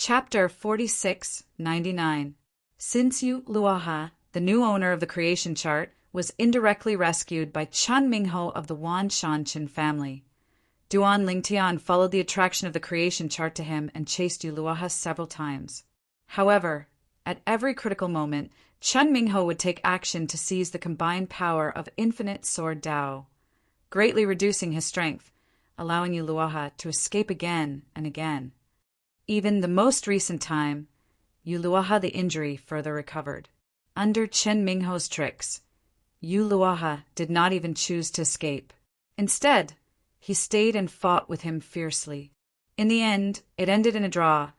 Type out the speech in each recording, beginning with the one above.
Chapter 4699. Since Yu Luoha, the new owner of the creation chart, was indirectly rescued by Chun Mingho of the Wan Shanshan family. Duan Lingtian followed the attraction of the creation chart to him and chased Yu Luoha several times. However, at every critical moment, Chun Mingho would take action to seize the combined power of infinite sword Dao, greatly reducing his strength, allowing Yu Luoha to escape again and again. Even the most recent time, Yu Luoha the injury further recovered. Under Chen Mingho's tricks, Yu Luoha did not even choose to escape. Instead, he stayed and fought with him fiercely. In the end, it ended in a draw,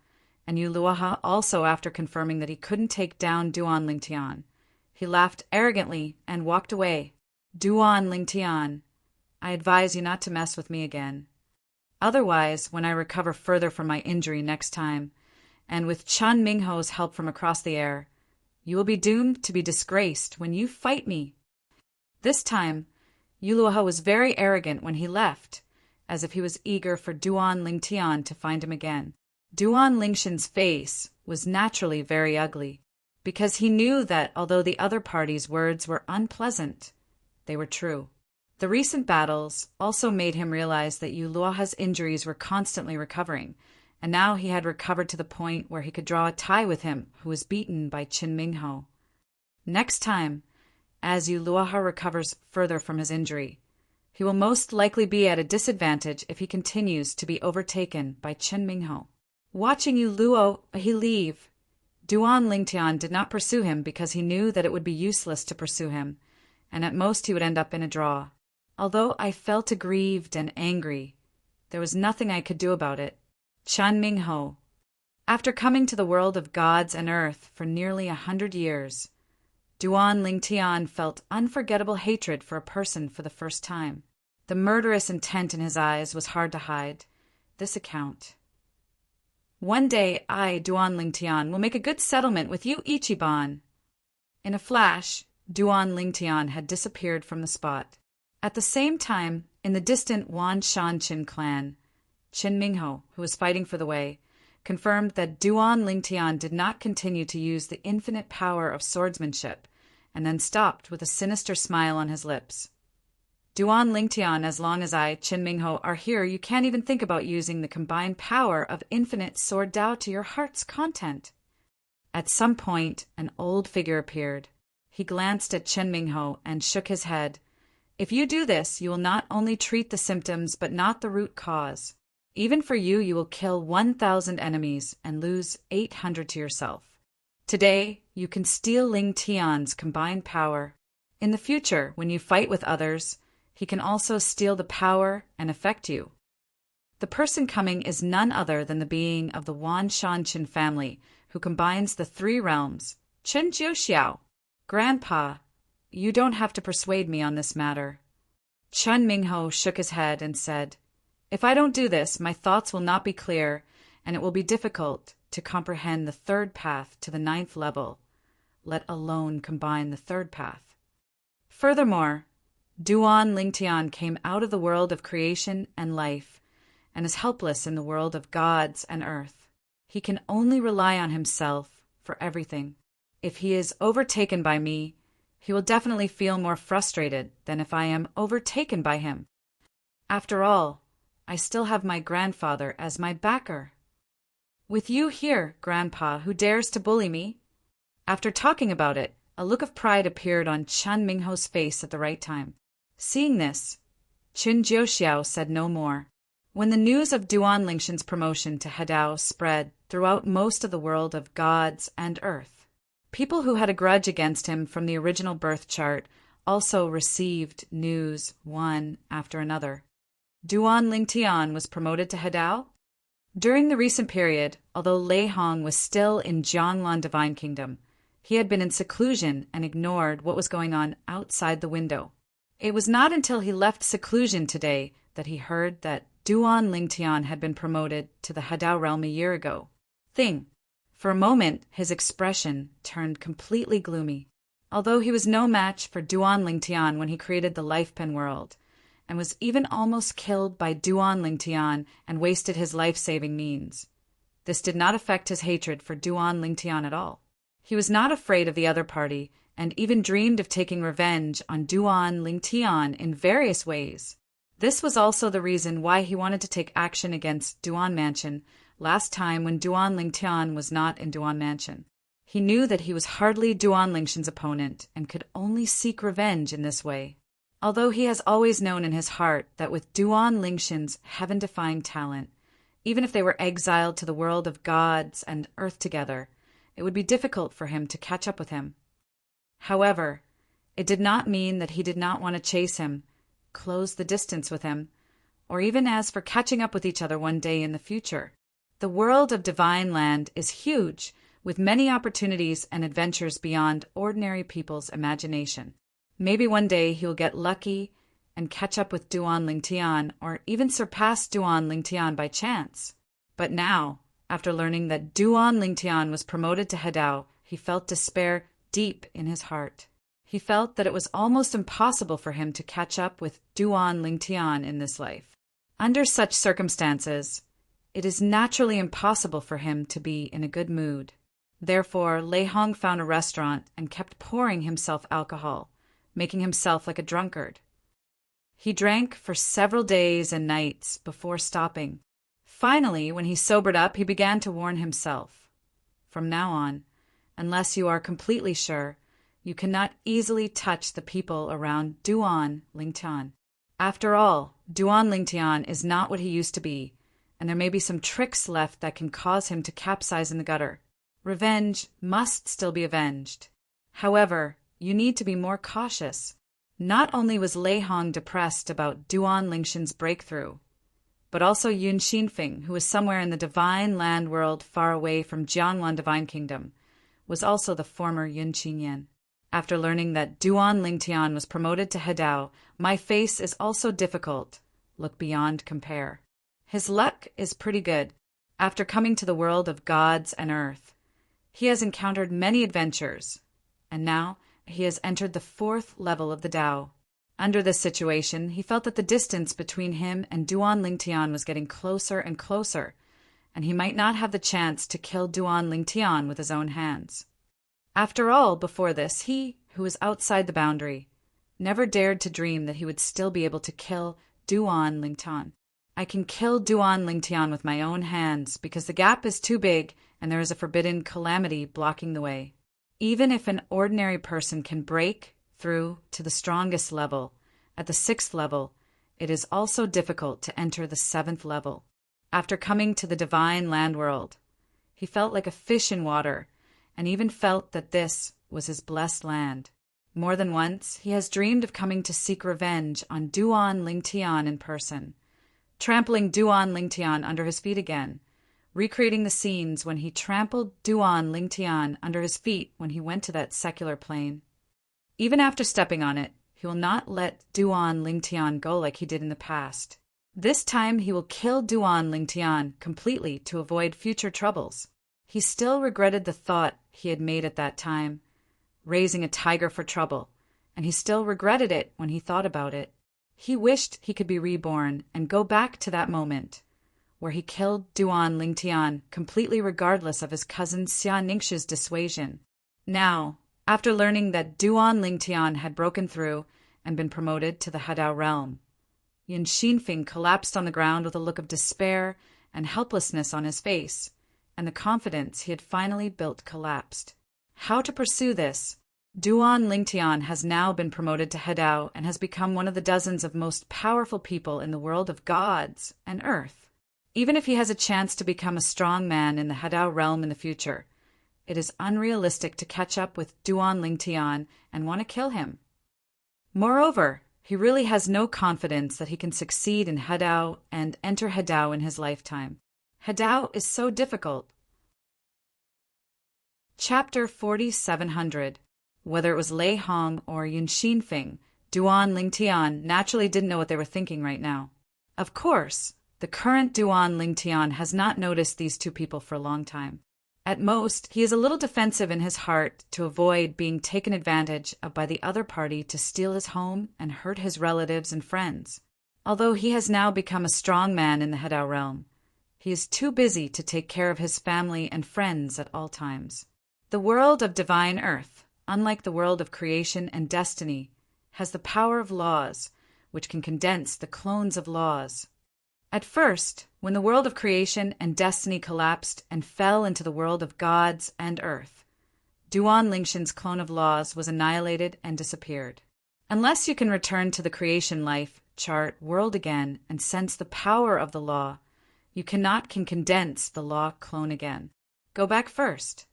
and Yu Luoha also, after confirming that he couldn't take down Duan Lingtian, he laughed arrogantly and walked away. Duan Lingtian, I advise you not to mess with me again. Otherwise, when I recover further from my injury next time, and with Chun Mingho's help from across the air, you will be doomed to be disgraced when you fight me. This time, Yu Luoha was very arrogant when he left, as if he was eager for Duan Lingtian to find him again. Duan Lingshan's face was naturally very ugly, because he knew that although the other party's words were unpleasant, they were true. The recent battles also made him realize that Yu Luoha's injuries were constantly recovering, and now he had recovered to the point where he could draw a tie with him who was beaten by Chen Mingho. Next time, as Yu Luoha recovers further from his injury, he will most likely be at a disadvantage if he continues to be overtaken by Chen Mingho. Watching Yu Luoha leave, Duan Lingtian did not pursue him because he knew that it would be useless to pursue him, and at most he would end up in a draw. Although I felt aggrieved and angry, there was nothing I could do about it. Chun Mingho. After coming to the world of gods and earth for nearly 100 years, Duan Lingtian felt unforgettable hatred for a person for the first time. The murderous intent in his eyes was hard to hide. This account. One day I, Duan Lingtian, will make a good settlement with you Ichiban. In a flash, Duan Lingtian had disappeared from the spot. At the same time, in the distant Wan Shanshan clan, Chen Mingho, who was fighting for the way, confirmed that Duan Lingtian did not continue to use the infinite power of swordsmanship, and then stopped with a sinister smile on his lips. Duan Lingtian, as long as I, Chen Mingho, are here, you can't even think about using the combined power of infinite sword Dao to your heart's content. At some point, an old figure appeared. He glanced at Chen Mingho and shook his head. If you do this, you will not only treat the symptoms but not the root cause. Even for you, you will kill 1,000 enemies and lose 800 to yourself. Today, you can steal Ling Tian's combined power. In the future, when you fight with others, he can also steal the power and affect you. The person coming is none other than the being of the Wan Shanshan family, who combines the three realms. Chen Jiuxiao. Grandpa, you don't have to persuade me on this matter. Chun Mingho shook his head and said, If I don't do this, my thoughts will not be clear, and it will be difficult to comprehend the third path to the 9th level, let alone combine the third path. Furthermore, Duan Lingtian came out of the world of creation and life, and is helpless in the world of gods and earth. He can only rely on himself for everything. If he is overtaken by me, he will definitely feel more frustrated than if I am overtaken by him. After all, I still have my grandfather as my backer. With you here, Grandpa, who dares to bully me? After talking about it, a look of pride appeared on Chun Mingho's face at the right time. Seeing this, Chen Jiuxiao said no more. When the news of Duan Lingshan's promotion to Hedao spread throughout most of the world of gods and earth, people who had a grudge against him from the original birth chart also received news one after another. Duan Lingtian was promoted to Hedao? During the recent period, although Lei Hong was still in Jianglan Divine Kingdom, he had been in seclusion and ignored what was going on outside the window. It was not until he left seclusion today that he heard that Duan Lingtian had been promoted to the Hedao realm a year ago. For a moment, his expression turned completely gloomy. Although he was no match for Duan Lingtian when he created the Life Pen world, and was even almost killed by Duan Lingtian and wasted his life-saving means, this did not affect his hatred for Duan Lingtian at all. He was not afraid of the other party, and even dreamed of taking revenge on Duan Lingtian in various ways. This was also the reason why he wanted to take action against Duan Mansion last time when Duan Lingtian was not in Duan Mansion. He knew that he was hardly Duan Lingshan's opponent and could only seek revenge in this way. Although he has always known in his heart that with Duan Lingshan's heaven-defying talent, even if they were exiled to the world of gods and earth together, it would be difficult for him to catch up with him. However, it did not mean that he did not want to chase him, close the distance with him, or even as for catching up with each other one day in the future. The world of Divine Land is huge, with many opportunities and adventures beyond ordinary people's imagination. Maybe one day he will get lucky and catch up with Duan Lingtian, or even surpass Duan Lingtian by chance. But now, after learning that Duan Lingtian was promoted to Hedao, he felt despair deep in his heart. He felt that it was almost impossible for him to catch up with Duan Lingtian in this life. Under such circumstances, it is naturally impossible for him to be in a good mood. Therefore, Lei Hong found a restaurant and kept pouring himself alcohol, making himself like a drunkard. He drank for several days and nights before stopping. Finally, when he sobered up, he began to warn himself. From now on, unless you are completely sure, you cannot easily touch the people around Duan Lingtian. After all, Duan Lingtian is not what he used to be, and there may be some tricks left that can cause him to capsize in the gutter. Revenge must still be avenged. However, you need to be more cautious. Not only was Lei Hong depressed about Duan Lingshan's breakthrough, but also Yun Xinfeng, who was somewhere in the Divine Land world far away from Jiangwan Divine Kingdom, was also the former Yun Qinyan. After learning that Duan Lingtian was promoted to Hedao, my face is also difficult. Look beyond compare. His luck is pretty good. After coming to the world of gods and earth, he has encountered many adventures, and now he has entered the 4th level of the Tao. Under this situation, he felt that the distance between him and Duan Lingtian was getting closer and closer, and he might not have the chance to kill Duan Lingtian with his own hands. After all, before this, he, who was outside the boundary, never dared to dream that he would still be able to kill Duan Lingtian. I can kill Duan Lingtian with my own hands because the gap is too big and there is a forbidden calamity blocking the way. Even if an ordinary person can break through to the strongest level, at the 6th level, it is also difficult to enter the 7th level. After coming to the Divine Land world, he felt like a fish in water, and even felt that this was his blessed land. More than once, he has dreamed of coming to seek revenge on Duan Lingtian in person, trampling Duan Lingtian under his feet again, recreating the scenes when he trampled Duan Lingtian under his feet when he went to that secular plane. Even after stepping on it, he will not let Duan Lingtian go like he did in the past. This time he will kill Duan Lingtian completely to avoid future troubles. He still regretted the thought he had made at that time, raising a tiger for trouble, and he still regretted it when he thought about it. He wished he could be reborn and go back to that moment where he killed Duan Lingtian completely regardless of his cousin Xia Ningxi's dissuasion. Now, after learning that Duan Lingtian had broken through and been promoted to the Hedao realm, Yun Xinfeng collapsed on the ground with a look of despair and helplessness on his face, and the confidence he had finally built collapsed. How to pursue this? Duan Lingtian has now been promoted to Hedao and has become one of the dozens of most powerful people in the world of gods and earth. Even if he has a chance to become a strong man in the Hedao realm in the future, it is unrealistic to catch up with Duan Lingtian and want to kill him. Moreover, he really has no confidence that he can succeed in Hedao and enter Hedao in his lifetime. Hedao is so difficult. Chapter 4700. Whether it was Lei Hong or Yun Xinfeng, Duan Lingtian naturally didn't know what they were thinking right now. Of course, the current Duan Lingtian has not noticed these two people for a long time. At most, he is a little defensive in his heart to avoid being taken advantage of by the other party to steal his home and hurt his relatives and friends. Although he has now become a strong man in the Hedao realm, He is too busy to take care of his family and friends at all times. The world of divine earth, unlike the world of creation and destiny, has the power of laws, which can condense the clones of laws. At first, when the world of creation and destiny collapsed and fell into the world of gods and earth, Duan Lingshan's clone of laws was annihilated and disappeared. Unless you can return to the creation life chart world again and sense the power of the law, you can condense the law clone again. Go back first.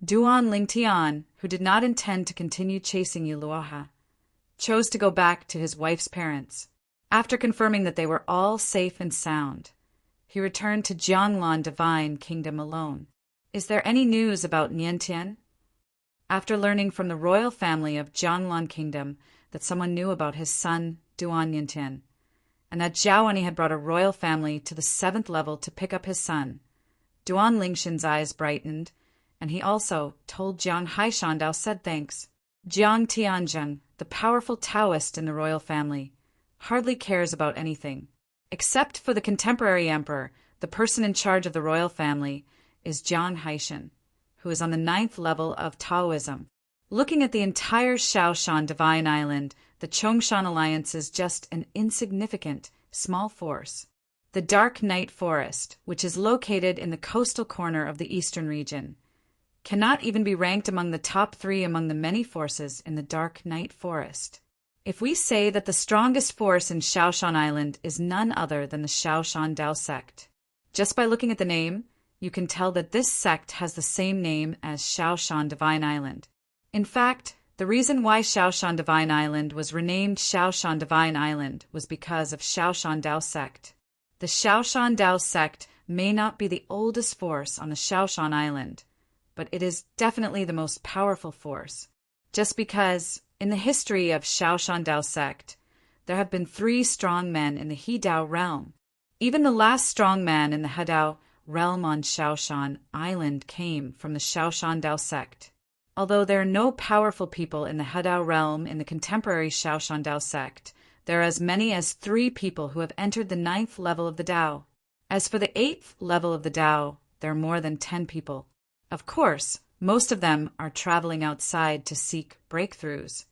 Duan Lingtian, who did not intend to continue chasing you, Luoha, chose to go back to his wife's parents. After confirming that they were all safe and sound, he returned to Jianglan Divine Kingdom alone. Is there any news about Niantian? After learning from the royal family of Jianglan Kingdom that someone knew about his son, Duan Niantian, and that Jiaowani had brought a royal family to the 7th level to pick up his son, Duan Lingshan's eyes brightened, and he also told Jiang Haishandao said thanks. Jiang Tianzheng, the powerful Taoist in the royal family, hardly cares about anything. Except for the contemporary emperor, the person in charge of the royal family is Jiang Haishan, who is on the 9th level of Taoism. Looking at the entire Shaoshan Divine Island, the Chongshan Alliance is just an insignificant, small force. The Dark Night Forest, which is located in the coastal corner of the eastern region, cannot even be ranked among the top 3 among the many forces in the Dark Night Forest. If we say that the strongest force in Shaoshan Island is none other than the Shaoshan Dao sect, just by looking at the name, you can tell that this sect has the same name as Shaoshan Divine Island. In fact, the reason why Shaoshan Divine Island was renamed Shaoshan Divine Island was because of Shaoshan Dao sect. The Shaoshan Dao sect may not be the oldest force on the Shaoshan Island, but it is definitely the most powerful force, just because, in the history of Shaoshan Dao sect, there have been 3 strong men in the He Dao realm. Even the last strong man in the He Dao realm on Shaoshan Island came from the Shaoshan Dao sect. Although there are no powerful people in the He Dao realm in the contemporary Shaoshan Dao sect, there are as many as 3 people who have entered the 9th level of the Dao. As for the 8th level of the Dao, there are more than 10 people. Of course, most of them are traveling outside to seek breakthroughs.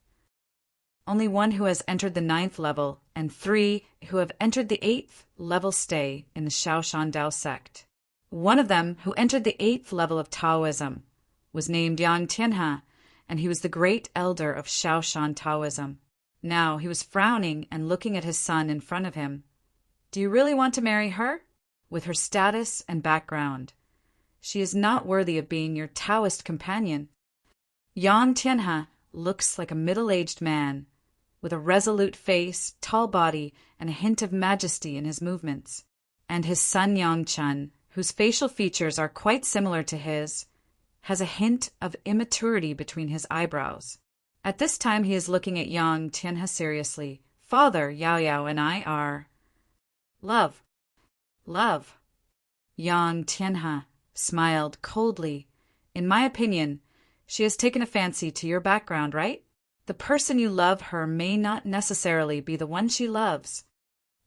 Only 1 who has entered the 9th level and 3 who have entered the 8th level stay in the Shaoshan Dao sect. One of them, who entered the 8th level of Taoism, was named Yang Tianhe, and he was the great elder of Shaoshan Taoism. Now he was frowning and looking at his son in front of him. Do you really want to marry her? With her status and background, she is not worthy of being your Taoist companion. Yang Tianhe looks like a middle-aged man, with a resolute face, tall body, and a hint of majesty in his movements. And his son Yang Chun, whose facial features are quite similar to his, has a hint of immaturity between his eyebrows. At this time he is looking at Yang Tianhe seriously. Father, Yao Yao and I are... Love. Love. Yang Tianhe smiled coldly. In my opinion, she has taken a fancy to your background, right? The person you love her may not necessarily be the one she loves.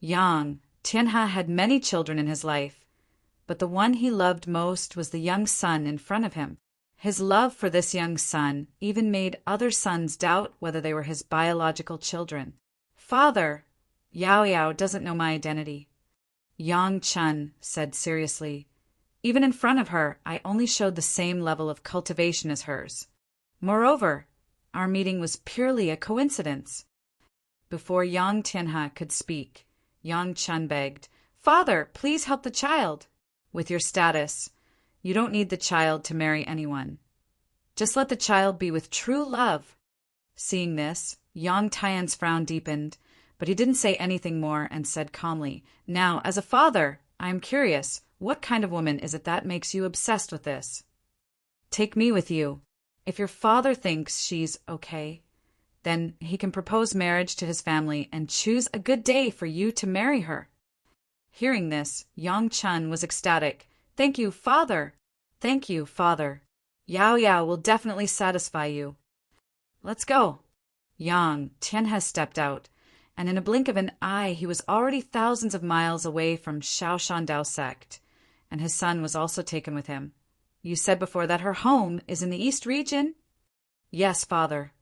Yang Tianhe had many children in his life, but the one he loved most was the young son in front of him. His love for this young son even made other sons doubt whether they were his biological children. Father, Yao Yao doesn't know my identity. Yang Chun said seriously. Even in front of her, I only showed the same level of cultivation as hers. Moreover, our meeting was purely a coincidence. Before Yang Tianhe could speak, Yang Chun begged, Father, please help the child. With your status, you don't need the child to marry anyone. Just let the child be with true love. Seeing this, Yang Tian's frown deepened, but he didn't say anything more and said calmly, Now, as a father, I am curious, what kind of woman is it that makes you obsessed with this? Take me with you. If your father thinks she's okay, then he can propose marriage to his family and choose a good day for you to marry her. Hearing this, Yang Chun was ecstatic. Thank you, father. Thank you, father. Yao Yao will definitely satisfy you. Let's go. Yang Tianhe stepped out, and in a blink of an eye he was already thousands of miles away from Shaoshan Dao sect. and his son was also taken with him. You said before that her home is in the East region? Yes, father.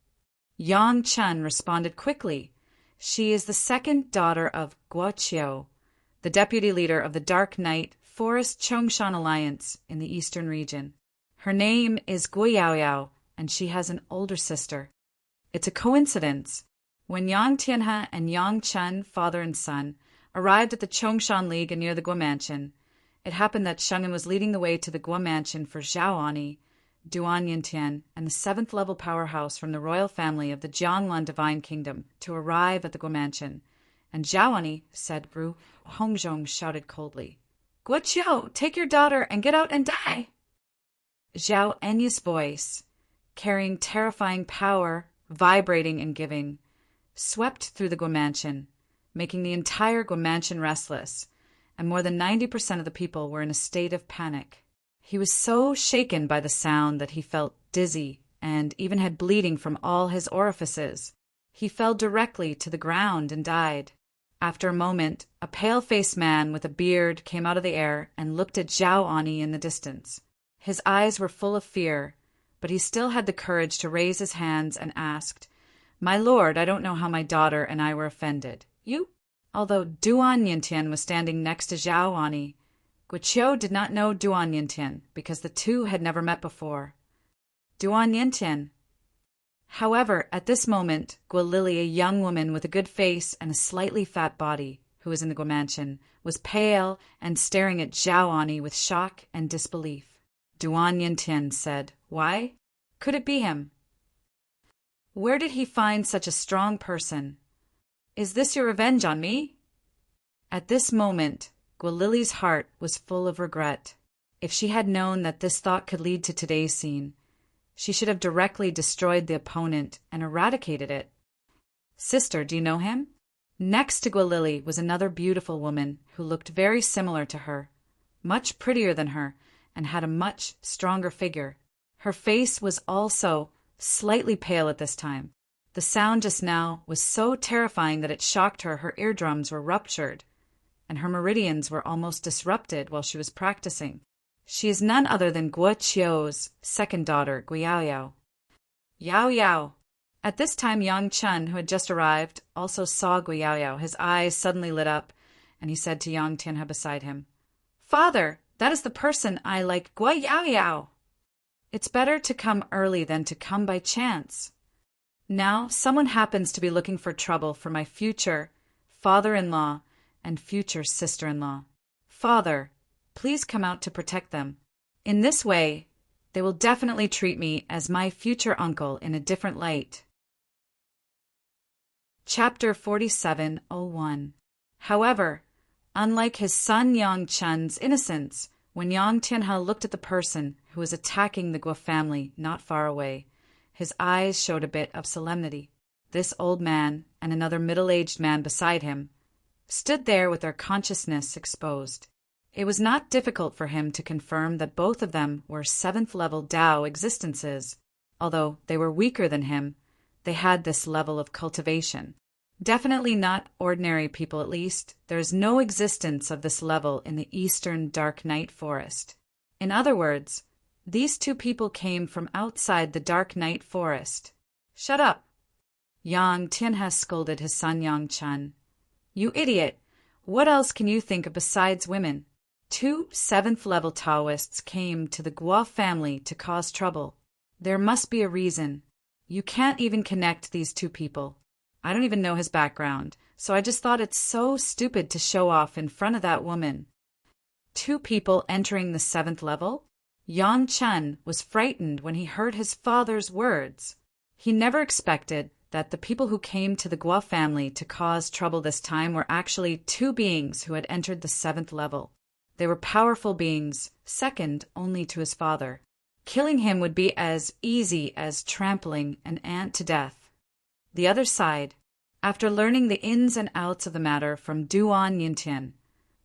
Yang Chen responded quickly. She is the second daughter of Guo Qiu, the deputy leader of the Dark Knight Forest Chongshan Alliance in the Eastern region. Her name is Guo Yaoyao, and she has an older sister. It's a coincidence. When Yang Tianhe and Yang Chen, father and son, arrived at the Chongshan League near the Guo Mansion, it happened that Shenggen was leading the way to the Guo Mansion for Zhao Ani, Duan Yintian, and the 7th-level powerhouse from the royal family of the Jianglan Divine Kingdom to arrive at the Guo Mansion, and Zhao Ani, said Ru Hongzhong, shouted coldly, "Guo Qiu, take your daughter and get out and die!" Zhao Enya's voice, carrying terrifying power, vibrating and giving, swept through the Guo Mansion, making the entire Guo Mansion restless, and more than 90% of the people were in a state of panic. He was so shaken by the sound that he felt dizzy and even had bleeding from all his orifices. He fell directly to the ground and died. After a moment, a pale-faced man with a beard came out of the air and looked at Zhao Ani in the distance. His eyes were full of fear, but he still had the courage to raise his hands and asked, "My lord, I don't know how my daughter and I were offended. You?" Although Duan Yintian was standing next to Zhao Ani, Guo Qiu did not know Duan Yintian because the two had never met before. Duan Yintian. However, at this moment, Guo Lily, a young woman with a good face and a slightly fat body, who was in the Guo Mansion, was pale and staring at Zhao Ani with shock and disbelief. Duan Yintian said, "Why? Could it be him? Where did he find such a strong person? Is this your revenge on me?" At this moment, Guo Lily's heart was full of regret. If she had known that this thought could lead to today's scene, she should have directly destroyed the opponent and eradicated it. "Sister, do you know him?" Next to Guo Lily was another beautiful woman who looked very similar to her, much prettier than her, and had a much stronger figure. Her face was also slightly pale at this time. The sound just now was so terrifying that it shocked her. Her eardrums were ruptured, and her meridians were almost disrupted while she was practicing. She is none other than Guo Qiu's second daughter, Guo Yaoyao. Yaoyao. At this time, Yang Chen, who had just arrived, also saw Guo Yaoyao. His eyes suddenly lit up, and he said to Yang Tianhe beside him, "Father, that is the person I like, Guo Yaoyao. It's better to come early than to come by chance. Now someone happens to be looking for trouble for my future father-in-law and future sister-in-law. Father, please come out to protect them. In this way, they will definitely treat me as my future uncle in a different light." Chapter 47:01. However, unlike his son Yang Chen's innocence, when Yang Tianhe looked at the person who was attacking the Guo family not far away, his eyes showed a bit of solemnity. This old man and another middle-aged man beside him stood there with their consciousness exposed. It was not difficult for him to confirm that both of them were 7th-level Tao existences. Although they were weaker than him, they had this level of cultivation. Definitely not ordinary people, at least. There is no existence of this level in the Eastern Dark Night Forest. In other words, these two people came from outside the Dark Night Forest. "Shut up!" Yang Tianhe scolded his son Yang Chen. "You idiot! What else can you think of besides women? 2 7th-level Taoists came to the Guo family to cause trouble. There must be a reason. You can't even connect these two people. I don't even know his background, so I just thought it's so stupid to show off in front of that woman." 2 people entering the 7th level? Yang Chen was frightened when he heard his father's words. He never expected that the people who came to the Guo family to cause trouble this time were actually 2 beings who had entered the 7th level. They were powerful beings, second only to his father. Killing him would be as easy as trampling an ant to death. The other side, after learning the ins and outs of the matter from Duan Yintian,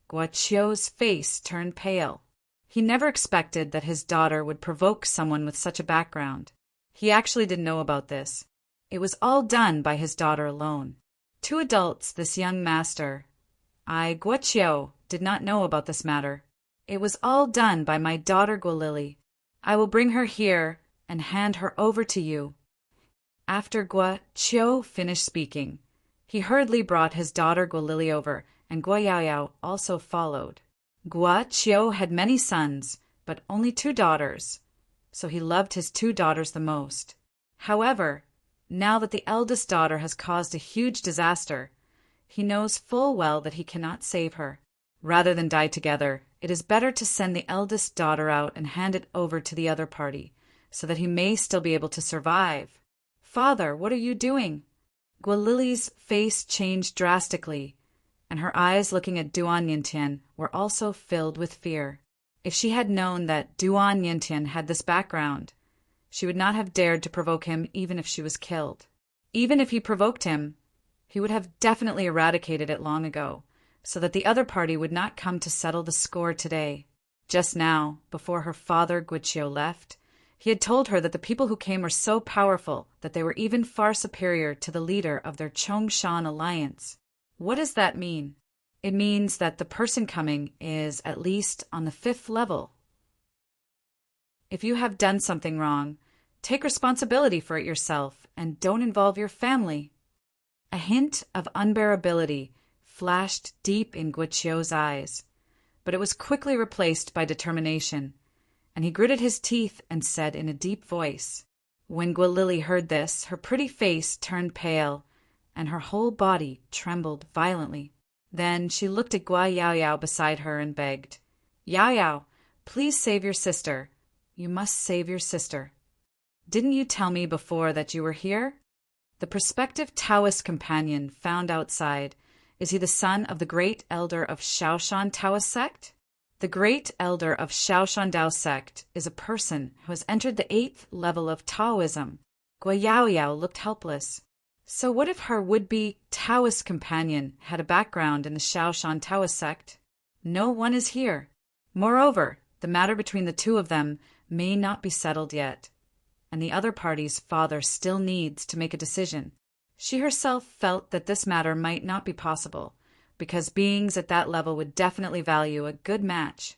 Guo Qiu's face turned pale. He never expected that his daughter would provoke someone with such a background. He actually didn't know about this. It was all done by his daughter alone. 2 adults, this young master, Guo Qiu, did not know about this matter. It was all done by my daughter Gualili. I will bring her here and hand her over to you." After Gua Qiu finished speaking, he hurriedly brought his daughter Gualili over, and Gua Yaoyao also followed. Gua Qiu had many sons, but only 2 daughters, so he loved his 2 daughters the most. However, now that the eldest daughter has caused a huge disaster, he knows full well that he cannot save her. Rather than die together, it is better to send the eldest daughter out and hand it over to the other party, so that he may still be able to survive. "Father, what are you doing?" Gualili's face changed drastically, and her eyes looking at Duan Yintian were also filled with fear. If she had known that Duan Yintian had this background, she would not have dared to provoke him even if she was killed. Even if he provoked him, he would have definitely eradicated it long ago, so that the other party would not come to settle the score today. Just now, before her father Guiqiu left, he had told her that the people who came were so powerful that they were even far superior to the leader of their Chongshan alliance. What does that mean? It means that the person coming is at least on the 5th level. If you have done something wrong, take responsibility for it yourself and don't involve your family. A hint of unbearability flashed deep in Guiqiu's eyes, but it was quickly replaced by determination, and he gritted his teeth and said in a deep voice. When Gualili heard this, her pretty face turned pale, and her whole body trembled violently. Then she looked at Gua Yaoyao beside her and begged, "Yaoyao, please save your sister. You must save your sister. Didn't you tell me before that you were here?" The prospective Taoist companion found outside. Is he the son of the great elder of Shaoshan Taoist sect? The great elder of Shaoshan Dao sect is a person who has entered the 8th level of Taoism. Gua Yaoyao looked helpless. So what if her would-be Taoist companion had a background in the Shaoshan Taoist sect? No one is here. Moreover, the matter between the 2 of them may not be settled yet, and the other party's father still needs to make a decision. She herself felt that this matter might not be possible, because beings at that level would definitely value a good match.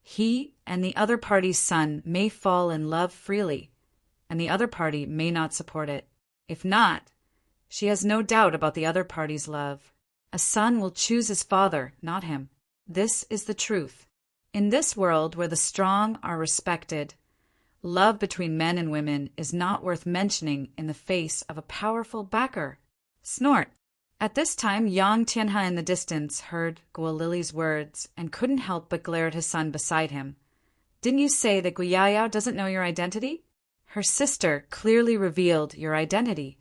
He and the other party's son may fall in love freely, and the other party may not support it. If not, she has no doubt about the other party's love. A son will choose his father, not him. This is the truth. In this world where the strong are respected, love between men and women is not worth mentioning in the face of a powerful backer. Snort. At this time, Yang Tianhe in the distance heard Gualili's words and couldn't help but glare at his son beside him. "Didn't you say that Gua Yaoyao doesn't know your identity? Her sister clearly revealed your identity."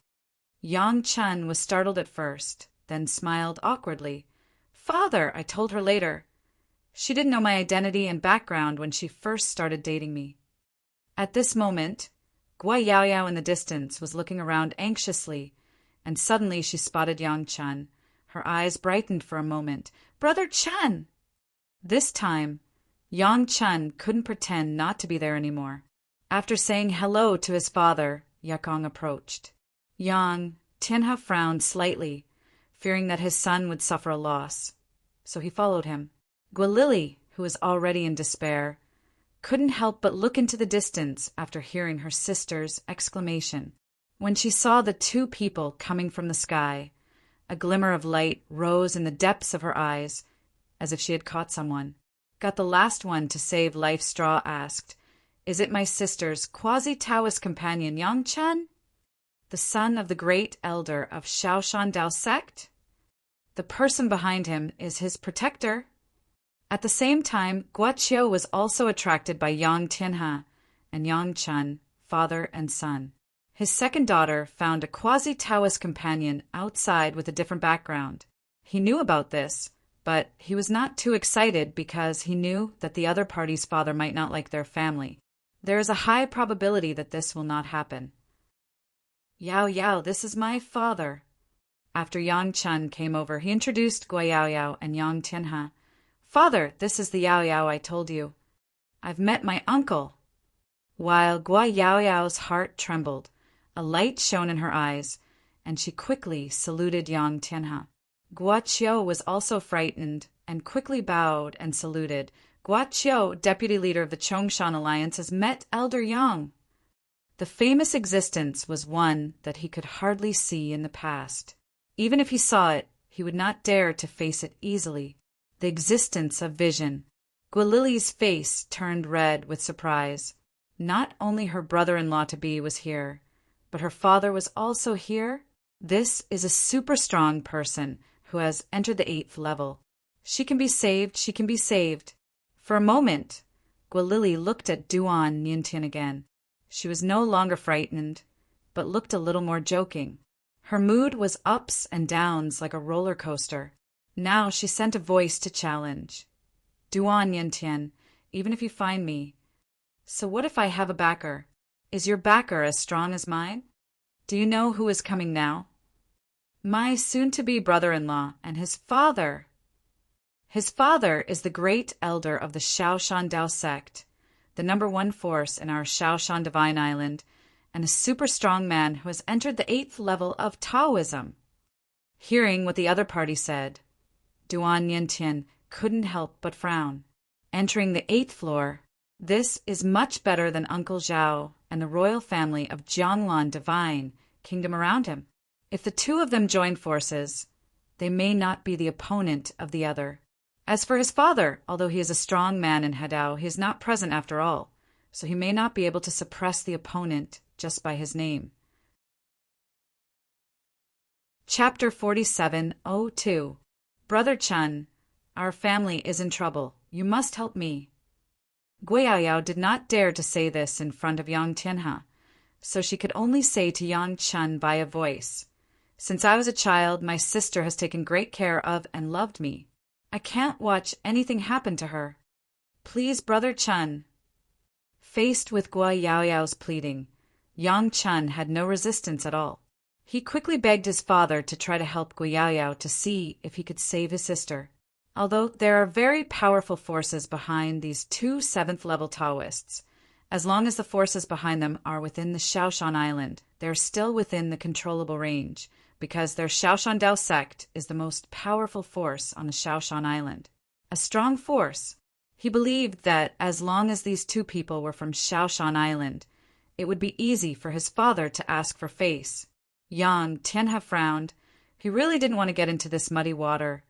Yang Chen was startled at first, then smiled awkwardly. "Father, I told her later. She didn't know my identity and background when she first started dating me." At this moment, Gua Yaoyao in the distance was looking around anxiously, and suddenly she spotted Yang Chen. Her eyes brightened for a moment. "Brother Chen!" This time, Yang Chen couldn't pretend not to be there anymore. After saying hello to his father, Yakong approached. Yang Tianhe frowned slightly, fearing that his son would suffer a loss, so he followed him. Gualili, who was already in despair, couldn't help but look into the distance after hearing her sister's exclamation. When she saw the 2 people coming from the sky, a glimmer of light rose in the depths of her eyes, as if she had caught someone. Got the last one to save life's straw asked, "Is it my sister's quasi-Taoist companion Yang Chen? The son of the great elder of Shaoshan Dao sect? The person behind him is his protector." At the same time, Gua Qiu was also attracted by Yang Tianhe and Yang Chen, father and son. His second daughter found a quasi-Taoist companion outside with a different background. He knew about this, but he was not too excited because he knew that the other party's father might not like their family. There is a high probability that this will not happen. "Yaoyao, this is my father." After Yang Chen came over, he introduced Gua Yaoyao and Yang Tianhe. "Father, this is the Yaoyao I told you. I've met my uncle." While Gua Yaoyao's heart trembled, a light shone in her eyes, and she quickly saluted Yang Tianhe. Gua Qiu was also frightened and quickly bowed and saluted, Guo Qiu, deputy leader of the Chongshan Alliance, has met Elder Yang. The famous existence was one that he could hardly see in the past. Even if he saw it, he would not dare to face it easily. The existence of vision. Guilili's face turned red with surprise. Not only her brother-in-law-to-be was here, but her father was also here. This is a super strong person who has entered the 8th level. She can be saved, she can be saved. For a moment, Guilili looked at Duan Yintian again. She was no longer frightened, but looked a little more joking. Her mood was ups and downs like a roller coaster. Now she sent a voice to challenge. Duan Yintian, even if you find me. So what if I have a backer? Is your backer as strong as mine? Do you know who is coming now? My soon-to-be brother-in-law and his father. His father is the great elder of the Shaoshan Dao sect, the #1 force in our Shaoshan Divine Island, and a super strong man who has entered the 8th level of Taoism. Hearing what the other party said, Duan Yintian couldn't help but frown. Entering the 8th floor, this is much better than Uncle Zhao and the royal family of Jianglan Divine Kingdom around him. If the two of them join forces, they may not be the opponent of the other. As for his father, although he is a strong man in Hadao, he is not present after all, so he may not be able to suppress the opponent just by his name. Chapter 47:02 Brother Chun, our family is in trouble. You must help me. Guiyao did not dare to say this in front of Yang Tianhe, so she could only say to Yang Chun by a voice, "Since I was a child, my sister has taken great care of and loved me. I can't watch anything happen to her. Please, Brother Chun." Faced with Guo Yaoyao's pleading, Yang Chun had no resistance at all. He quickly begged his father to try to help Guo Yaoyao to see if he could save his sister. Although there are very powerful forces behind these two 7th-level Taoists, as long as the forces behind them are within the Shaoshan Island, they are still within the controllable range, because their Shaoshan Dao sect is the most powerful force on the Shaoshan Island. A strong force. He believed that as long as these two people were from Shaoshan Island, it would be easy for his father to ask for face. Yang Tianhe frowned. He really didn't want to get into this muddy water,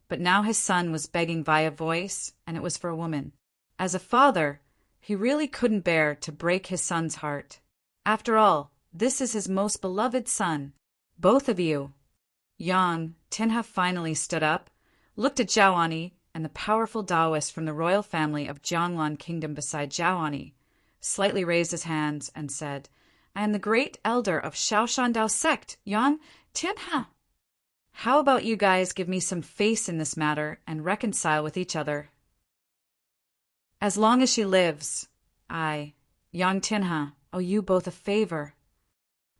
but now his son was begging via voice, and it was for a woman. As a father, he really couldn't bear to break his son's heart. After all, this is his most beloved son. Both of you. Yang Tianhe finally stood up, looked at Zhaoani and the powerful Taoist from the royal family of Jianglan Kingdom beside Zhaoani, slightly raised his hands and said, "I am the great elder of Shaoshan Dao sect, Yang Tianhe. How about you guys give me some face in this matter and reconcile with each other? As long as she lives, I, Yang Tianhe, owe you both a favor."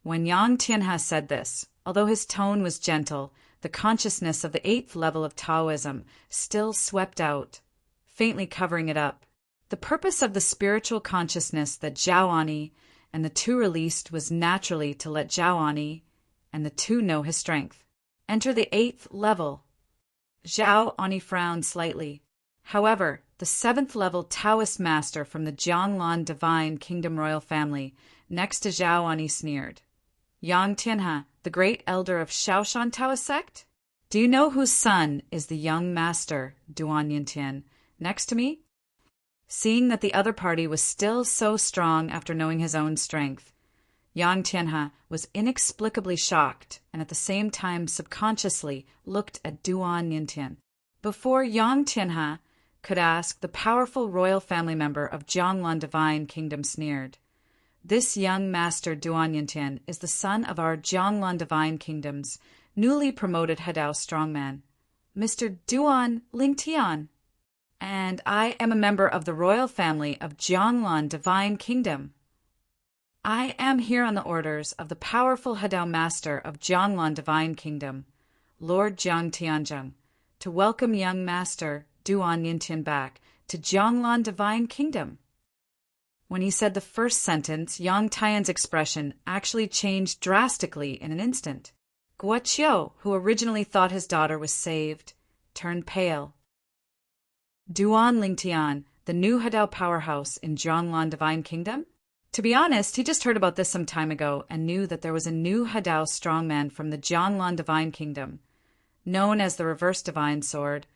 When Yang Tianhe said this, although his tone was gentle, the consciousness of the 8th level of Taoism still swept out, faintly covering it up. The purpose of the spiritual consciousness that Zhaoani and the two released was naturally to let Zhaoani and the two know his strength. Enter the 8th level. Zhaoani frowned slightly. However, the 7th level Taoist master from the Jianglan Divine Kingdom royal family next to Zhaoani sneered. "Yang Tianhe, the great elder of Shaoshan Taoist sect? Do you know whose son is the young master, Duan Yintian, next to me?" Seeing that the other party was still so strong after knowing his own strength, Yang Tianhe was inexplicably shocked and at the same time subconsciously looked at Duan Yintian. Before Yang Tianhe could ask, the powerful royal family member of Jianglan Divine Kingdom sneered. "This young master Duan Yintian is the son of our Jianglan Divine Kingdom's newly promoted Hadao strongman, Mr. Duan Lingtian, and I am a member of the royal family of Jianglan Divine Kingdom. I am here on the orders of the powerful Hadao master of Jianglan Divine Kingdom, Lord Jiang Tianzheng, to welcome young master Duan Yintian back to Jianglan Divine Kingdom." When he said the first sentence, Yang Tian's expression actually changed drastically in an instant. Guo Qiu, who originally thought his daughter was saved, turned pale. Duan Lingtian, the new Hadao powerhouse in Zhonglan Divine Kingdom? To be honest, he just heard about this some time ago and knew that there was a new Hadao strongman from the Zhonglan Divine Kingdom, known as the Reverse Divine Sword,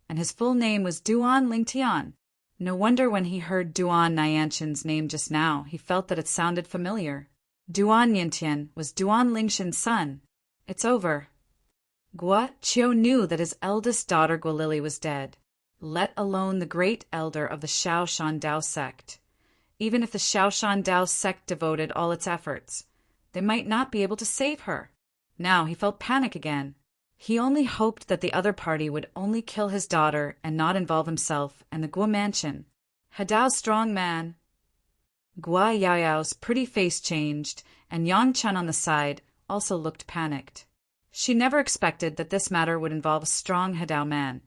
and his full name was Duan Lingtian. No wonder when he heard Duan Nyantian's name just now, he felt that it sounded familiar. Duan Nyantian was Duan Lingshan's son. It's over. Gua Qiu knew that his eldest daughter Gualili was dead, let alone the great elder of the Shaoshan Dao sect. Even if the Shaoshan Dao sect devoted all its efforts, they might not be able to save her. Now he felt panic again. He only hoped that the other party would only kill his daughter and not involve himself and the Gua mansion. Hadao's strong man. Gua Yaoyao's pretty face changed, and Yang Chen on the side also looked panicked. She never expected that this matter would involve a strong Hadao man,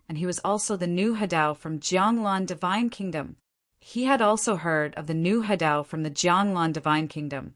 and he was also the new Hadao from Zhonglan Divine Kingdom. He had also heard of the new Hadao from the Zhonglan Divine Kingdom,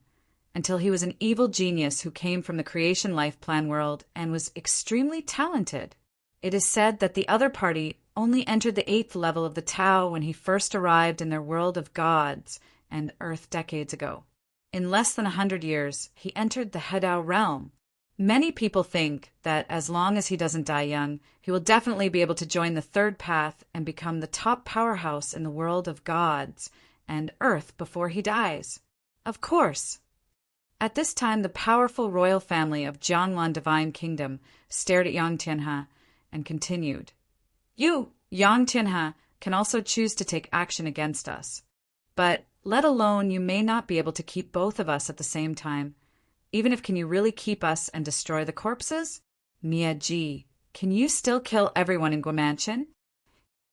until he was an evil genius who came from the Creation Life Plan world and was extremely talented. It is said that the other party only entered the 8th level of the Tao when he first arrived in their world of gods and Earth decades ago. In less than 100 years, he entered the Hadao realm. Many people think that as long as he doesn't die young, he will definitely be able to join the third path and become the top powerhouse in the world of gods and Earth before he dies. Of course. At this time, the powerful royal family of Zhonglan Divine Kingdom stared at Yang Tianhe and continued. You, Yang Tianhe, can also choose to take action against us. But, let alone, you may not be able to keep both of us at the same time. Even if can you really keep us and destroy the corpses? Mia Ji, can you still kill everyone in Guamanchen?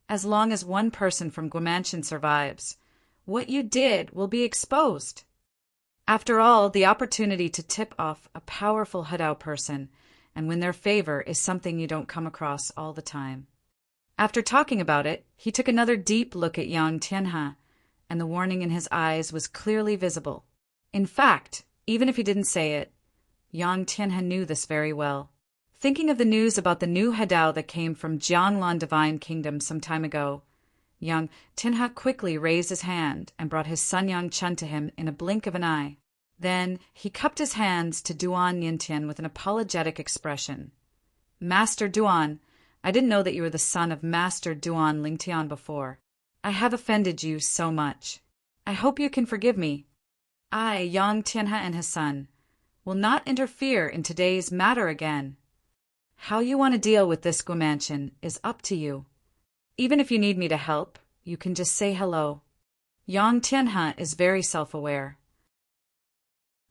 As long as one person from Guamanchen survives, what you did will be exposed. After all, the opportunity to tip off a powerful Hadao person and win their favor is something you don't come across all the time. After talking about it, he took another deep look at Yang Tianhe, and the warning in his eyes was clearly visible. In fact, even if he didn't say it, Yang Tianhe knew this very well. Thinking of the news about the new Hadao that came from Zhonglan Divine Kingdom some time ago, Yang Tianhe quickly raised his hand and brought his son Yang Chen to him in a blink of an eye. Then he cupped his hands to Duan Yintian with an apologetic expression. Master Duan, I didn't know that you were the son of Master Duan Lingtian before. I have offended you so much. I hope you can forgive me. I, Yang Tianhe and his son, will not interfere in today's matter again. How you want to deal with this Guamanchen is up to you. Even if you need me to help, you can just say hello. Yang Tianhe is very self-aware.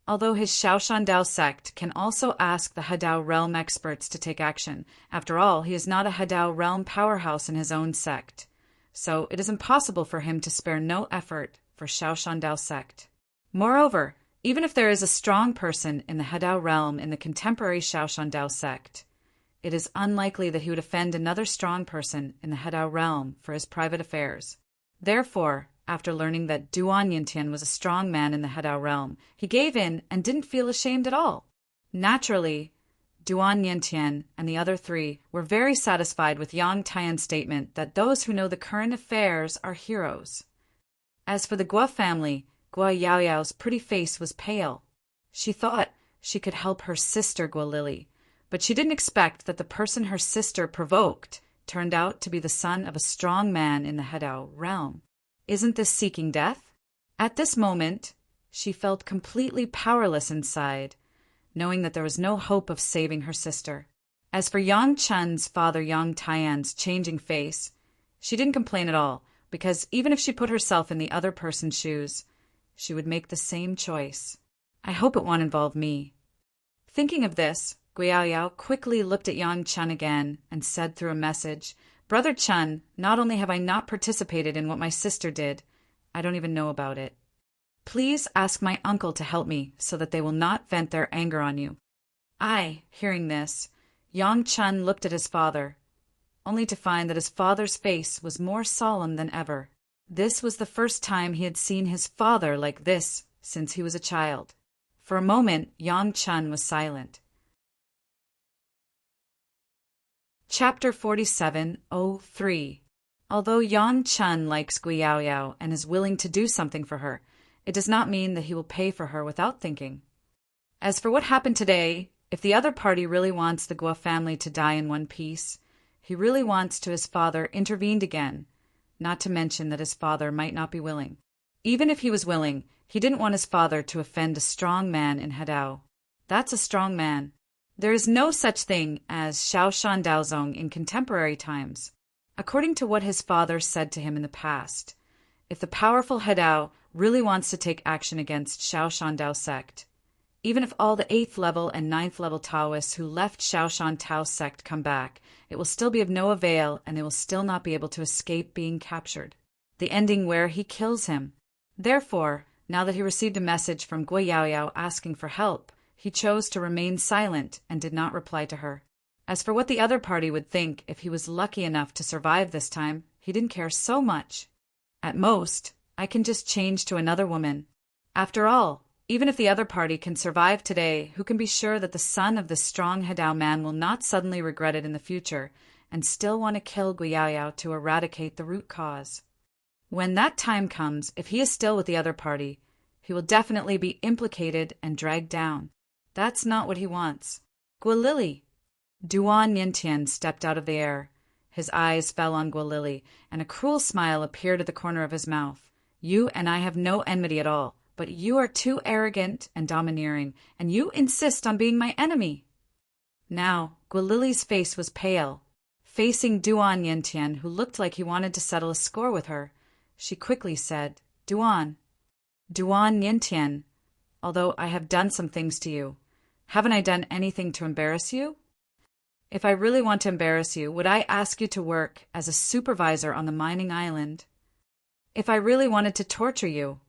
Although his Shaoshan Dao sect can also ask the Hadao realm experts to take action, after all, he is not a Hadao realm powerhouse in his own sect, so it is impossible for him to spare no effort for Shaoshan Dao sect. Moreover, even if there is a strong person in the Hadao realm in the contemporary Shaoshan Dao sect, it is unlikely that he would offend another strong person in the Hadao realm for his private affairs. Therefore, after learning that Duan Yintian was a strong man in the Hadao realm, he gave in and didn't feel ashamed at all. Naturally, Duan Yintian and the other three were very satisfied with Yang Tian's statement that those who know the current affairs are heroes. As for the Gua family, Gua Yaoyao's pretty face was pale. She thought she could help her sister Gualili, but she didn't expect that the person her sister provoked turned out to be the son of a strong man in the Hadao realm. Isn't this seeking death? At this moment, she felt completely powerless inside, knowing that there was no hope of saving her sister. As for Yang Chen's father Yang Tian's changing face, she didn't complain at all, because even if she put herself in the other person's shoes, she would make the same choice. I hope it won't involve me. Thinking of this, Guiao quickly looked at Yang Chen again and said through a message, Brother Chen, not only have I not participated in what my sister did, I don't even know about it. Please ask my uncle to help me so that they will not vent their anger on you. Hearing this, Yang Chen looked at his father, only to find that his father's face was more solemn than ever. This was the first time he had seen his father like this since he was a child. For a moment, Yang Chen was silent. Chapter 47:03 Although Yang Chun likes Gui Yaoyao and is willing to do something for her, it does not mean that he will pay for her without thinking. As for what happened today, if the other party really wants the Guo family to die in one piece, he really wants to his father intervened again, not to mention that his father might not be willing. Even if he was willing, he didn't want his father to offend a strong man in Hadao. That's a strong man. There is no such thing as Shaoshan Daozong in contemporary times. According to what his father said to him in the past, if the powerful Hadao really wants to take action against Shaoshan Dao sect, even if all the 8th level and 9th level Taoists who left Shaoshan Tao sect come back, it will still be of no avail and they will still not be able to escape being captured. The ending where he kills him. Therefore, now that he received a message from Gui Yaoyao asking for help, he chose to remain silent and did not reply to her. As for what the other party would think if he was lucky enough to survive this time, he didn't care so much. At most, I can just change to another woman. After all, even if the other party can survive today, who can be sure that the son of this strong Hadao man will not suddenly regret it in the future and still want to kill Gui Yaoyao to eradicate the root cause? When that time comes, if he is still with the other party, he will definitely be implicated and dragged down. That's not what he wants. Guolili. Duan Yintian stepped out of the air. His eyes fell on Guolili, and a cruel smile appeared at the corner of his mouth. You and I have no enmity at all, but you are too arrogant and domineering, and you insist on being my enemy. Now, Guolili's face was pale. Facing Duan Yintian, who looked like he wanted to settle a score with her, she quickly said, Duan Yintian, although I have done some things to you, haven't I done anything to embarrass you? If I really want to embarrass you, would I ask you to work as a supervisor on the mining island? If I really wanted to torture you,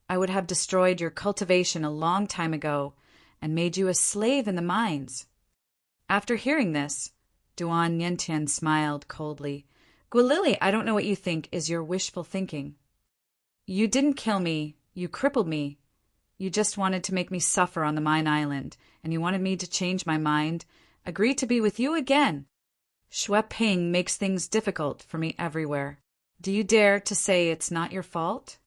I would have destroyed your cultivation a long time ago and made you a slave in the mines. After hearing this, Duan Yintian smiled coldly. Guolili, I don't know what you think is your wishful thinking. You didn't kill me, you crippled me. You just wanted to make me suffer on the mine island, and you wanted me to change my mind, agree to be with you again. Xue Ping makes things difficult for me everywhere. Do you dare to say it's not your fault?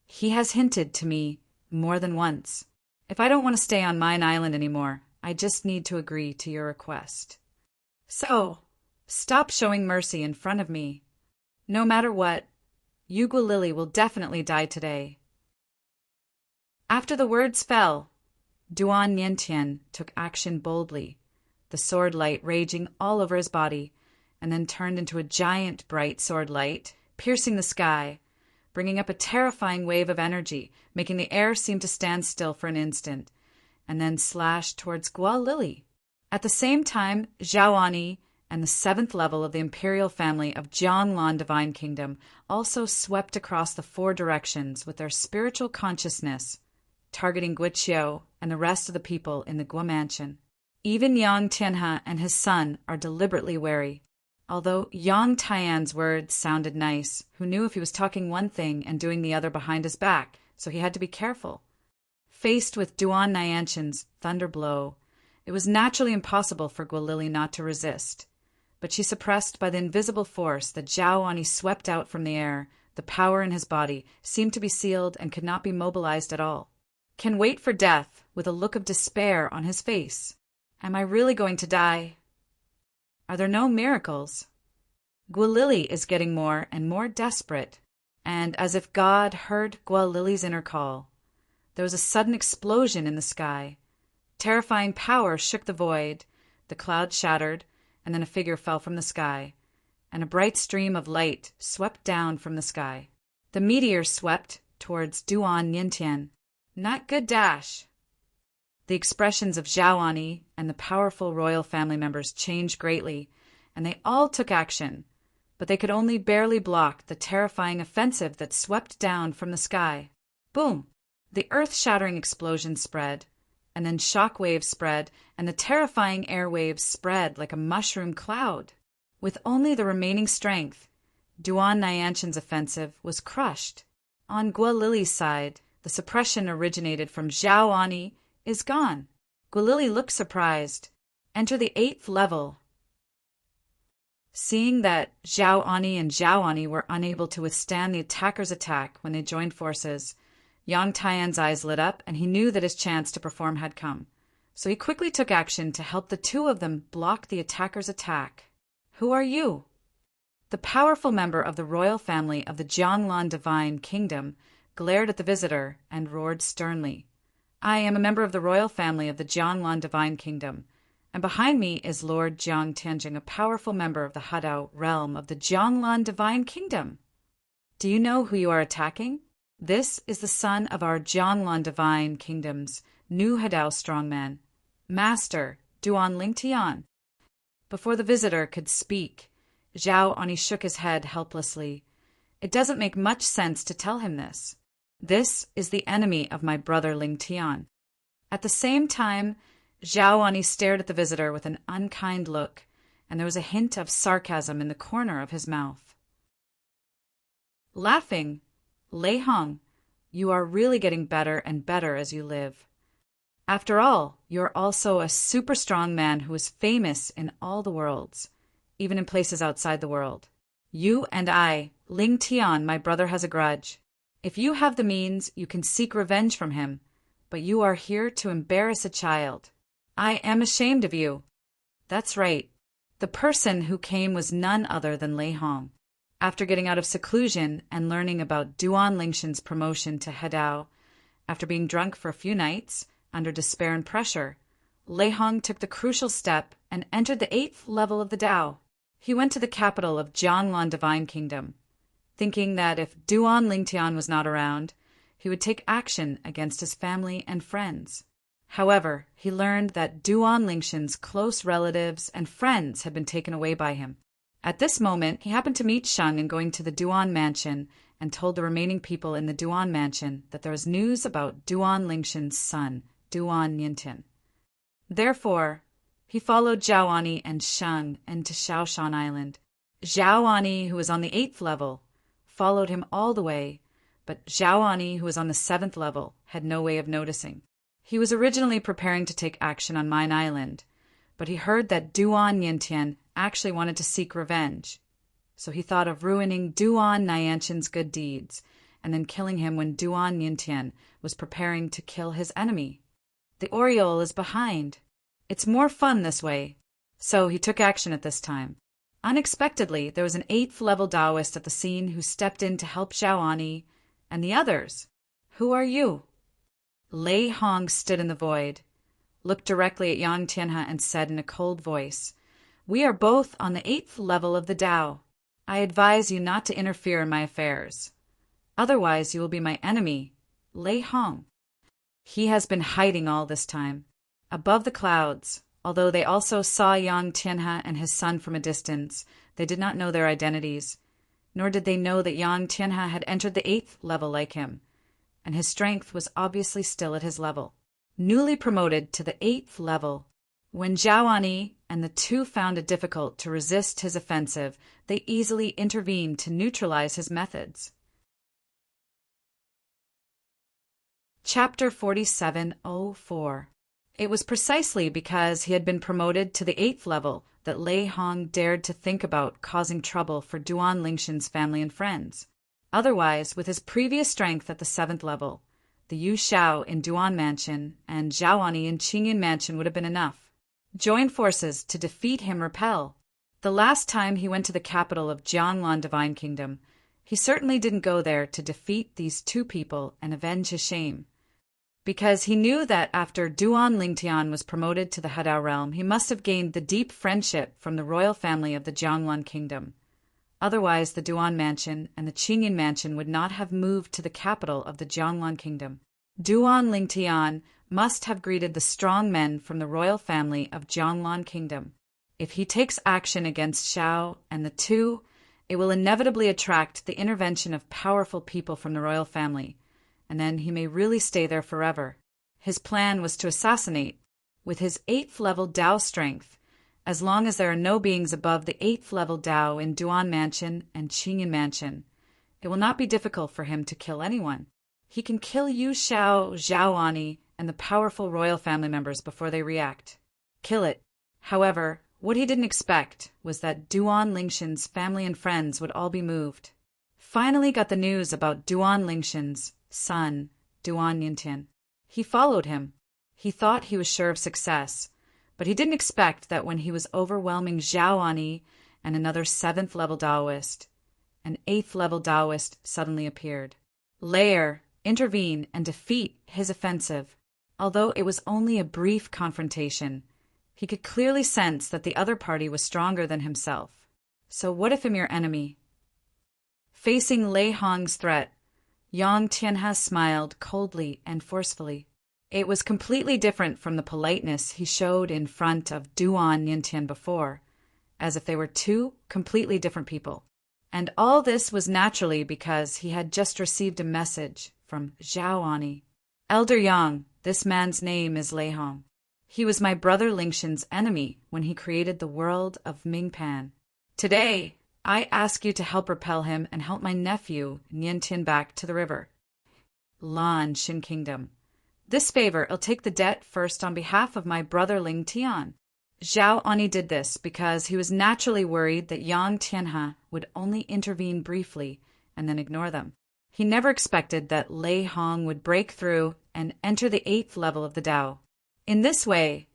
He has hinted to me more than once. If I don't want to stay on mine island anymore, I just need to agree to your request. So, stop showing mercy in front of me. No matter what, you Guolili will definitely die today. After the words fell, Duan Yintian took action boldly, the sword light raging all over his body, and then turned into a giant bright sword light, piercing the sky, bringing up a terrifying wave of energy, making the air seem to stand still for an instant, and then slashed towards Guolili. At the same time, Zhaoani and the 7th level of the imperial family of Jianglan Divine Kingdom also swept across the 4 directions with their spiritual consciousness, targeting Guiqiu and the rest of the people in the Guo mansion. Even Yang Tianhe and his son are deliberately wary. Although Yang Taiyan's words sounded nice, who knew if he was talking one thing and doing the other behind his back, so he had to be careful. Faced with Duan Nyantian's thunder blow, it was naturally impossible for Guolili not to resist. But she suppressed by the invisible force that Zhaoani swept out from the air, the power in his body seemed to be sealed and could not be mobilized at all. Can wait for death with a look of despair on his face. Am I really going to die? Are there no miracles? Guolili is getting more and more desperate, and as if God heard Guolili's inner call, there was a sudden explosion in the sky. Terrifying power shook the void, the cloud shattered, and then a figure fell from the sky, and a bright stream of light swept down from the sky. The meteor swept towards Duan Yintian. Not good dash. The expressions of Zhaoani and the powerful royal family members changed greatly, and they all took action, but they could only barely block the terrifying offensive that swept down from the sky. Boom! The earth-shattering explosion spread, and then shock waves spread, and the terrifying airwaves spread like a mushroom cloud. With only the remaining strength, Duan Nyantian's offensive was crushed. On Guolili's side, the suppression originated from Zhaoani is gone. Guolili looked surprised. Enter the 8th level. Seeing that Zhao Ani and Zhao Ani were unable to withstand the attackers' attack when they joined forces, Yang Tian's eyes lit up and he knew that his chance to perform had come. So he quickly took action to help the two of them block the attackers' attack. Who are you? The powerful member of the royal family of the Jianglan Divine Kingdom glared at the visitor and roared sternly. I am a member of the royal family of the Jianglan Divine Kingdom, and behind me is Lord Jiang Tianjing, a powerful member of the Hadao realm of the Jianglan Divine Kingdom. Do you know who you are attacking? This is the son of our Jianglan Divine Kingdom's new Hadao strongman, Master Duan Lingtian. Before the visitor could speak, Zhao Ani shook his head helplessly. It doesn't make much sense to tell him this. This is the enemy of my brother Lingtian. At the same time, Zhao Ani stared at the visitor with an unkind look, and there was a hint of sarcasm in the corner of his mouth. Laughing, Lei Hong, you are really getting better and better as you live. After all, you're also a super strong man who is famous in all the worlds, even in places outside the world. You and I, Ling Tian, my brother, has a grudge. If you have the means, you can seek revenge from him, but you are here to embarrass a child. I am ashamed of you. That's right. The person who came was none other than Lei Hong. After getting out of seclusion and learning about Duan Lingshan's promotion to Hadao, after being drunk for a few nights, under despair and pressure, Lei Hong took the crucial step and entered the 8th level of the Dao. He went to the capital of Jianglan Divine Kingdom, thinking that if Duan Lingtian was not around, he would take action against his family and friends. However, he learned that Duan Lingshan's close relatives and friends had been taken away by him. At this moment, he happened to meet Sheng in going to the Duan mansion and told the remaining people in the Duan mansion that there was news about Duan Lingshan's son, Duan Yintian. Therefore, he followed Zhao Ani and Sheng into Shaoshan Island. Zhao Ani, who was on the 8th level, followed him all the way, but Zhao Ani, who was on the 7th level, had no way of noticing. He was originally preparing to take action on Mine Island, but he heard that Duan Yintian actually wanted to seek revenge, so he thought of ruining Duan Niantian's good deeds and then killing him when Duan Yintian was preparing to kill his enemy. The Oriole is behind. It's more fun this way. So he took action at this time. Unexpectedly, there was an 8th level Taoist at the scene who stepped in to help Zhao Ani and the others. Who are you? Lei Hong stood in the void, looked directly at Yang Tianhe and said in a cold voice, We are both on the 8th level of the Dao. I advise you not to interfere in my affairs. Otherwise you will be my enemy, Lei Hong. He has been hiding all this time. Above the clouds, although they also saw Yang Tianhe and his son from a distance, they did not know their identities, nor did they know that Yang Tianhe had entered the 8th level like him, and his strength was obviously still at his level. Newly promoted to the 8th level, when Zhao Ani and the two found it difficult to resist his offensive, they easily intervened to neutralize his methods. Chapter 4704. It was precisely because he had been promoted to the 8th level that Lei Hong dared to think about causing trouble for Duan Lingshan's family and friends. Otherwise, with his previous strength at the 7th level, the Yu Xiao in Duan Mansion and Zhao Ani in Qingyan Mansion would have been enough. Join forces to defeat him repel. The last time he went to the capital of Jianglan Divine Kingdom, he certainly didn't go there to defeat these two people and avenge his shame, because he knew that after Duan Lingtian was promoted to the Hadao realm, he must have gained the deep friendship from the royal family of the Jianglan Kingdom. Otherwise, the Duan Mansion and the Qingyan Mansion would not have moved to the capital of the Jianglan Kingdom. Duan Lingtian must have greeted the strong men from the royal family of Jianglan Kingdom. If he takes action against Xiao and the two, it will inevitably attract the intervention of powerful people from the royal family, and then he may really stay there forever. His plan was to assassinate, with his 8th level Dao strength, as long as there are no beings above the 8th level Dao in Duan Mansion and Qingyan Mansion. It will not be difficult for him to kill anyone. He can kill Yu Xiao, Zhao Ani, and the powerful royal family members before they react. Kill it. However, What he didn't expect was that Duan Lingshan's family and friends would all be moved. Finally got the news about Duan Lingshan's son, Duan Yintian. He followed him. He thought he was sure of success, but he didn't expect that when he was overwhelming Zhao Ani and another 7th-level Taoist, an 8th-level Taoist suddenly appeared. Lair, intervene and defeat his offensive. Although it was only a brief confrontation, he could clearly sense that the other party was stronger than himself. So what if a mere enemy? Facing Lei Hong's threat, Yang Tianhe smiled coldly and forcefully. It was completely different from the politeness he showed in front of Duan Yintian before, as if they were two completely different people. And all this was naturally because he had just received a message from Zhao Ani. Elder Yang, this man's name is Lei Hong. He was my brother Lingshan's enemy when he created the world of Mingpan. Today, I ask you to help repel him and help my nephew Niantian back to the river. Lan Shin Kingdom. This favor, I'll take the debt first on behalf of my brother Ling Tian. Zhao Ani did this because he was naturally worried that Yang Tianhe would only intervene briefly and then ignore them. He never expected that Lei Hong would break through and enter the 8th level of the Tao. In this way,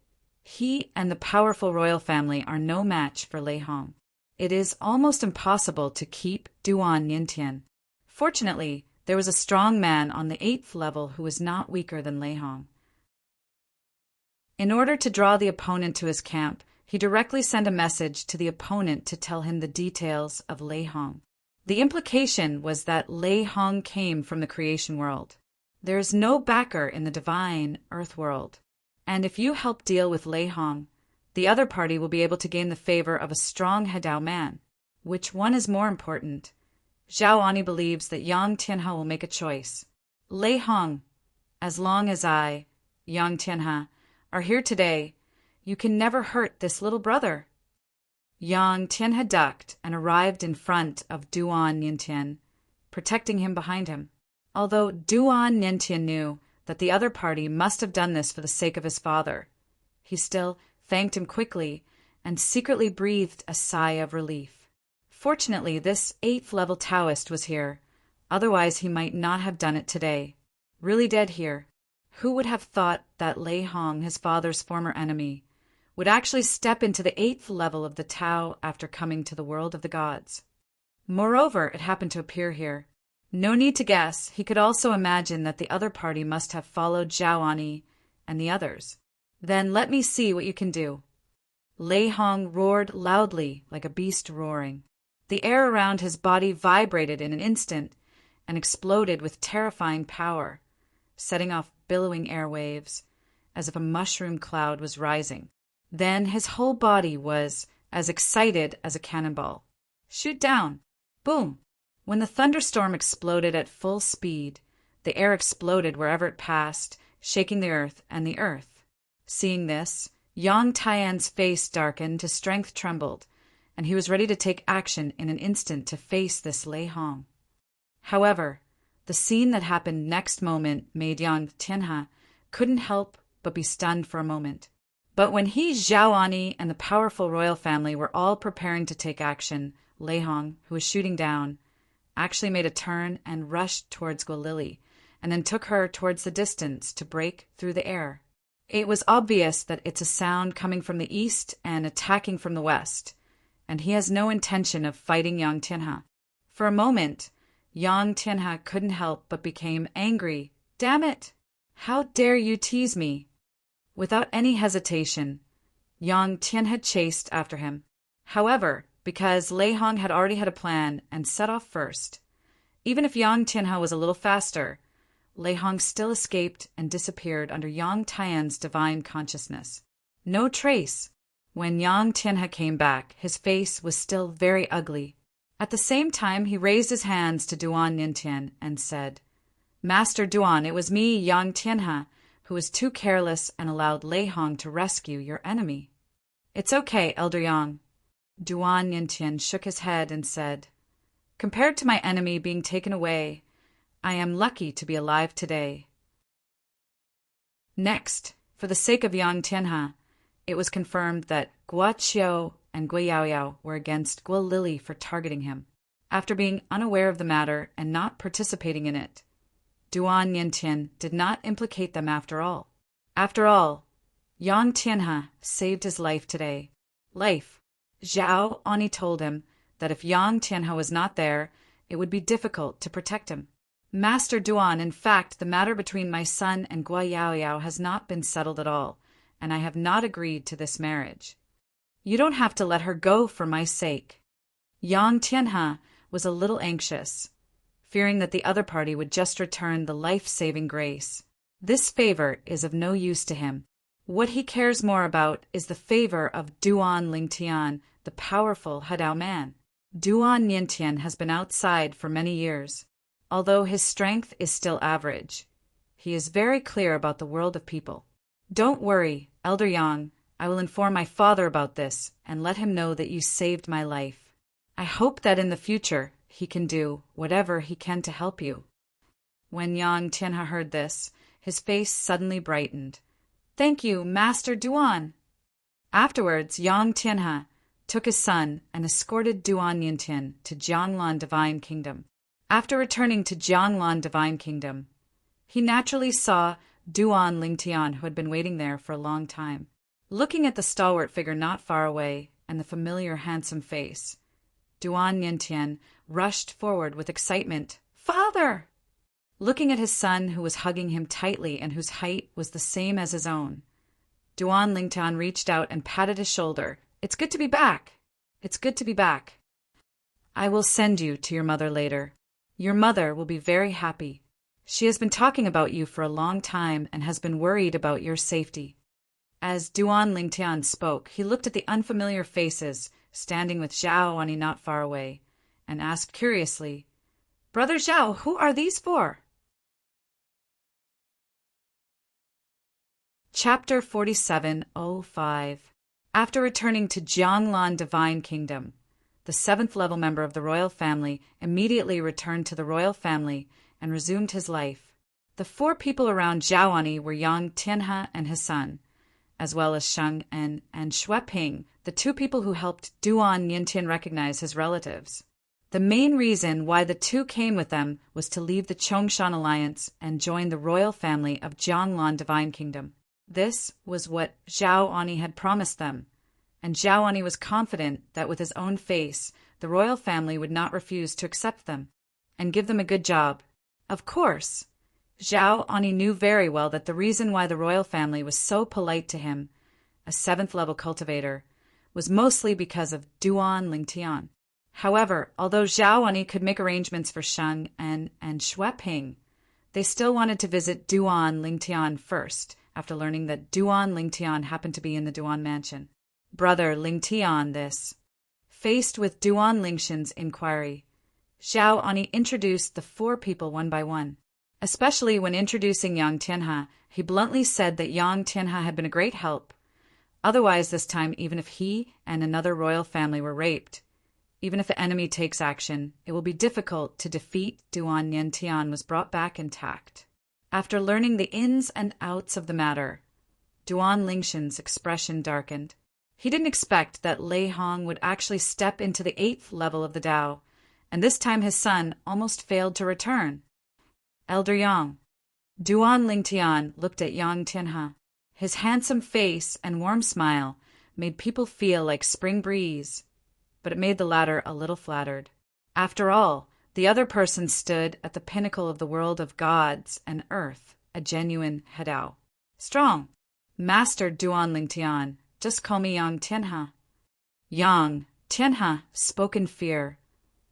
he and the powerful royal family are no match for Lei Hong. It is almost impossible to keep Duan Yintian. Fortunately, there was a strong man on the 8th level who was not weaker than Lei Hong. In order to draw the opponent to his camp, he directly sent a message to the opponent to tell him the details of Lei Hong. The implication was that Lei Hong came from the creation world. There is no backer in the divine earth world, and if you help deal with Lei Hong, the other party will be able to gain the favor of a strong Hedao man. Which one is more important? Zhao Ani believes that Yang Tianhe will make a choice. Lei Hong, as long as I, Yang Tianhe, are here today, you can never hurt this little brother. Yang Tianhe ducked and arrived in front of Duan Yintian, protecting him behind him. Although Duan Yintian knew that the other party must have done this for the sake of his father, he still thanked him quickly and secretly breathed a sigh of relief. Fortunately, this 8th-level Taoist was here, otherwise he might not have done it today. Really dead here. Who would have thought that Lei Hong, his father's former enemy, would actually step into the 8th level of the Tao after coming to the world of the gods? Moreover, it happened to appear here. No need to guess, he could also imagine that the other party must have followed Zhao Ani and the others. Then let me see what you can do. Lei Hong roared loudly like a beast roaring. The air around his body vibrated in an instant and exploded with terrifying power, setting off billowing airwaves as if a mushroom cloud was rising. Then his whole body was as excited as a cannonball. Shoot down! Boom! When the thunderstorm exploded at full speed, the air exploded wherever it passed, shaking the earth and the earth. Seeing this, Yang Tian's face darkened, his strength trembled, and he was ready to take action in an instant to face this Lei Hong. However, the scene that happened next moment made Yang Tianhe couldn't help but be stunned for a moment. But when he, Zhao Ani, and the powerful royal family were all preparing to take action, Lei Hong, who was shooting down, actually made a turn and rushed towards Guolili, and then took her towards the distance to break through the air. It was obvious that it's a sound coming from the east and attacking from the west, and he has no intention of fighting Yang Tianhe. For a moment, Yang Tianhe couldn't help but became angry. Damn it! How dare you tease me? Without any hesitation, Yang Tianhe chased after him. However, because Lei Hong had already had a plan and set off first, even if Yang Tianhe was a little faster, Lei Hong still escaped and disappeared under Yang Tian's divine consciousness. No trace. When Yang Tianhe came back, his face was still very ugly. At the same time, he raised his hands to Duan Yintian and said, Master Duan, it was me, Yang Tianhe, who was too careless and allowed Lei Hong to rescue your enemy. It's okay, Elder Yang. Duan Yintian shook his head and said, Compared to my enemy being taken away, I am lucky to be alive today. Next, for the sake of Yang Tianhe, it was confirmed that Guo Qiao and Gui Yaoyao were against Guo Lili for targeting him. After being unaware of the matter and not participating in it, Duan Yintian did not implicate them after all. After all, Yang Tianhe saved his life today. Life. Zhao Ani told him that if Yang Tianhe was not there, it would be difficult to protect him. Master Duan, in fact, the matter between my son and Guo Yaoyao has not been settled at all, and I have not agreed to this marriage. You don't have to let her go for my sake. Yang Tianhe was a little anxious, fearing that the other party would just return the life-saving grace. This favor is of no use to him. What he cares more about is the favor of Duan Lingtian, the powerful Hadao man. Duan Yintian has been outside for many years. Although his strength is still average, he is very clear about the world of people. Don't worry, Elder Yang. I will inform my father about this and let him know that you saved my life. I hope that in the future he can do whatever he can to help you. When Yang Tianhe heard this, his face suddenly brightened. Thank you, Master Duan. Afterwards, Yang Tianhe took his son and escorted Duan Yintian to Jianglan Divine Kingdom. After returning to Jianglan Divine Kingdom, he naturally saw Duan Lingtian, who had been waiting there for a long time. Looking at the stalwart figure not far away and the familiar handsome face, Duan Yintian rushed forward with excitement. Father! Looking at his son, who was hugging him tightly and whose height was the same as his own, Duan Lingtian reached out and patted his shoulder. It's good to be back. It's good to be back. I will send you to your mother later. Your mother will be very happy. She has been talking about you for a long time and has been worried about your safety. As Duan Lingtian spoke, he looked at the unfamiliar faces standing with Zhao Ani not far away and asked curiously, Brother Zhao, who are these for? Chapter 47:05. After returning to Jianglan Divine Kingdom, the 7th level member of the royal family immediately returned to the royal family and resumed his life. The 4 people around Zhao Ani were Yang Tianhe and his son, as well as Sheng En and Xueping, the 2 people who helped Duan Yintian recognize his relatives. The main reason why the 2 came with them was to leave the Chongshan Alliance and join the royal family of Jianglan Divine Kingdom. This was what Zhao Ani had promised them, and Zhao Ani was confident that with his own face, the royal family would not refuse to accept them and give them a good job. Of course, Zhao Ani knew very well that the reason why the royal family was so polite to him, a 7th level cultivator, was mostly because of Duan Lingtian. However, although Zhao Ani could make arrangements for Sheng and Xueping, they still wanted to visit Duan Lingtian first, after learning that Duan Lingtian happened to be in the Duan mansion. Brother Lingtian, this. Faced with Duan Lingshan's inquiry, Zhao Ani introduced the 4 people one by one. Especially when introducing Yang Tianhe, he bluntly said that Yang Tianhe had been a great help. Otherwise, this time, even if he and another royal family were raped, even if the enemy takes action, it will be difficult to defeat. Duan Yintian was brought back intact. After learning the ins and outs of the matter, Duan Lingshan's expression darkened. He didn't expect that Lei Hong would actually step into the 8th level of the Tao, and this time his son almost failed to return. Elder Yang. Duan Lingtian looked at Yang Tianhe. His handsome face and warm smile made people feel like spring breeze, but it made the latter a little flattered. After all, the other person stood at the pinnacle of the world of gods and earth, a genuine Hadao. Strong. Master Duan Lingtian, just call me Yang Tianhe. Yang Tianhe spoke in fear,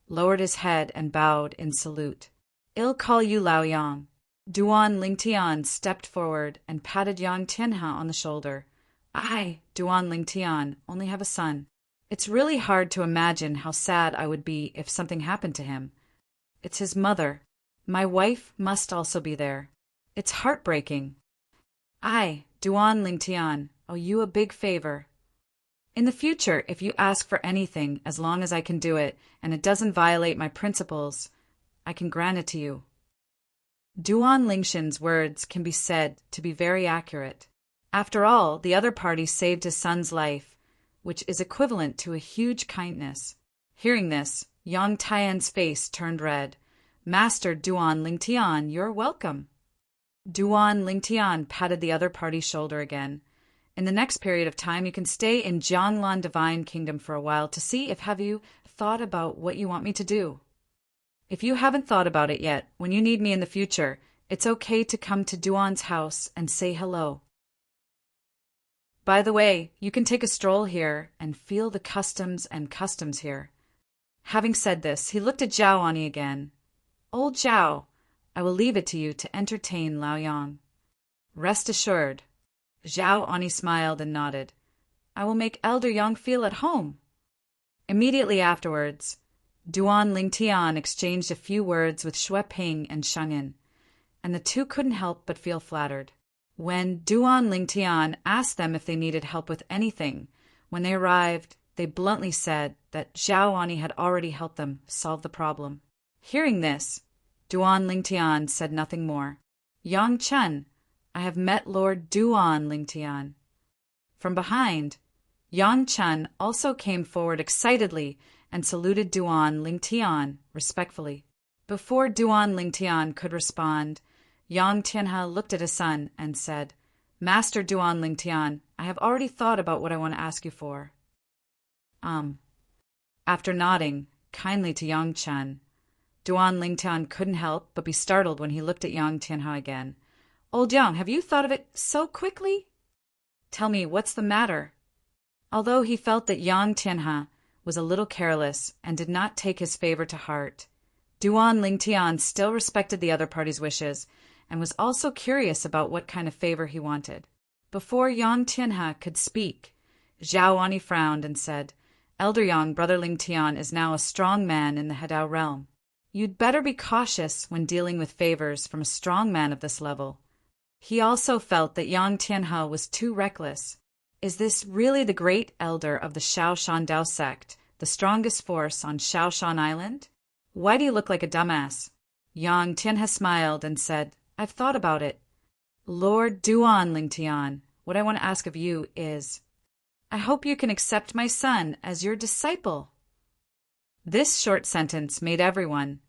lowered his head and bowed in salute. I'll call you Lao Yang. Duan Lingtian stepped forward and patted Yang Tianhe on the shoulder. I, Duan Lingtian, only have a son. It's really hard to imagine how sad I would be if something happened to him. It's his mother. My wife must also be there. It's heartbreaking. I, Duan Lingtian, owe you a big favor. In the future, if you ask for anything, as long as I can do it, and it doesn't violate my principles, I can grant it to you. Duan Lingshan's words can be said to be very accurate. After all, the other party saved his son's life, which is equivalent to a huge kindness. Hearing this, Yang Tian's face turned red. Master Duan Lingtian, you're welcome. Duan Lingtian patted the other party's shoulder again. In the next period of time, you can stay in Jianglan Divine Kingdom for a while to see if have you thought about what you want me to do. If you haven't thought about it yet, when you need me in the future, it's okay to come to Duan's house and say hello. By the way, you can take a stroll here and feel the customs here. Having said this, he looked at Zhao Ani again. Old Zhao, I will leave it to you to entertain Lao Yang. Rest assured. Zhao Ani smiled and nodded. I will make Elder Yang feel at home. Immediately afterwards, Duan Lingtian exchanged a few words with Xue Ping and Shang Yin, and the two couldn't help but feel flattered. When Duan Lingtian asked them if they needed help with anything, when they arrived, they bluntly said that Zhao Ani had already helped them solve the problem. Hearing this, Duan Lingtian said nothing more. Yang Chen, I have met Lord Duan Lingtian. From behind, Yang Chen also came forward excitedly and saluted Duan Lingtian respectfully. Before Duan Lingtian could respond, Yang Tianhe looked at his son and said, Master Duan Lingtian, I have already thought about what I want to ask you for. After nodding kindly to Yang Chen, Duan Lingtian couldn't help but be startled when he looked at Yang Tianhe again. Old Yang, have you thought of it so quickly? Tell me, what's the matter? Although he felt that Yang Tianhe was a little careless and did not take his favor to heart, Duan Lingtian still respected the other party's wishes and was also curious about what kind of favor he wanted. Before Yang Tianhe could speak, Zhao Ani frowned and said, Elder Yang, Brother Lingtian is now a strong man in the Hedao realm. You'd better be cautious when dealing with favors from a strong man of this level. He also felt that Yang Tianhe was too reckless. Is this really the great elder of the Shaoshan Dao sect, the strongest force on Shaoshan Island? Why do you look like a dumbass? Yang Tianhe smiled and said, I've thought about it. Lord Duan Lingtian, what I want to ask of you is, I hope you can accept my son as your disciple. This short sentence made everyone,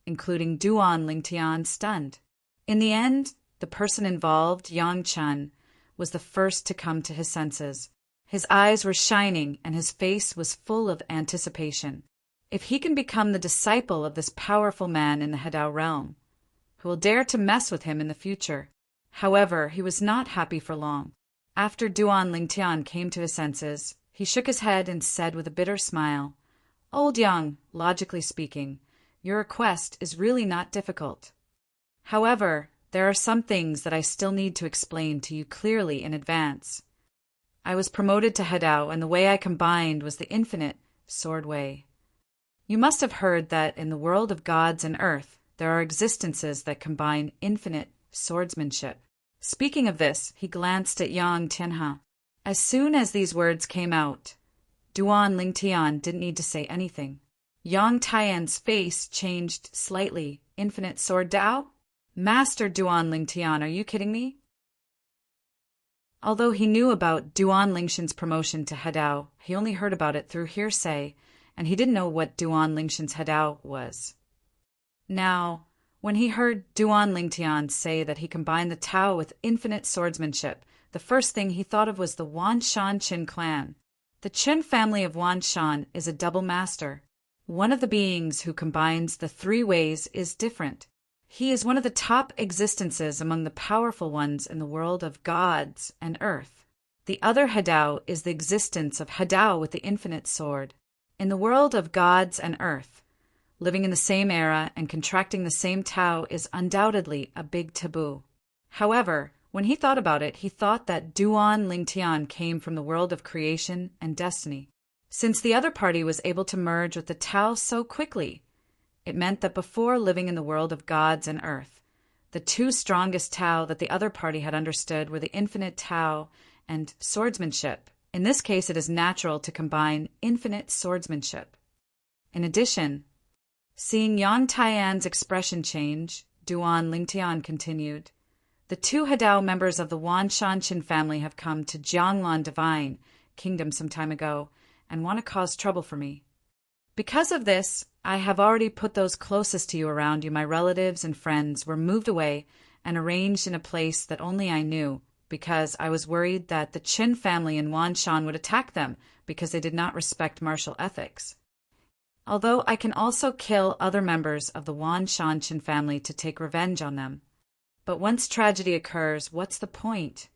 including Duan Lingtian, stunned. In the end, the person involved, Yang Chen, was the first to come to his senses. His eyes were shining and his face was full of anticipation. If he can become the disciple of this powerful man in the Hedao realm, who will dare to mess with him in the future. However, he was not happy for long. After Duan Lingtian came to his senses, he shook his head and said with a bitter smile, Old Yang, logically speaking, your request is really not difficult. However, there are some things that I still need to explain to you clearly in advance. I was promoted to Hedao, and the way I combined was the infinite sword way. You must have heard that in the world of gods and earth, there are existences that combine infinite swordsmanship. Speaking of this, he glanced at Yang Tianhe. As soon as these words came out, Duan Lingtian didn't need to say anything. Yang Tian's face changed slightly. Infinite sword Dao? Master Duan Lingtian, are you kidding me? Although he knew about Duan Lingshan's promotion to Hedao, he only heard about it through hearsay, and he didn't know what Duan Lingshan's Hedao was. Now, when he heard Duan Lingtian say that he combined the Tao with infinite swordsmanship, the first thing he thought of was the Wanshan Qin clan. The Qin family of Wanshan is a double master. One of the beings who combines the three ways is different. He is one of the top existences among the powerful ones in the world of gods and earth. The other Hedao is the existence of Hedao with the infinite sword. In the world of gods and earth, living in the same era and contracting the same Tao is undoubtedly a big taboo. However, when he thought about it, he thought that Duan Lingtian came from the world of creation and destiny. Since the other party was able to merge with the Tao so quickly, it meant that before living in the world of gods and earth, the two strongest Tao that the other party had understood were the infinite Tao and swordsmanship. In this case, it is natural to combine infinite swordsmanship. In addition, seeing Yang Tian's expression change, Duan Lingtian continued, The two Hadao members of the Wan Shanshan family have come to Jianglan Divine Kingdom some time ago and want to cause trouble for me. Because of this, I have already put those closest to you around you. My relatives and friends were moved away and arranged in a place that only I knew, because I was worried that the Qin family in Wanshan would attack them because they did not respect martial ethics. Although I can also kill other members of the Wan Shanshan family to take revenge on them. But once tragedy occurs, what's the point?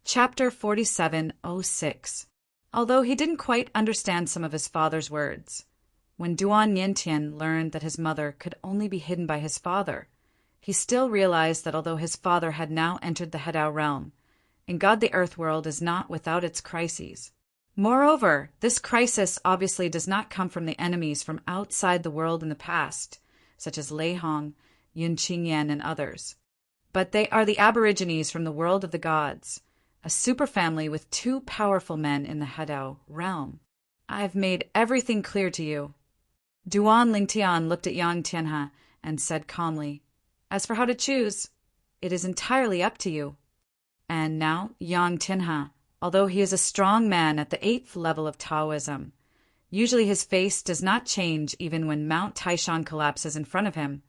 Chapter 47:06. Although he didn't quite understand some of his father's words, when Duan Yintian learned that his mother could only be hidden by his father, he still realized that although his father had now entered the Hadao realm, in God the Earth world is not without its crises. Moreover, this crisis obviously does not come from the enemies from outside the world in the past, such as Lei Hong, Yun Qingyan, and others, but they are the aborigines from the world of the gods, a superfamily with two powerful men in the Hadao realm. I've made everything clear to you. Duan Lingtian looked at Yang Tianhe and said calmly, "As for how to choose, it is entirely up to you." And now Yang Tianhe, although he is a strong man at the 8th level of Taoism, usually his face does not change even when Mount Taishan collapses in front of him,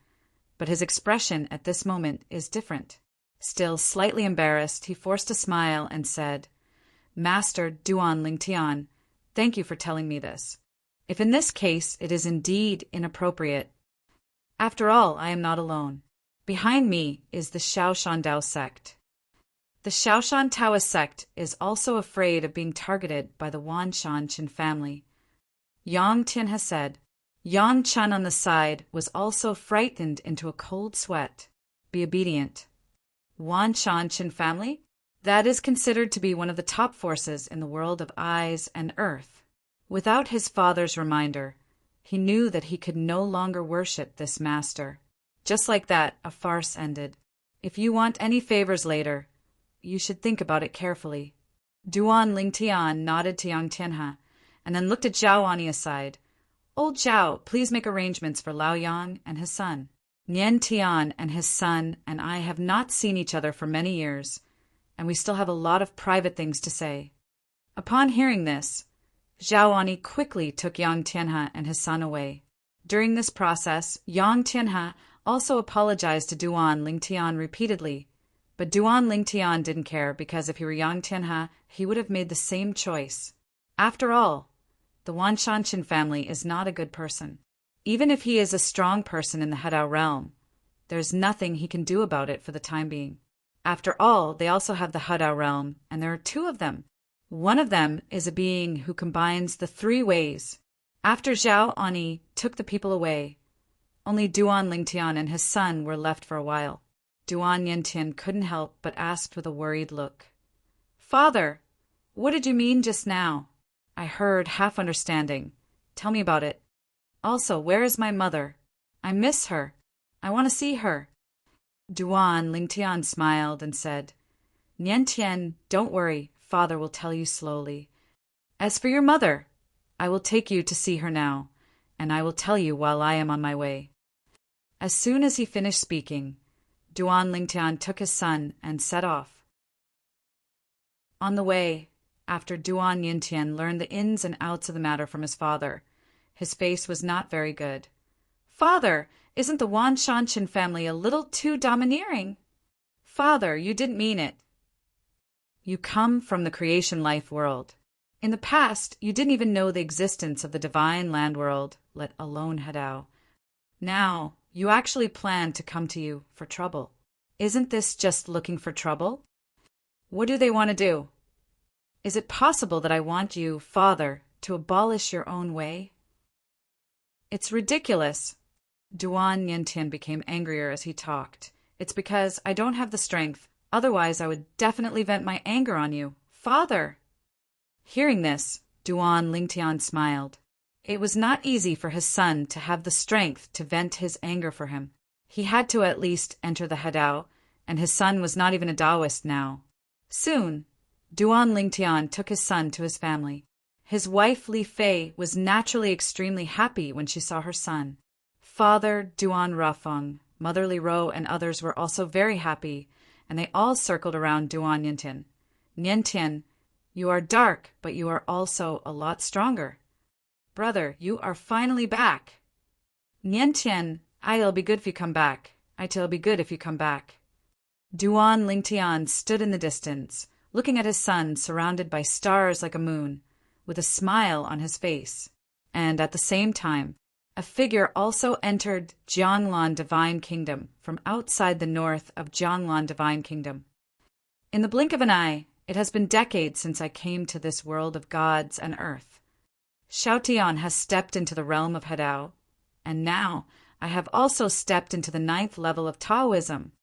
but his expression at this moment is different. Still slightly embarrassed, he forced a smile and said, "Master Duan Lingtian, thank you for telling me this. If in this case it is indeed inappropriate, after all, I am not alone. Behind me is the Shaoshan Dao sect. The Shaoshan Taoist sect is also afraid of being targeted by the Wan Shanshan family." Yang Tianhe said. Yang Chen on the side was also frightened into a cold sweat. Be obedient. Wan Shanshan family? That is considered to be one of the top forces in the world of eyes and earth. Without his father's reminder, he knew that he could no longer worship this master. Just like that, a farce ended. If you want any favors later, you should think about it carefully. Duan Lingtian nodded to Yang Tianhe, and then looked at Zhao Ani aside. "Old Zhao, please make arrangements for Lao Yang and his son. Nian Tian and his son and I have not seen each other for many years, and we still have a lot of private things to say." Upon hearing this, Zhao Ani quickly took Yang Tianhe and his son away. During this process, Yang Tianhe also apologized to Duan Lingtian repeatedly, but Duan Lingtian didn't care because if he were Yang Tianhe, he would have made the same choice. After all, the Wan Shanshan family is not a good person. Even if he is a strong person in the Hadao realm, there's nothing he can do about it for the time being. After all, they also have the Hadao realm, and there are two of them. One of them is a being who combines the three ways. After Zhao Ani took the people away, only Duan Lingtian and his son were left for a while. Duan Yintian couldn't help but asked with a worried look, "Father, what did you mean just now?" "I heard, half understanding. Tell me about it. Also, where is my mother? I miss her. I want to see her." Duan Lingtian smiled and said, "Nian Tian, don't worry. Father will tell you slowly. As for your mother, I will take you to see her now, and I will tell you while I am on my way." As soon as he finished speaking, Duan Lingtian took his son and set off. On the way, after Duan Yintian learned the ins and outs of the matter from his father, his face was not very good. "Father, isn't the Wan Shanshan family a little too domineering?" "Father, you didn't mean it. You come from the creation life world. In the past, you didn't even know the existence of the divine land world, let alone Hadao. Now, you actually plan to come to you for trouble. Isn't this just looking for trouble? What do they want to do? Is it possible that I want you, Father, to abolish your own way?" "It's ridiculous." Duan Yintian became angrier as he talked. "It's because I don't have the strength. Otherwise, I would definitely vent my anger on you. Father!" Hearing this, Duan Lingtian smiled. It was not easy for his son to have the strength to vent his anger for him. He had to at least enter the Hadao, and his son was not even a Taoist now. Soon, Duan Lingtian took his son to his family. His wife Li Fei was naturally extremely happy when she saw her son. Father Duan Rafeng Motherly Ro and others were also very happy, and they all circled around Duan Niantian. Niantian, you are dark, but you are also a lot stronger. Brother, you are finally back. Niantian, it'll be good if you come back. It'll be good if you come back. Duan Lingtian stood in the distance, looking at his son surrounded by stars like a moon, with a smile on his face. And at the same time, a figure also entered Jianglan Divine Kingdom from outside the north of Jianglan Divine Kingdom. In the blink of an eye, it has been decades since I came to this world of gods and earth. Xiaotian has stepped into the realm of Hadao, and now I have also stepped into the 9th level of Taoism.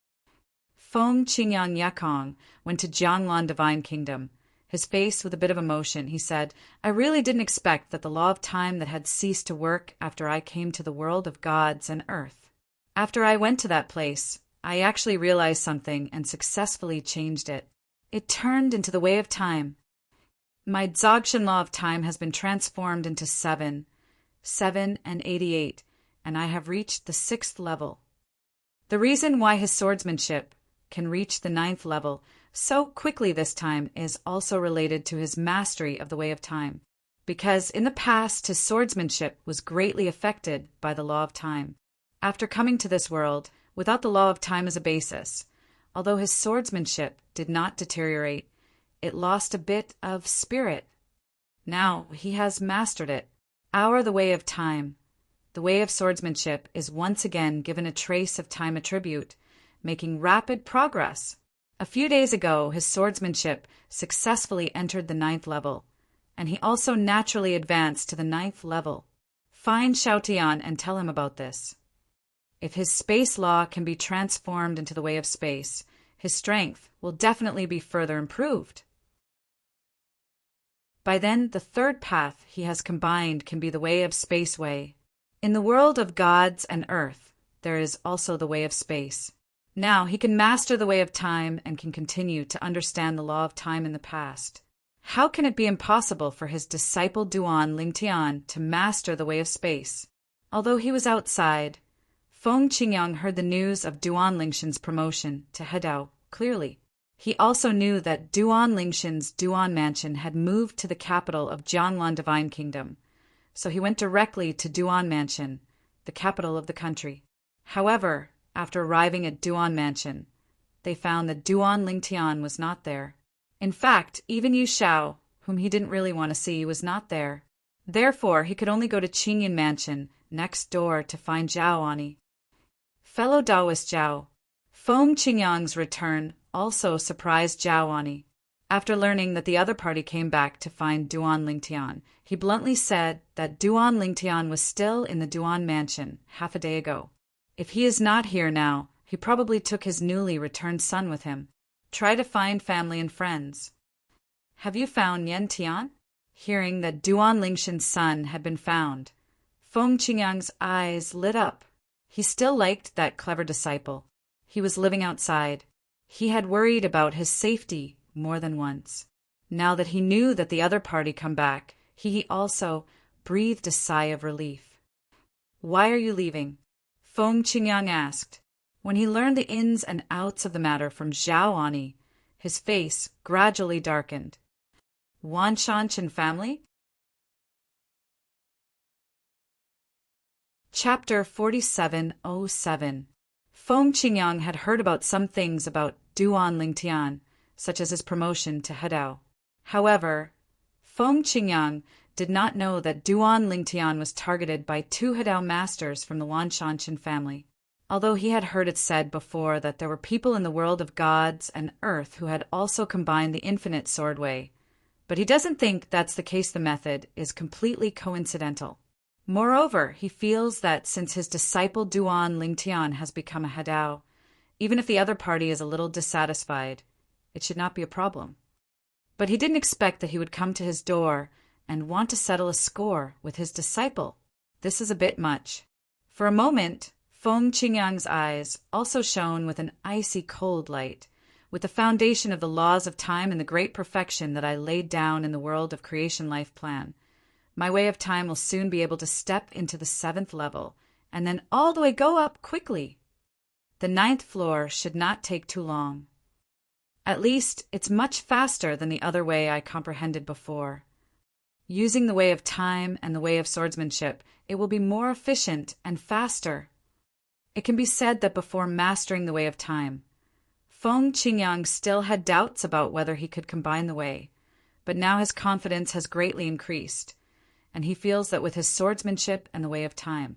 Feng Qingyang Yakong went to Jianglan Divine Kingdom. His face with a bit of emotion, he said, I really didn't expect that the law of time that had ceased to work after I came to the world of gods and earth. After I went to that place, I actually realized something and successfully changed it. It turned into the way of time. My Dzogchen law of time has been transformed into 7 and 88, and I have reached the 6th level. The reason why his swordsmanship can reach the 9th level so quickly this time is also related to his mastery of the way of time, because in the past his swordsmanship was greatly affected by the law of time. After coming to this world, without the law of time as a basis, although his swordsmanship did not deteriorate, it lost a bit of spirit. Now he has mastered it. The way of time, the way of swordsmanship, is once again given a trace of time attribute, making rapid progress. A few days ago, his swordsmanship successfully entered the 9th level, and he also naturally advanced to the 9th level. Find Xiaotian and tell him about this. If his space law can be transformed into the way of space, his strength will definitely be further improved. By then, the 3rd path he has combined can be the way of space way. In the world of gods and earth, there is also the way of space. Now he can master the way of time and can continue to understand the law of time in the past. How can it be impossible for his disciple Duan Lingtian to master the way of space? Although he was outside, Feng Qingyang heard the news of Duan Lingshan's promotion to Hadao clearly. He also knew that Duan Lingshan's Duan Mansion had moved to the capital of Jianglan Divine Kingdom, so he went directly to Duan Mansion, the capital of the country. However, after arriving at Duan Mansion, they found that Duan Lingtian was not there. In fact, even Yu Shao, whom he didn't really want to see, was not there. Therefore, he could only go to Qingyan Mansion, next door, to find Zhao Ani. Fellow Taoist Zhao, Feng Qingyang's return also surprised Zhao Ani. After learning that the other party came back to find Duan Lingtian, he bluntly said that Duan Lingtian was still in the Duan Mansion half a day ago. If he is not here now, he probably took his newly returned son with him. Try to find family and friends. Have you found Yan Tian? Hearing that Duan Lingshan's son had been found, Feng Qingyang's eyes lit up. He still liked that clever disciple. He was living outside. He had worried about his safety more than once. Now that he knew that the other party come back, he also breathed a sigh of relief. Why are you leaving? Feng Qingyang asked. When he learned the ins and outs of the matter from Zhao Ani, his face gradually darkened. Wan Shanshan family? Chapter 4707. Feng Qingyang had heard about some things about Duan Lingtian, such as his promotion to Hadao. However, Feng Qingyang did not know that Duan Lingtian was targeted by 2 Hadao masters from the Wan Shanshan family, although he had heard it said before that there were people in the world of gods and earth who had also combined the infinite sword way. But he doesn't think that's the case. The method is completely coincidental. Moreover, he feels that since his disciple Duan Lingtian has become a Hadao, even if the other party is a little dissatisfied, it should not be a problem. But he didn't expect that he would come to his door and want to settle a score with his disciple. This is a bit much. For a moment, Feng Qingyang's eyes also shone with an icy cold light, with the foundation of the laws of time and the great perfection that I laid down in the world of creation life plan. My way of time will soon be able to step into the 7th level, and then all the way go up quickly. The 9th floor should not take too long. At least, it's much faster than the other way I comprehended before. Using the way of time and the way of swordsmanship, it will be more efficient and faster. It can be said that before mastering the way of time, Feng Qingyang still had doubts about whether he could combine the way, but now his confidence has greatly increased, and he feels that with his swordsmanship and the way of time,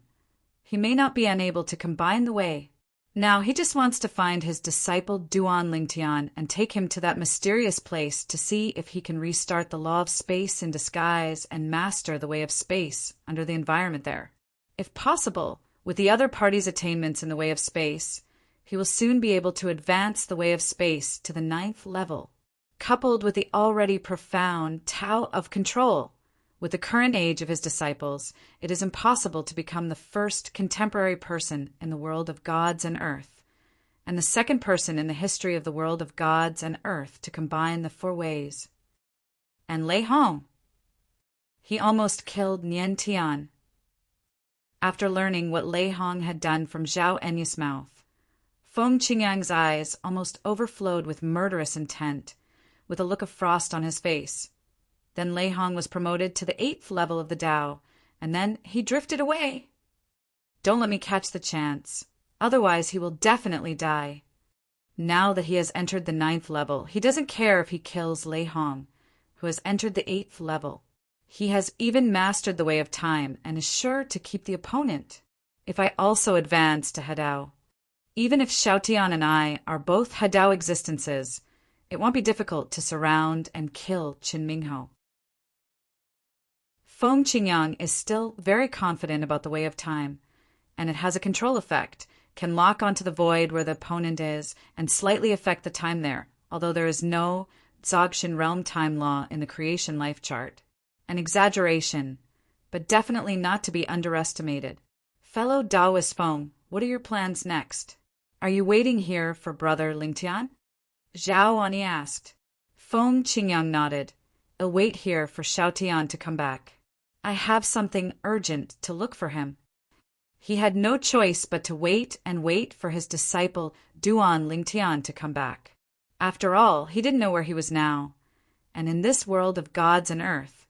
he may not be unable to combine the way. Now he just wants to find his disciple Duan Lingtian and take him to that mysterious place to see if he can restart the law of space in disguise and master the way of space under the environment there. If possible, with the other party's attainments in the way of space, he will soon be able to advance the way of space to the 9th level. Coupled with the already profound Tao of control, with the current age of his disciples, it is impossible to become the first contemporary person in the world of gods and earth, and the second person in the history of the world of gods and earth to combine the 4 ways. And Lei Hong. He almost killed Nian Tian. After learning what Lei Hong had done from Zhao Enya's mouth, Feng Qingyang's eyes almost overflowed with murderous intent, with a look of frost on his face. Then Lei Hong was promoted to the 8th level of the Tao, and then he drifted away. Don't let me catch the chance, otherwise he will definitely die. Now that he has entered the 9th level, he doesn't care if he kills Lei Hong, who has entered the 8th level. He has even mastered the way of time and is sure to keep the opponent. If I also advance to Hadao, even if Xiaotian and I are both Hadao existences, it won't be difficult to surround and kill Qin Mingho. Feng Qingyang is still very confident about the way of time, and it has a control effect, can lock onto the void where the opponent is and slightly affect the time there, although there is no Dzogchen realm time law in the creation life chart. An exaggeration, but definitely not to be underestimated. Fellow Taoist Feng, what are your plans next? Are you waiting here for brother Lingtian? Zhao Wani asked. Feng Qingyang nodded. I'll wait here for Xiaotian to come back. I have something urgent to look for him. He had no choice but to wait and wait for his disciple Duan Lingtian to come back. After all, he didn't know where he was now, and in this world of gods and earth,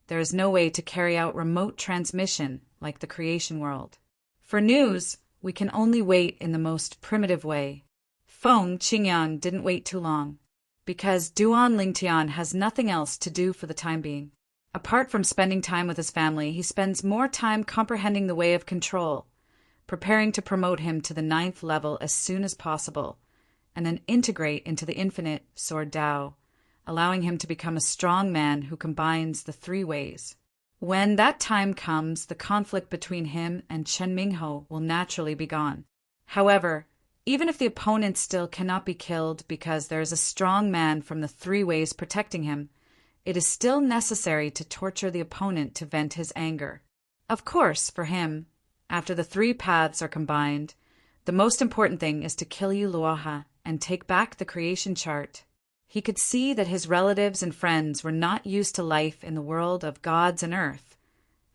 there is no way to carry out remote transmission like the creation world. For news, we can only wait in the most primitive way. Feng Qingyang didn't wait too long, because Duan Lingtian has nothing else to do for the time being. Apart from spending time with his family, he spends more time comprehending the way of control, preparing to promote him to the 9th level as soon as possible, and then integrate into the infinite Sword Tao, allowing him to become a strong man who combines the 3 ways. When that time comes, the conflict between him and Chen Mingho will naturally be gone. However, even if the opponent still cannot be killed because there is a strong man from the 3 ways protecting him, it is still necessary to torture the opponent to vent his anger. Of course, for him, after the 3 paths are combined, the most important thing is to kill Yu Luoha and take back the creation chart. He could see that his relatives and friends were not used to life in the world of gods and earth,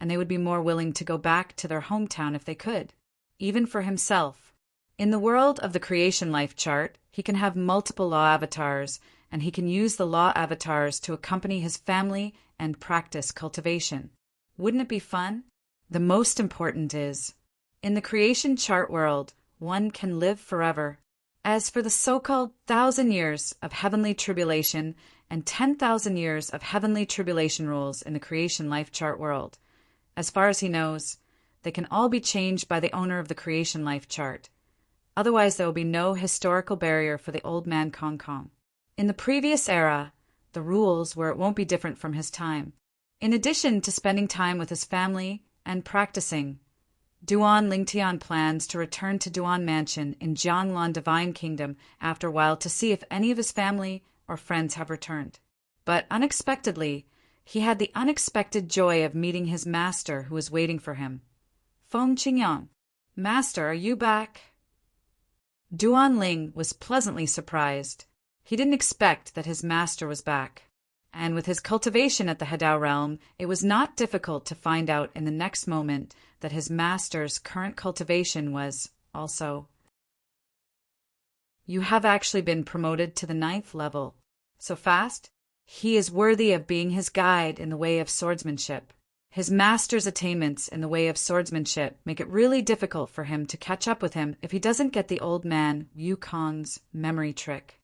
and they would be more willing to go back to their hometown if they could, even for himself. In the world of the creation life chart, he can have multiple law avatars, and he can use the law avatars to accompany his family and practice cultivation. Wouldn't it be fun? The most important is, in the creation chart world, one can live forever. As for the so-called 1,000 years of heavenly tribulation and 10,000 years of heavenly tribulation rules in the creation life chart world, as far as he knows, they can all be changed by the owner of the creation life chart. Otherwise, there will be no historical barrier for the old man Kong Kong. In the previous era, the rules were it won't be different from his time. In addition to spending time with his family and practicing, Duan Lingtian plans to return to Duan Mansion in Jianglan Divine Kingdom after a while to see if any of his family or friends have returned. But unexpectedly, he had the unexpected joy of meeting his master who was waiting for him. Feng Qingyang, Master, are you back? Duan Ling was pleasantly surprised. He didn't expect that his master was back. And with his cultivation at the Hadao realm, it was not difficult to find out in the next moment that his master's current cultivation was also You have actually been promoted to the 9th level. So fast? He is worthy of being his guide in the way of swordsmanship. His master's attainments in the way of swordsmanship make it really difficult for him to catch up with him if he doesn't get the old man Wukong's memory trick.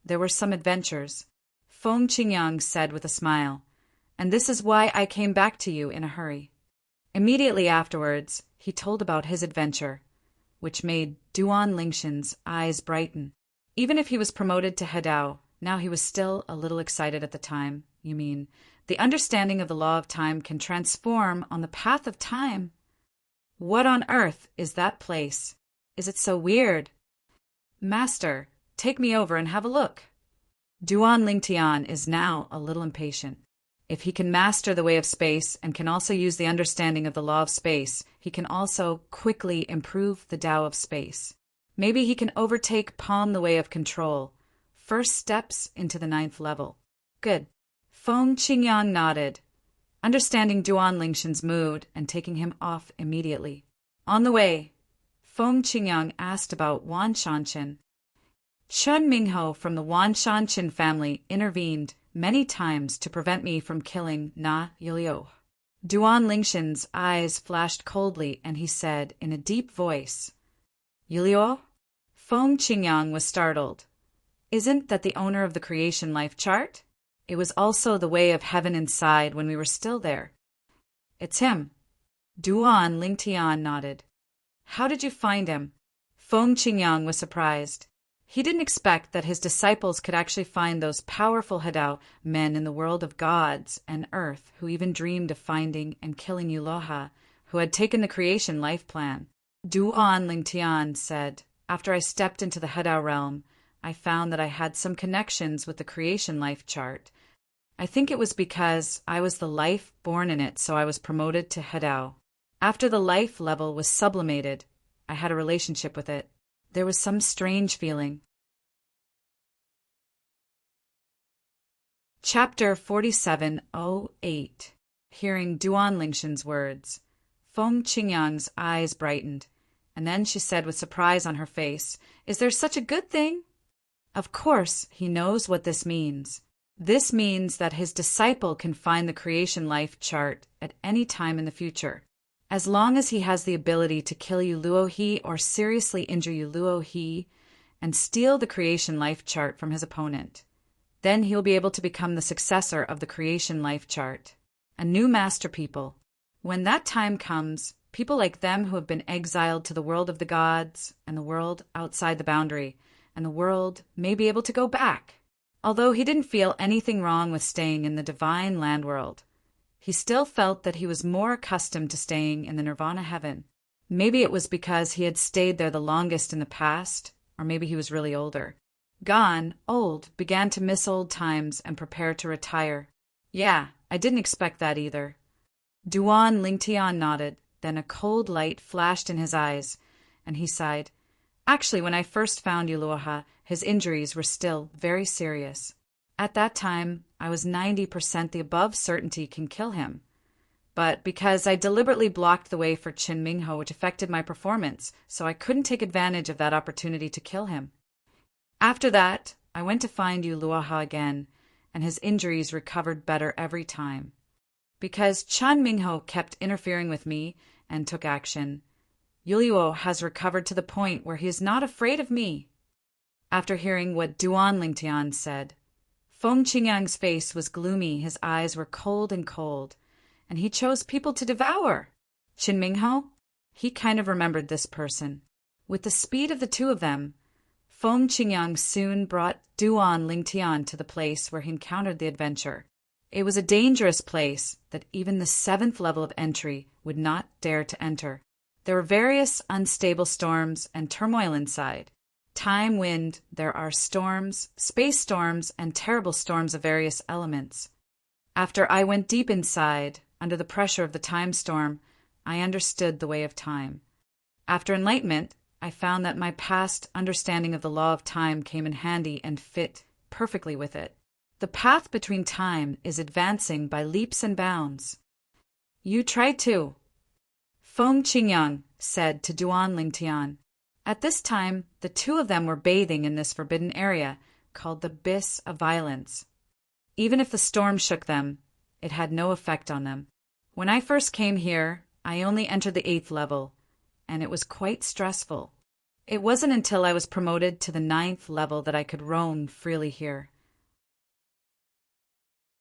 There were some adventures, Feng Qingyang said with a smile, and this is why I came back to you in a hurry. Immediately afterwards, he told about his adventure, which made Duan Lingshan's eyes brighten. Even if he was promoted to Hedao, now he was still a little excited at the time. You mean, the understanding of the law of time can transform on the path of time. What on earth is that place? Is it so weird? Master, take me over and have a look. Duan Lingtian is now a little impatient. If he can master the way of space and can also use the understanding of the law of space, he can also quickly improve the Tao of space. Maybe he can overtake Palm the way of control. First steps into the 9th level. Good. Feng Qingyang nodded, understanding Duan Lingshan's mood and taking him off immediately. On the way, Feng Qingyang asked about Wan Shanshan. Chen Mingho from the Wan Shanshan family intervened many times to prevent me from killing Na Yulio. Duan Lingshan's eyes flashed coldly and he said in a deep voice, Yulio? Feng Qingyang was startled. Isn't that the owner of the creation life chart? It was also the way of heaven inside when we were still there. It's him. Duan Lingtian nodded. How did you find him? Feng Qingyang was surprised. He didn't expect that his disciples could actually find those powerful Hedao men in the world of gods and earth who even dreamed of finding and killing Yuloha, who had taken the creation life plan. Duan Lingtian said, after I stepped into the Hedao realm, I found that I had some connections with the creation life chart. I think it was because I was the life born in it, so I was promoted to Hedao. After the life level was sublimated, I had a relationship with it. There was some strange feeling. Chapter 4708. Hearing Duan Lingshan's words, Feng Qingyang's eyes brightened, and then she said with surprise on her face, Is there such a good thing? Of course, he knows what this means. This means that his disciple can find the creation life chart at any time in the future. As long as he has the ability to kill Yuluohi or seriously injure Yuluohi and steal the creation life chart from his opponent, then he'll be able to become the successor of the creation life chart, a new master people. When that time comes, people like them who have been exiled to the world of the gods and the world outside the boundary, and the world may be able to go back. Although he didn't feel anything wrong with staying in the divine land world, he still felt that he was more accustomed to staying in the nirvana heaven. Maybe it was because he had stayed there the longest in the past, or maybe he was really older. Gan, old, began to miss old times and prepare to retire. Yeah, I didn't expect that either. Duan Lingtian nodded, then a cold light flashed in his eyes, and he sighed. Actually, when I first found Yuluoha, his injuries were still very serious. At that time, I was 90% the above certainty can kill him. But because I deliberately blocked the way for Qin Mingho, which affected my performance, so I couldn't take advantage of that opportunity to kill him. After that, I went to find Yuluoha again, and his injuries recovered better every time. Because Chan Mingho kept interfering with me and took action, Yuluo has recovered to the point where he is not afraid of me. After hearing what Duan Lingtian said, Feng Qingyang's face was gloomy, his eyes were cold, and he chose people to devour. Qin Mingho? He kind of remembered this person. With the speed of the two of them, Feng Qingyang soon brought Duan Lingtian to the place where he encountered the adventure. It was a dangerous place that even the 7th level of entry would not dare to enter. There were various unstable storms and turmoil inside. Time, wind, there are storms, space storms, and terrible storms of various elements. After I went deep inside, under the pressure of the time storm, I understood the way of time. After enlightenment, I found that my past understanding of the law of time came in handy and fit perfectly with it. The path between time is advancing by leaps and bounds. You try too. Feng Qingyang said to Duan Lingtian. At this time, the two of them were bathing in this forbidden area called the Abyss of Violence. Even if the storm shook them, it had no effect on them. When I first came here, I only entered the 8th level, and it was quite stressful. It wasn't until I was promoted to the 9th level that I could roam freely here.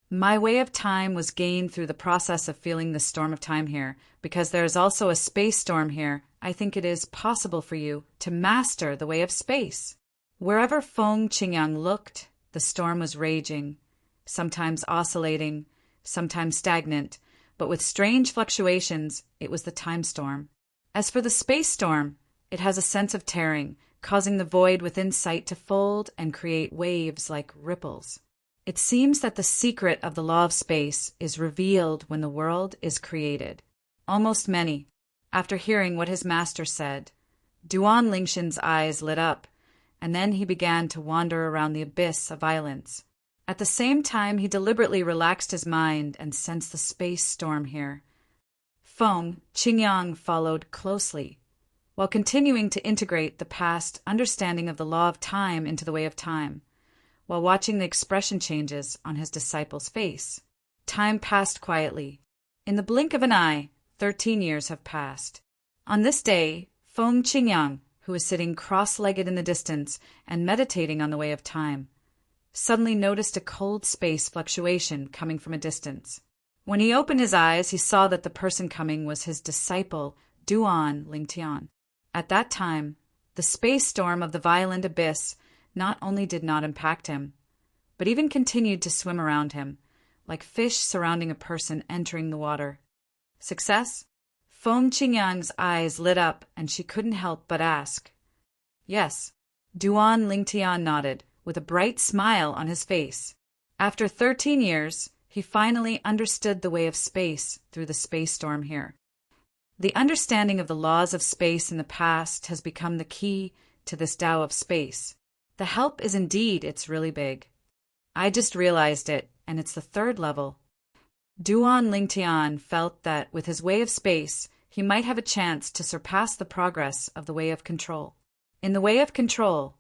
My way of time was gained through the process of feeling the storm of time here. Because there is also a space storm here, I think it is possible for you to master the way of space. Wherever Feng Qingyang looked, the storm was raging, sometimes oscillating, sometimes stagnant, but with strange fluctuations. It was the time storm. As for the space storm, it has a sense of tearing, causing the void within sight to fold and create waves like ripples. It seems that the secret of the law of space is revealed when the world is created. Almost many, after hearing what his master said, Duan Lingshan's eyes lit up, and then he began to wander around the abyss of violence. At the same time, he deliberately relaxed his mind and sensed the space storm here. Feng Qingyang followed closely, while continuing to integrate the past understanding of the law of time into the way of time, while watching the expression changes on his disciple's face. Time passed quietly. In the blink of an eye, 13 years have passed. On this day, Feng Qingyang, who was sitting cross-legged in the distance and meditating on the way of time, suddenly noticed a cold space fluctuation coming from a distance. When he opened his eyes, he saw that the person coming was his disciple, Duan Lingtian. At that time, the space storm of the violent abyss not only did not impact him, but even continued to swim around him, like fish surrounding a person entering the water. Success? Feng Qingyang's eyes lit up, and she couldn't help but ask. Yes. Duan Lingtian nodded, with a bright smile on his face. After 13 years, he finally understood the way of space through the space storm here. The understanding of the laws of space in the past has become the key to this Tao of space. The help is indeed, it's really big. I just realized it, and it's the 3rd level. Duan Lingtian felt that with his way of space, he might have a chance to surpass the progress of the way of control. In the way of control,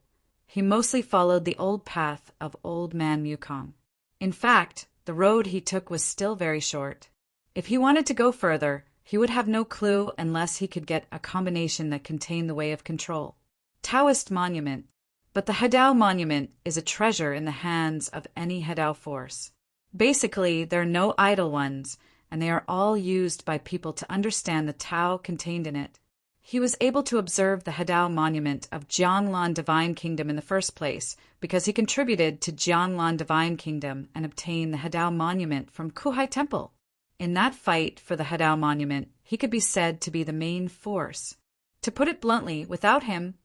he mostly followed the old path of Old Man Mukong. In fact, the road he took was still very short. If he wanted to go further, he would have no clue unless he could get a combination that contained the way of control. Taoist monument. But the Hadao monument is a treasure in the hands of any Hadao force. Basically, there are no idle ones, and they are all used by people to understand the Tao contained in it. He was able to observe the Hadao monument of Jianglan Divine Kingdom in the first place because he contributed to Jianglan Divine Kingdom and obtained the Hadao monument from Kuhai Temple. In that fight for the Hadao monument, he could be said to be the main force. To put it bluntly, without him,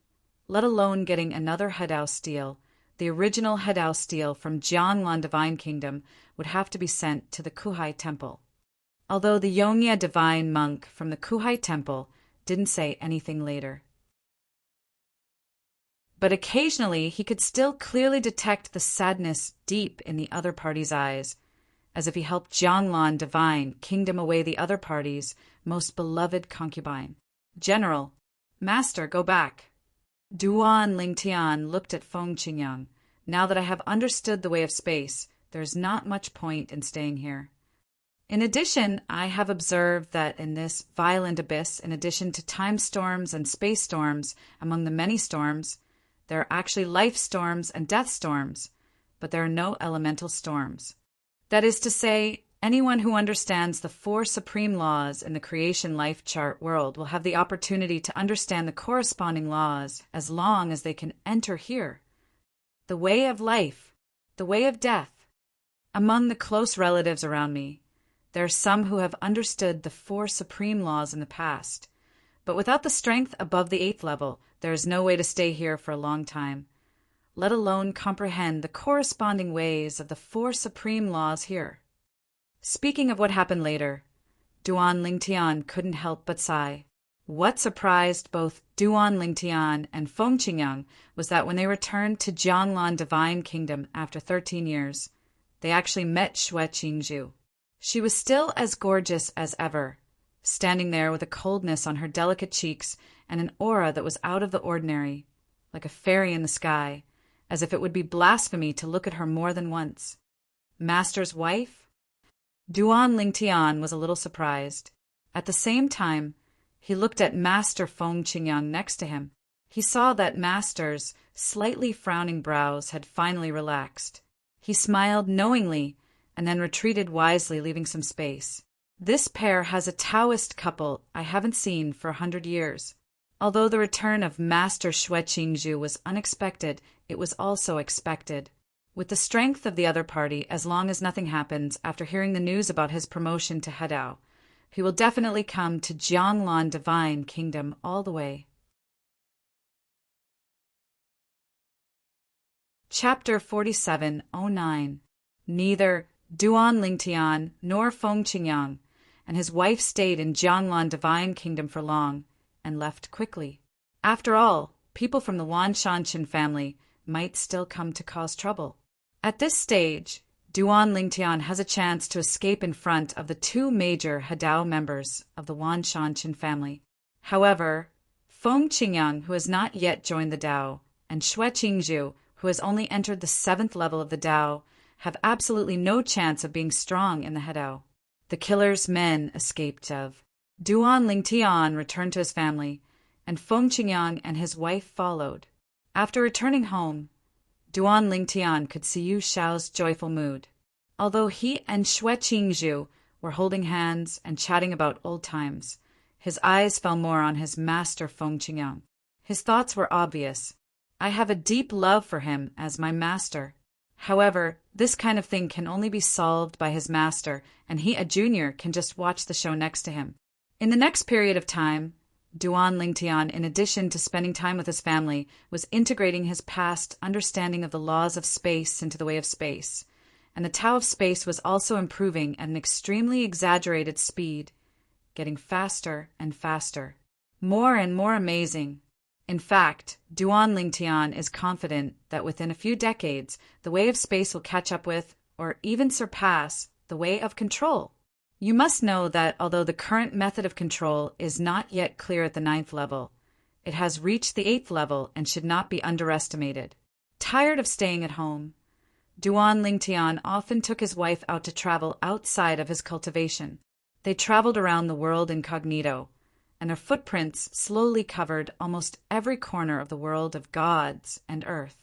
let alone getting another Hadao stele, the original Hadao stele from Jianglan Divine Kingdom would have to be sent to the Kuhai Temple. Although the Yongya divine monk from the Kuhai Temple didn't say anything later. But occasionally he could still clearly detect the sadness deep in the other party's eyes, as if he helped Jianglan Divine Kingdom away the other party's most beloved concubine. General, Master, go back. Duan Lingtian looked at Feng Qingyang. Now that I have understood the way of space, there's not much point in staying here. In addition, I have observed that in this violent abyss, in addition to time storms and space storms, among the many storms, there are actually life storms and death storms, but there are no elemental storms. That is to say, anyone who understands the 4 supreme laws in the creation life chart world will have the opportunity to understand the corresponding laws as long as they can enter here. The way of life, the way of death. Among the close relatives around me, there are some who have understood the 4 supreme laws in the past, but without the strength above the 8th level, there is no way to stay here for a long time, let alone comprehend the corresponding ways of the 4 supreme laws here. Speaking of what happened later, Duan Lingtian couldn't help but sigh. What surprised both Duan Lingtian and Feng Qingyang was that when they returned to Jianglan Divine Kingdom after 13 years, they actually met Xue Qingzhu. She was still as gorgeous as ever, standing there with a coldness on her delicate cheeks and an aura that was out of the ordinary, like a fairy in the sky, as if it would be blasphemy to look at her more than once. Master's wife? Duan Lingtian was a little surprised. At the same time, he looked at Master Feng Qingyang next to him. He saw that Master's slightly frowning brows had finally relaxed. He smiled knowingly and then retreated wisely, leaving some space. This pair has a Taoist couple I haven't seen for 100 years. Although the return of Master Xue Qingzhu was unexpected, it was also expected. With the strength of the other party, as long as nothing happens after hearing the news about his promotion to Hedao, he will definitely come to Jianglan Divine Kingdom all the way. Chapter 47:09. Neither Duan Lingtian nor Feng Qingyang and his wife stayed in Jianglan Divine Kingdom for long and left quickly. After all, people from the Wan Shanshan family might still come to cause trouble. At this stage, Duan Lingtian has a chance to escape in front of the two major Hedao members of the Wan Shanshan family. However, Feng Qingyang, who has not yet joined the Dao, and Xue Qingzhu, who has only entered the 7th level of the Dao, have absolutely no chance of being strong in the Hedao. The killer's men escaped of. Duan Lingtian returned to his family, and Feng Qingyang and his wife followed. After returning home, Duan Lingtian could see Yu Xiao's joyful mood. Although he and Xue Qingzhu were holding hands and chatting about old times, his eyes fell more on his master Feng Qingyang. His thoughts were obvious. I have a deep love for him as my master. However, this kind of thing can only be solved by his master, and he, a junior, can just watch the show next to him. In the next period of time, Duan Lingtian, in addition to spending time with his family, was integrating his past understanding of the laws of space into the way of space, and the Tao of space was also improving at an extremely exaggerated speed, getting faster and faster, more and more amazing. In fact, Duan Lingtian is confident that within a few decades, the way of space will catch up with, or even surpass, the way of control. You must know that although the current method of control is not yet clear at the 9th level, it has reached the 8th level and should not be underestimated. Tired of staying at home, Duan Lingtian often took his wife out to travel outside of his cultivation. They traveled around the world incognito, and their footprints slowly covered almost every corner of the world of gods and earth.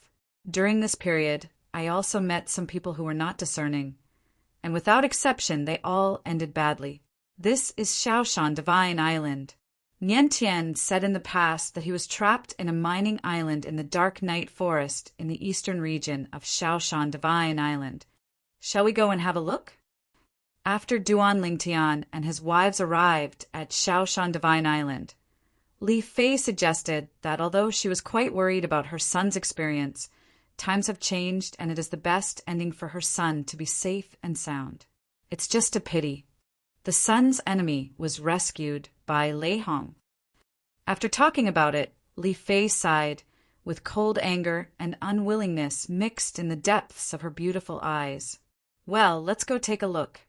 During this period, I also met some people who were not discerning, and without exception they all ended badly. This is Shaoshan Divine Island. Niantian said in the past that he was trapped in a mining island in the dark night forest in the eastern region of Shaoshan Divine Island. Shall we go and have a look? After Duan Lingtian and his wives arrived at Shaoshan Divine Island, Li Fei suggested that although she was quite worried about her son's experience, times have changed and it is the best ending for her son to be safe and sound. It's just a pity. The son's enemy was rescued by Lei Hong. After talking about it, Li Fei sighed, with cold anger and unwillingness mixed in the depths of her beautiful eyes. Well, let's go take a look.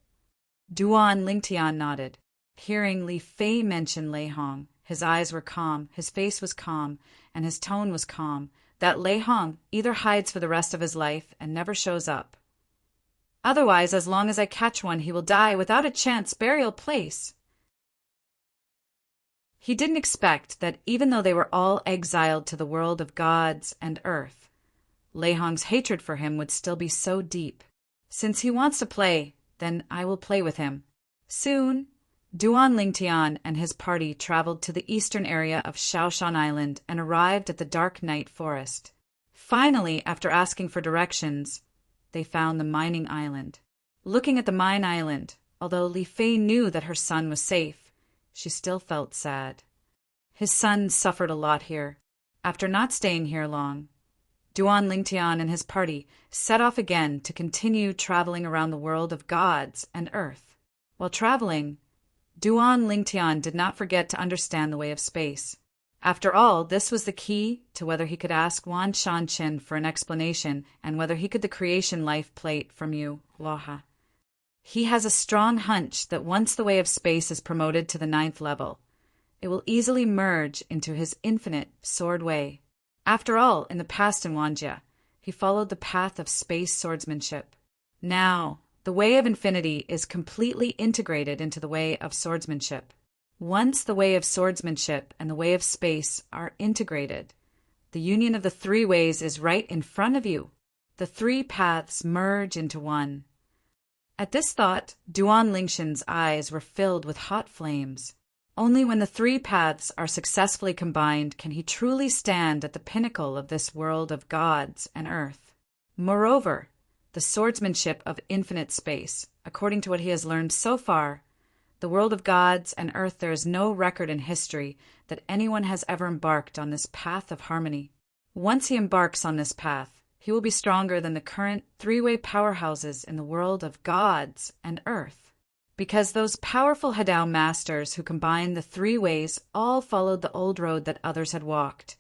Duan Lingtian nodded. Hearing Li Fei mention Lei Hong, his eyes were calm, his face was calm, and his tone was calm, that Lei Hong either hides for the rest of his life and never shows up. Otherwise, as long as I catch one, he will die without a chance burial place. He didn't expect that even though they were all exiled to the world of gods and earth, Lei Hong's hatred for him would still be so deep. Since he wants to play, then I will play with him. Soon, Duan Lingtian and his party traveled to the eastern area of Shaoshan Island and arrived at the dark night forest. Finally, after asking for directions, they found the mining island. Looking at the mine island, although Li Fei knew that her son was safe, she still felt sad. His son suffered a lot here. After not staying here long, Duan Lingtian and his party set off again to continue traveling around the world of gods and earth. While traveling, Duan Lingtian did not forget to understand the way of space. After all, this was the key to whether he could ask Wan Shanchen for an explanation and whether he could the creation life plate from you, Loha. He has a strong hunch that once the way of space is promoted to the 9th level, it will easily merge into his infinite sword way. After all, in the past in Wanjia, he followed the path of space swordsmanship. Now, the way of infinity is completely integrated into the way of swordsmanship. Once the way of swordsmanship and the way of space are integrated, the union of the three ways is right in front of you. The three paths merge into one. At this thought, Duan Lingshan's eyes were filled with hot flames. Only when the three paths are successfully combined can he truly stand at the pinnacle of this world of gods and earth. Moreover, the swordsmanship of infinite space, according to what he has learned so far, the world of gods and earth, there is no record in history that anyone has ever embarked on this path of harmony. Once he embarks on this path, he will be stronger than the current three-way powerhouses in the world of gods and earth. Because those powerful Hadao masters who combined the three ways all followed the old road that others had walked,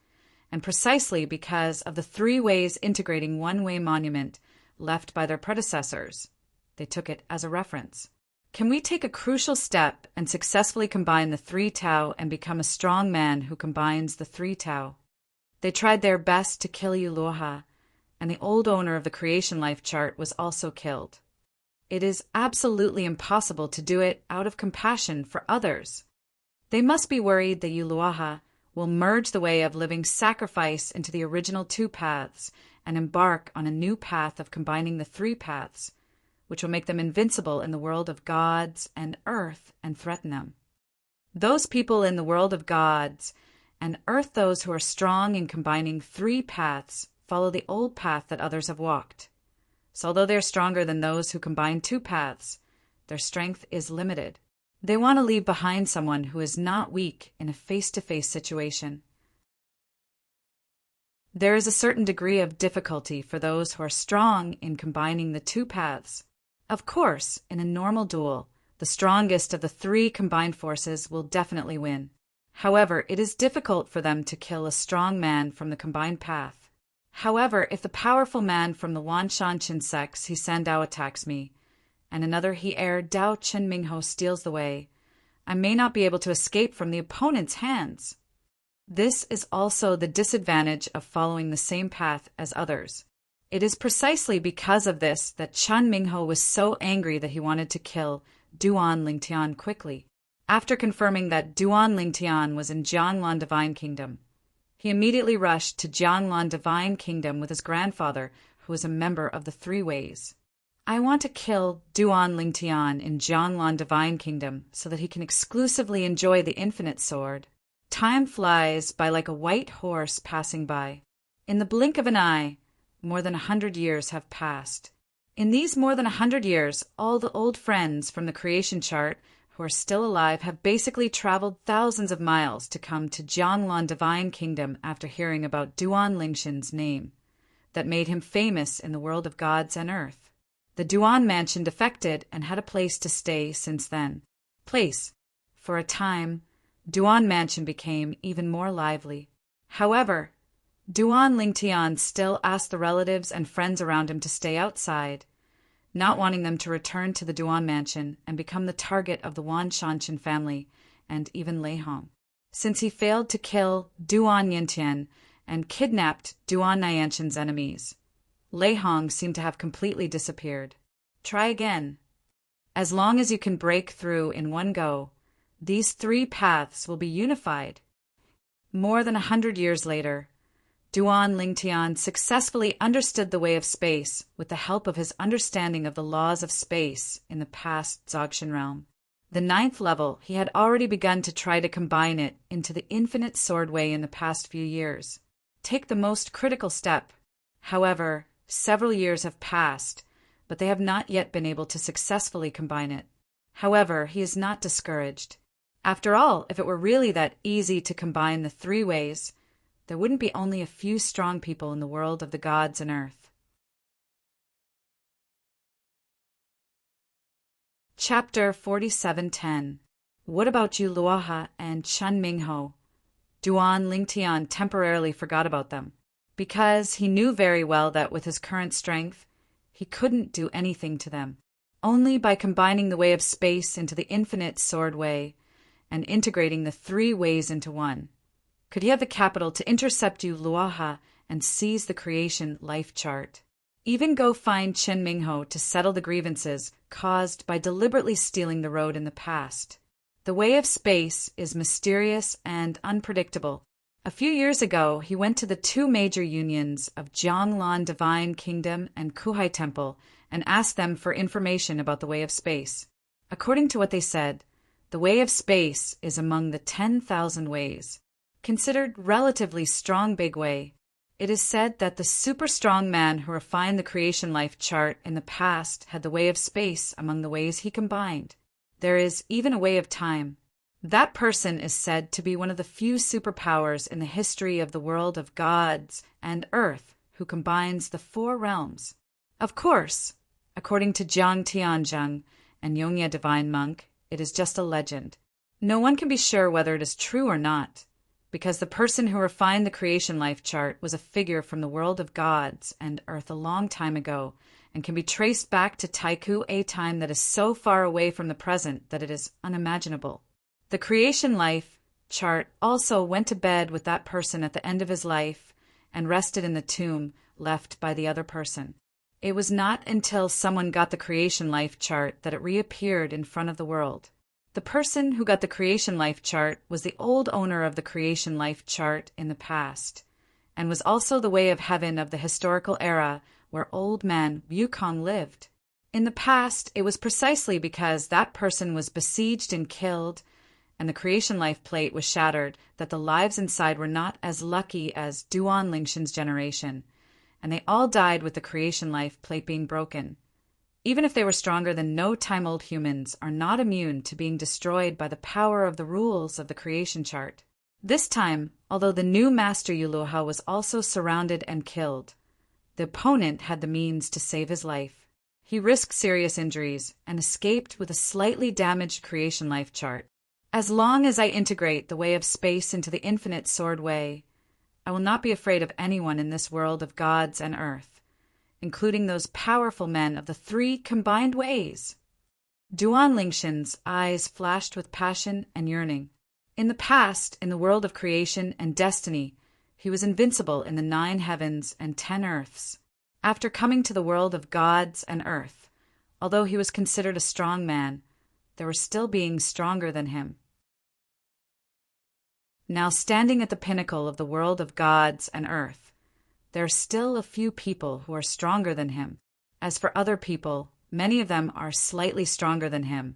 and precisely because of the three ways integrating one-way monument left by their predecessors, they took it as a reference. Can we take a crucial step and successfully combine the three Tao and become a strong man who combines the three Tao? They tried their best to kill you, Luoha, and the old owner of the creation life chart was also killed. It is absolutely impossible to do it out of compassion for others. They must be worried that you, Luoha, will merge the way of living sacrifice into the original two paths and embark on a new path of combining the three paths, which will make them invincible in the world of gods and earth and threaten them. Those people in the world of gods and earth, those who are strong in combining three paths, follow the old path that others have walked. So although they are stronger than those who combine two paths, their strength is limited. They want to leave behind someone who is not weak in a face-to-face situation. There is a certain degree of difficulty for those who are strong in combining the two paths. Of course, in a normal duel, the strongest of the three combined forces will definitely win. However, it is difficult for them to kill a strong man from the combined path. However, if the powerful man from the Wan Shanshan sex He San Dao attacks me, and another He Air Dao Chen Mingho steals the way, I may not be able to escape from the opponent's hands. This is also the disadvantage of following the same path as others. It is precisely because of this that Chan Mingho was so angry that he wanted to kill Duan Lingtian quickly. After confirming that Duan Lingtian was in Jianglan Divine Kingdom, he immediately rushed to Jianglan Divine Kingdom with his grandfather, who was a member of the Three Ways. I want to kill Duan Lingtian in Jianglan Divine Kingdom so that he can exclusively enjoy the infinite sword. Time flies by like a white horse passing by. In the blink of an eye, more than 100 years have passed. In these more than 100 years, all the old friends from the creation chart who are still alive have basically traveled thousands of miles to come to Jianglan Divine Kingdom after hearing about Duan Lingshan's name that made him famous in the world of gods and earth. The Duan mansion defected and had a place to stay since then. For a time, Duan mansion became even more lively. However, Duan Lingtian still asked the relatives and friends around him to stay outside, not wanting them to return to the Duan mansion and become the target of the Wan Shanshan family and even Lei Hong. Since he failed to kill Duan Yintian and kidnapped Duan Nyanshan's enemies, Lei Hong seemed to have completely disappeared. Try again. As long as you can break through in one go, these three paths will be unified. More than 100 years later, Duan Lingtian successfully understood the way of space with the help of his understanding of the laws of space in the past Dzogchen realm. The 9th level, he had already begun to try to combine it into the infinite sword way in the past few years. Take the most critical step. However, several years have passed, but they have not yet been able to successfully combine it. However, he is not discouraged. After all, if it were really that easy to combine the three ways, there wouldn't be only a few strong people in the world of the gods and earth. Chapter 47:10. What about you, Luoha and Chen Mingho? Duan Lingtian temporarily forgot about them, because he knew very well that with his current strength, he couldn't do anything to them. Only by combining the way of space into the infinite sword way, and integrating the three ways into one. Could he have the capital to intercept you, Luoha, and seize the creation life chart? Even go find Chen Mingho to settle the grievances caused by deliberately stealing the road in the past. The way of space is mysterious and unpredictable. A few years ago, he went to the two major unions of Jianglan Divine Kingdom and Kuhai Temple and asked them for information about the way of space. According to what they said, the way of space is among the 10,000 ways. Considered relatively strong big way, it is said that the super strong man who refined the creation life chart in the past had the way of space among the ways he combined. There is even a way of time. That person is said to be one of the few superpowers in the history of the world of gods and earth who combines the four realms. Of course, according to Jiang Tianzheng and Yongye Divine Monk, it is just a legend. No one can be sure whether it is true or not, because the person who refined the creation life chart was a figure from the world of gods and earth a long time ago, and can be traced back to Taiku, a time that is so far away from the present that it is unimaginable. The creation life chart also went to bed with that person at the end of his life and rested in the tomb left by the other person. It was not until someone got the creation life chart that it reappeared in front of the world. The person who got the creation life chart was the old owner of the creation life chart in the past, and was also the way of heaven of the historical era where old man Wukong lived. In the past, it was precisely because that person was besieged and killed, and the creation life plate was shattered, that the lives inside were not as lucky as Duan Lingshan's generation, and they all died with the creation life plate being broken. Even if they were stronger than no-time-old humans, are not immune to being destroyed by the power of the rules of the creation chart. This time, although the new master Yuluha was also surrounded and killed, the opponent had the means to save his life. He risked serious injuries and escaped with a slightly damaged creation life chart. As long as I integrate the way of space into the infinite sword way, I will not be afraid of anyone in this world of gods and earth, including those powerful men of the three combined ways. Duan Lingshan's eyes flashed with passion and yearning. In the past, in the world of creation and destiny, he was invincible in the 9 heavens and 10 earths. After coming to the world of gods and earth, although he was considered a strong man, there were still beings stronger than him. Now standing at the pinnacle of the world of gods and earth, there are still a few people who are stronger than him. As for other people, many of them are slightly stronger than him.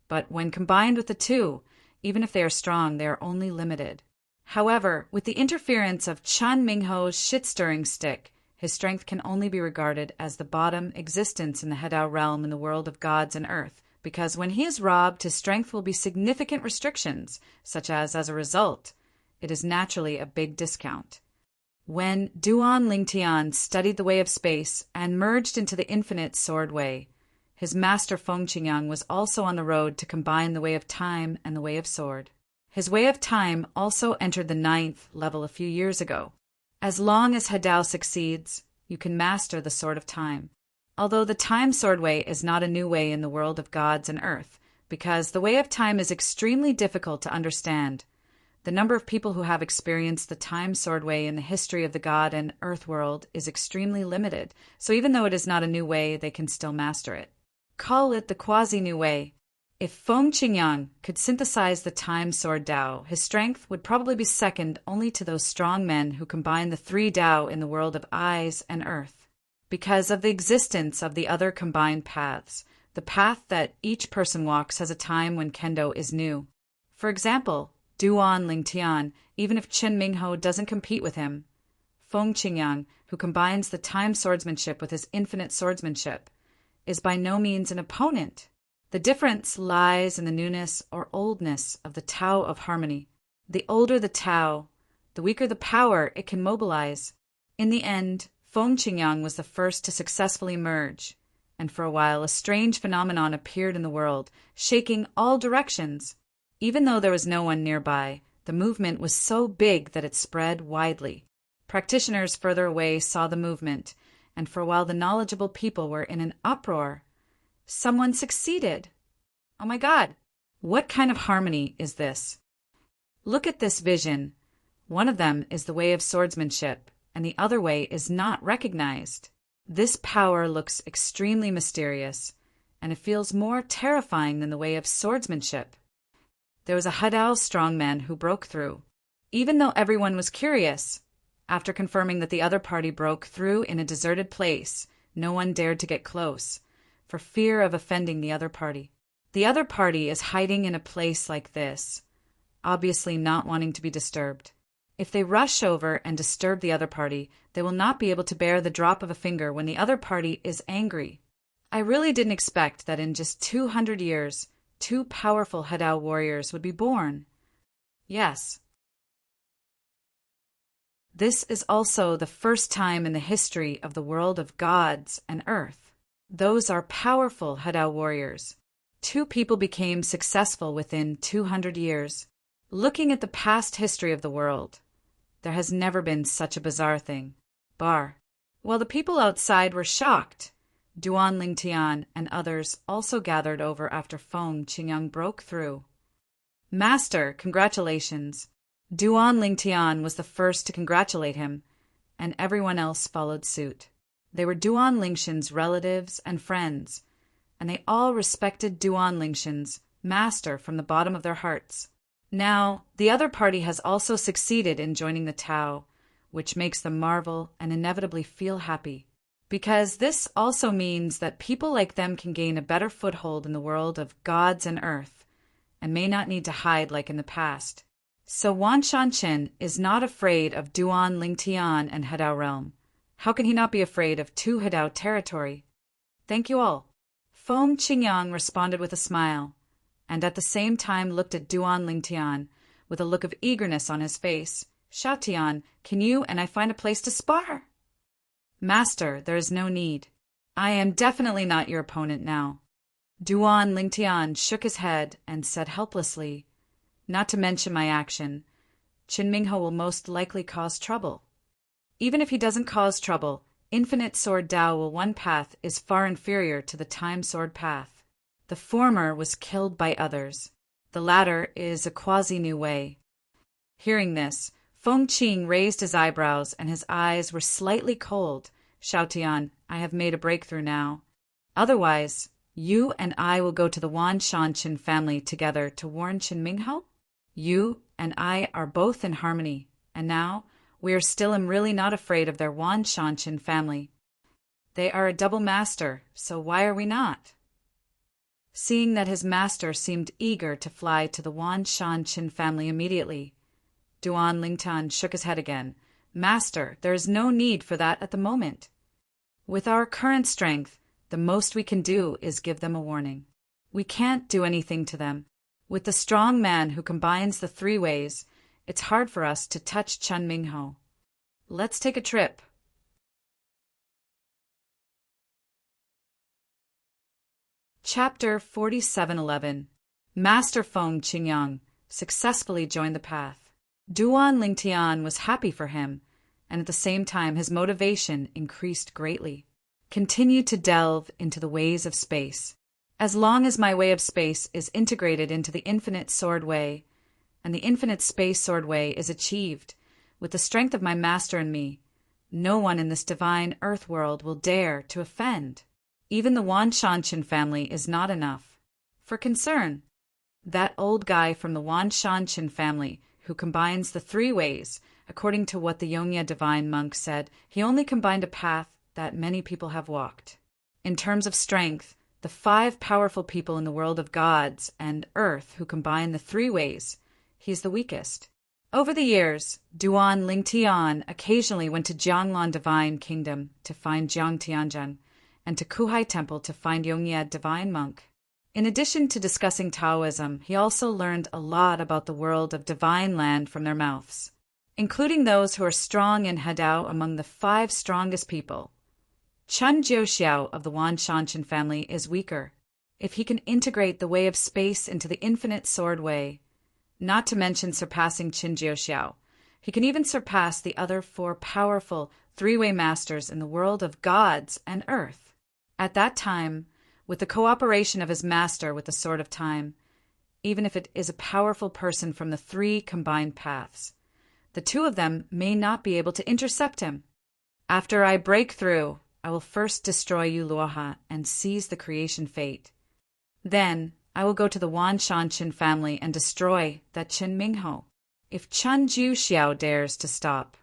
But when combined with the two, even if they are strong, they are only limited. However, with the interference of Chan Mingho's shit-stirring stick, his strength can only be regarded as the bottom existence in the Hedao realm in the world of gods and earth, because when he is robbed, his strength will be significant restrictions, such as a result, it is naturally a big discount. When Duan Lingtian studied the way of space and merged into the infinite sword way, his master Feng Qingyang was also on the road to combine the way of time and the way of sword. His way of time also entered the 9th level a few years ago. As long as Hedao succeeds, you can master the sword of time. Although the time sword way is not a new way in the world of gods and earth, because the way of time is extremely difficult to understand. The number of people who have experienced the time sword way in the history of the god and earth world is extremely limited, so even though it is not a new way, they can still master it. Call it the quasi-new way. If Feng Qingyang could synthesize the time sword Dao, his strength would probably be second only to those strong men who combine the 3 Dao in the world of eyes and earth. Because of the existence of the other combined paths, the path that each person walks has a time when Kendo is new. For example, Duan Lingtian, even if Chen Mingho doesn't compete with him, Feng Qingyang, who combines the time swordsmanship with his infinite swordsmanship, is by no means an opponent. The difference lies in the newness or oldness of the Tao of harmony. The older the Tao, the weaker the power it can mobilize. In the end, Feng Qingyang was the first to successfully merge, and for a while a strange phenomenon appeared in the world, shaking all directions. Even though there was no one nearby, the movement was so big that it spread widely. Practitioners further away saw the movement, and for a while the knowledgeable people were in an uproar. Someone succeeded. Oh my God! What kind of harmony is this? Look at this vision. One of them is the way of swordsmanship, and the other way is not recognized. This power looks extremely mysterious, and it feels more terrifying than the way of swordsmanship. There was a Hadao strongman who broke through. Even though everyone was curious, after confirming that the other party broke through in a deserted place, no one dared to get close, for fear of offending the other party. The other party is hiding in a place like this, obviously not wanting to be disturbed. If they rush over and disturb the other party, they will not be able to bear the drop of a finger when the other party is angry. I really didn't expect that in just 200 years, 2 powerful Hadao warriors would be born. Yes. This is also the first time in the history of the world of gods and earth. Those are powerful Hadao warriors. 2 people became successful within 200 years. Looking at the past history of the world, there has never been such a bizarre thing. While the people outside were shocked, Duan Lingtian and others also gathered over after Feng Qingyang broke through. Master, congratulations. Duan Lingtian was the first to congratulate him, and everyone else followed suit. They were Duan Lingshan's relatives and friends, and they all respected Duan Lingshan's master from the bottom of their hearts. Now, the other party has also succeeded in joining the Tao, which makes them marvel and inevitably feel happy, because this also means that people like them can gain a better foothold in the world of gods and earth, and may not need to hide like in the past. So Wan Shanchen is not afraid of Duan Lingtian and Hadao realm. How can he not be afraid of 2 Hadao territory? Thank you all. Feng Qingyang responded with a smile, and at the same time looked at Duan Lingtian with a look of eagerness on his face. Xiaotian, can you and I find a place to spar? Master, there is no need. I am definitely not your opponent now. Duan Lingtian shook his head and said helplessly, not to mention my action, Qin Minghe will most likely cause trouble. Even if he doesn't cause trouble, Infinite Sword Dao Will One path is far inferior to the Time Sword path. The former was killed by others. The latter is a quasi-new way. Hearing this, Feng Qing raised his eyebrows and his eyes were slightly cold. Xiaotian, I have made a breakthrough now. Otherwise, you and I will go to the Wan Shanchen family together to warn Qin Minghe? You and I are both in harmony, and now we are still and really not afraid of their Wan Shanchen family. They are a double master, so why are we not? Seeing that his master seemed eager to fly to the Wan Shanchen family immediately, Duan Lingtian shook his head again. Master, there is no need for that at the moment. With our current strength, the most we can do is give them a warning. We can't do anything to them. With the strong man who combines the 3 ways, it's hard for us to touch Qin Minghe. Let's take a trip. Chapter 4711. Master Feng Qingyang successfully joined the path. Duan Lingtian was happy for him, and at the same time his motivation increased greatly. Continue to delve into the ways of space. As long as my way of space is integrated into the Infinite Sword Way, and the Infinite Space Sword Way is achieved, with the strength of my master and me, no one in this divine earth world will dare to offend. Even the Wan Shanchen family is not enough for concern. That old guy from the Wan Shanchen family who combines the 3 ways, according to what the Yongye divine monk said, he only combined a path that many people have walked. In terms of strength, the 5 powerful people in the world of gods and earth who combine the 3 ways, he is the weakest. Over the years, Duan Lingtian occasionally went to Jianglan Divine Kingdom to find Jiang Tianzhen, and to Kuhai Temple to find Yongye Divine Monk. In addition to discussing Taoism, he also learned a lot about the world of divine land from their mouths, including those who are strong in Hadao among the 5 strongest people. Chen Jiuxiao of the Wan Shanchen family is weaker. If he can integrate the way of space into the Infinite Sword Way, not to mention surpassing Qin Jiuxiao, he can even surpass the other 4 powerful 3-way masters in the world of gods and earth. At that time, with the cooperation of his master with the Sword of Time, even if it is a powerful person from the three combined paths. The two of them may not be able to intercept him. After I break through, I will first destroy you, Luoha, and seize the creation fate. Then I will go to the Wan Shanshan family and destroy that Chen Mingho. If Chen Xiao dares to stop,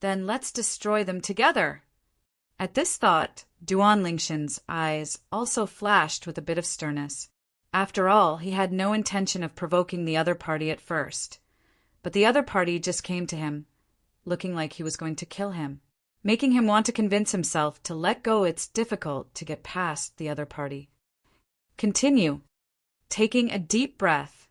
then let's destroy them together. At this thought, Duan Lingshan's eyes also flashed with a bit of sternness. After all, he had no intention of provoking the other party at first. But the other party just came to him, looking like he was going to kill him, making him want to convince himself to let go. It's difficult to get past the other party. Continue. Taking a deep breath,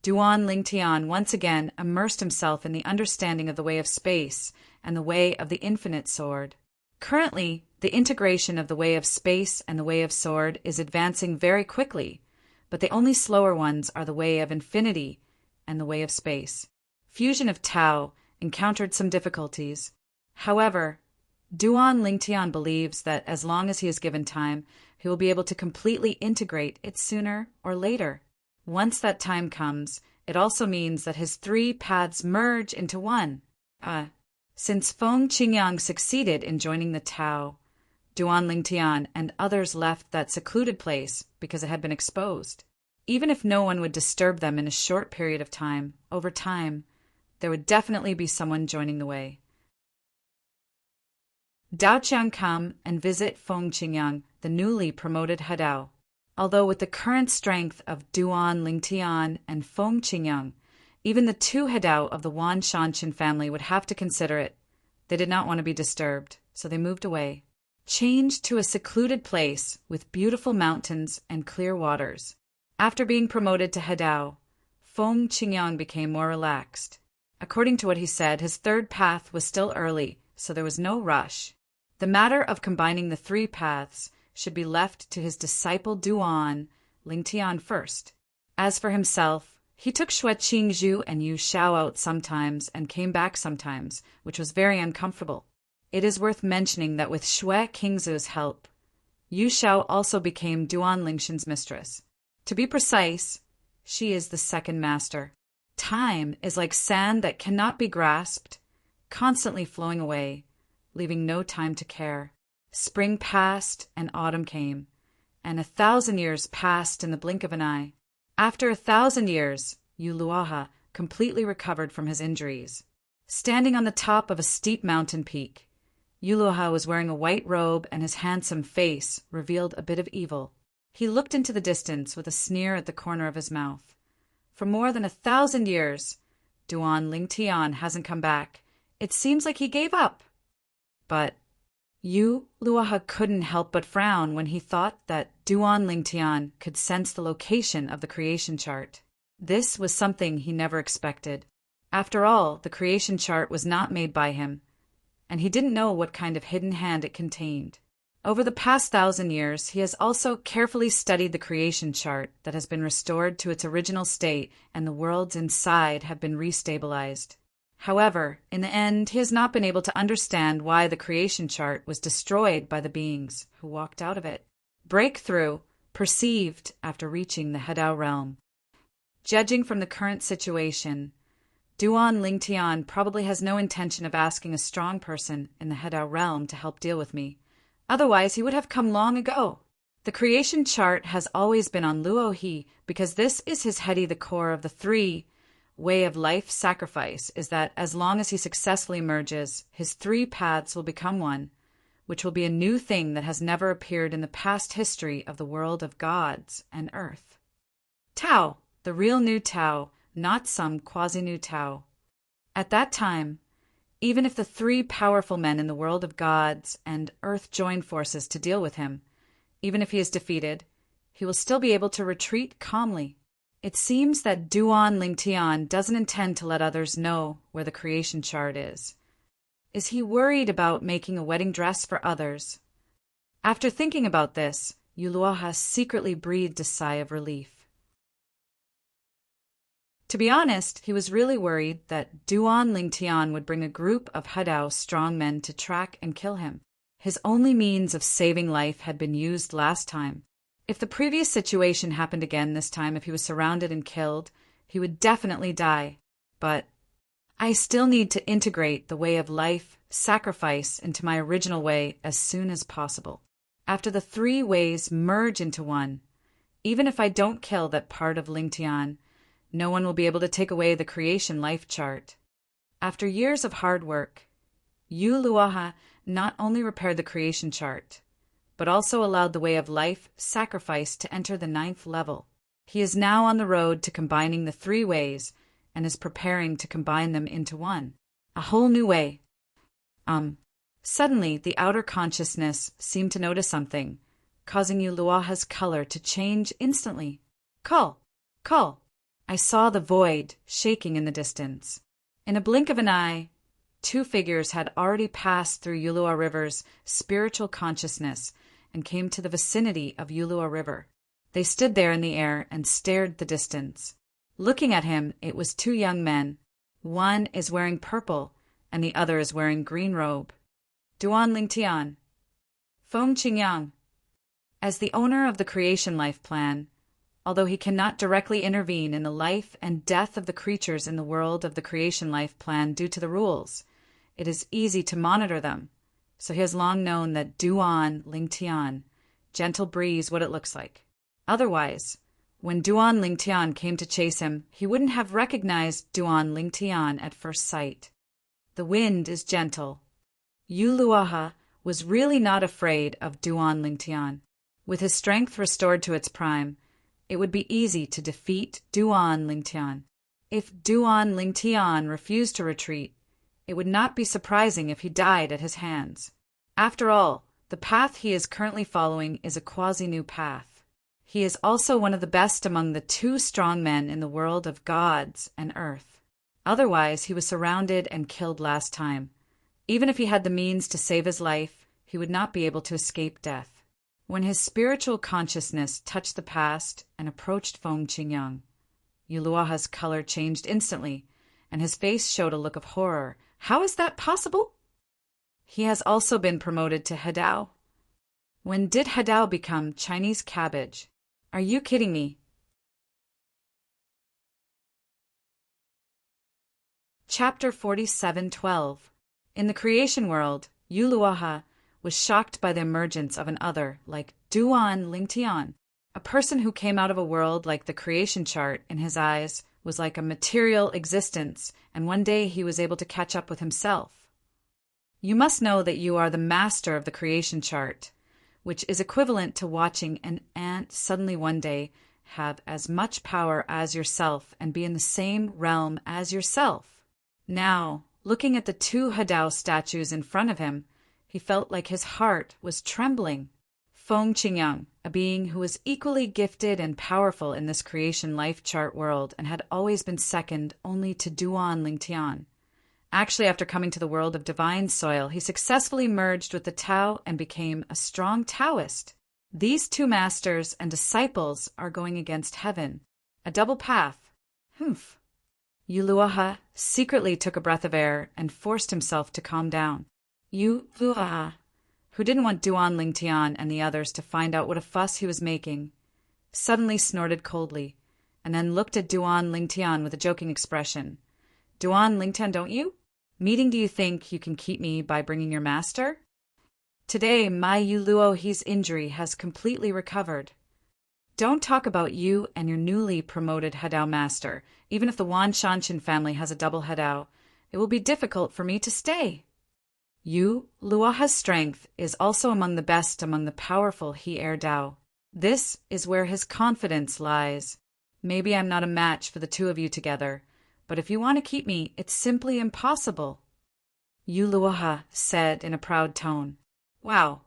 Duan Lingtian once again immersed himself in the understanding of the way of space and the way of the infinite sword. Currently, the integration of the way of space and the way of sword is advancing very quickly, but the only slower ones are the way of infinity and the way of space. Fusion of Tao encountered some difficulties. However, Duan Lingtian believes that as long as he is given time, he will be able to completely integrate it sooner or later. Once that time comes, it also means that his three paths merge into one. Since Feng Qingyang succeeded in joining the Tao, Duan Lingtian and others left that secluded place because it had been exposed. Even if no one would disturb them in a short period of time, over time, there would definitely be someone joining the way. Dao Qiang come and visit Feng Qingyang, the newly promoted Hadao. Although with the current strength of Duan Lingtian and Feng Qingyang, even the two Hadao of the Wan Shanshan family would have to consider it. They did not want to be disturbed, so they moved away. Changed to a secluded place with beautiful mountains and clear waters. After being promoted to Hadao, Feng Qingyang became more relaxed. According to what he said, his third path was still early, so there was no rush. The matter of combining the three paths should be left to his disciple Duan Lingtian first. As for himself, he took Xue Qingzhu and Yu Xiao out sometimes and came back sometimes, which was very uncomfortable. It is worth mentioning that with Xue Qingzhu's help, Yu Xiao also became Duan Lingshan's mistress. To be precise, she is the second master. Time is like sand that cannot be grasped, constantly flowing away, leaving no time to care. Spring passed and autumn came, and 1,000 years passed in the blink of an eye. After 1,000 years, Yu Luoha completely recovered from his injuries. Standing on the top of a steep mountain peak, Yu Luoha was wearing a white robe and his handsome face revealed a bit of evil. He looked into the distance with a sneer at the corner of his mouth. For more than 1,000 years, Duan Lingtian hasn't come back. It seems like he gave up. But Yu Luoha couldn't help but frown when he thought that Duan Lingtian could sense the location of the creation chart. This was something he never expected. After all, the creation chart was not made by him, and he didn't know what kind of hidden hand it contained. Over the past 1,000 years, he has also carefully studied the creation chart that has been restored to its original state, and the worlds inside have been restabilized. However, in the end, he has not been able to understand why the creation chart was destroyed by the beings who walked out of it. Breakthrough, perceived after reaching the Hadao realm. Judging from the current situation, Duan Lingtian probably has no intention of asking a strong person in the Hadao realm to help deal with me. Otherwise, he would have come long ago. The creation chart has always been on Luo He because this is his heady. The core of the three way of life sacrifice is that as long as he successfully merges, his three paths will become one, which will be a new thing that has never appeared in the past history of the world of gods and earth. Tao, the real new Tao, not some quasi-new Tao. At that time, even if the three powerful men in the world of gods and earth join forces to deal with him, even if he is defeated, he will still be able to retreat calmly. It seems that Duan Lingtian doesn't intend to let others know where the creation chart is. Is he worried about making a wedding dress for others? After thinking about this, Yu Luoha secretly breathed a sigh of relief. To be honest, he was really worried that Duan Lingtian would bring a group of Hadao strong men to track and kill him. His only means of saving life had been used last time. If the previous situation happened again this time, if he was surrounded and killed, he would definitely die. But I still need to integrate the way of life, sacrifice into my original way as soon as possible. After the three ways merge into one, even if I don't kill that part of Lingtian, no one will be able to take away the creation life chart. After years of hard work, Yu Luoha not only repaired the creation chart, but also allowed the way of life, sacrifice to enter the 9th level. He is now on the road to combining the three ways and is preparing to combine them into one. A whole new way. Suddenly, the outer consciousness seemed to notice something, causing Yu Luoha's color to change instantly. Call! Call! I saw the void shaking in the distance. In a blink of an eye, two figures had already passed through Yulua River's spiritual consciousness and came to the vicinity of Yulua River. They stood there in the air and stared the distance. Looking at him, it was two young men. One is wearing purple, and the other is wearing green robe. Duan Lingtian. Feng Qingyang. As the owner of the Creation Life Plan, although he cannot directly intervene in the life and death of the creatures in the world of the Creation Life Plan due to the rules, it is easy to monitor them. So he has long known that Duan Lingtian, gentle breeze, what it looks like. Otherwise, when Duan Lingtian came to chase him, he wouldn't have recognized Duan Lingtian at first sight. The wind is gentle. Yu Luoha was really not afraid of Duan Lingtian. With his strength restored to its prime, it would be easy to defeat Duan Lingtian. If Duan Lingtian refused to retreat, it would not be surprising if he died at his hands. After all, the path he is currently following is a quasi-new path. He is also one of the best among the two strong men in the world of gods and earth. Otherwise, he was surrounded and killed last time. Even if he had the means to save his life, he would not be able to escape death. When his spiritual consciousness touched the past and approached Feng Qingyang, Yu Luoha's color changed instantly, and his face showed a look of horror. How is that possible? He has also been promoted to Hadao. When did Hadao become Chinese cabbage? Are you kidding me? Chapter 47:12. In the creation world, Yu Luoha was shocked by the emergence of an other like Duan Lingtian. A person who came out of a world like the creation chart in his eyes was like a material existence, and one day he was able to catch up with himself. You must know that you are the master of the creation chart, which is equivalent to watching an ant suddenly one day have as much power as yourself and be in the same realm as yourself. Now, looking at the two Hadao statues in front of him, he felt like his heart was trembling. Feng Qingyang, a being who was equally gifted and powerful in this creation life chart world and had always been second only to Duan Lingtian. Actually, after coming to the world of divine soil, he successfully merged with the Tao and became a strong Taoist. These two masters and disciples are going against heaven. A double path. Humph. Yu Luoha secretly took a breath of air and forced himself to calm down. Yu Luoha, who didn't want Duan Lingtian and the others to find out what a fuss he was making, suddenly snorted coldly, and then looked at Duan Lingtian with a joking expression. Duan Lingtian, don't you? Meeting, do you think you can keep me by bringing your master? Today, my Yu Luohi's injury has completely recovered. Don't talk about you and your newly promoted Hadao master. Even if the Wan Shanshan family has a double Hadao, it will be difficult for me to stay. Yu Luoha's strength is also among the best among the powerful He-Er Dao. This is where his confidence lies. Maybe I'm not a match for the two of you together, but if you want to keep me, it's simply impossible. Yu Luoha said in a proud tone. Wow.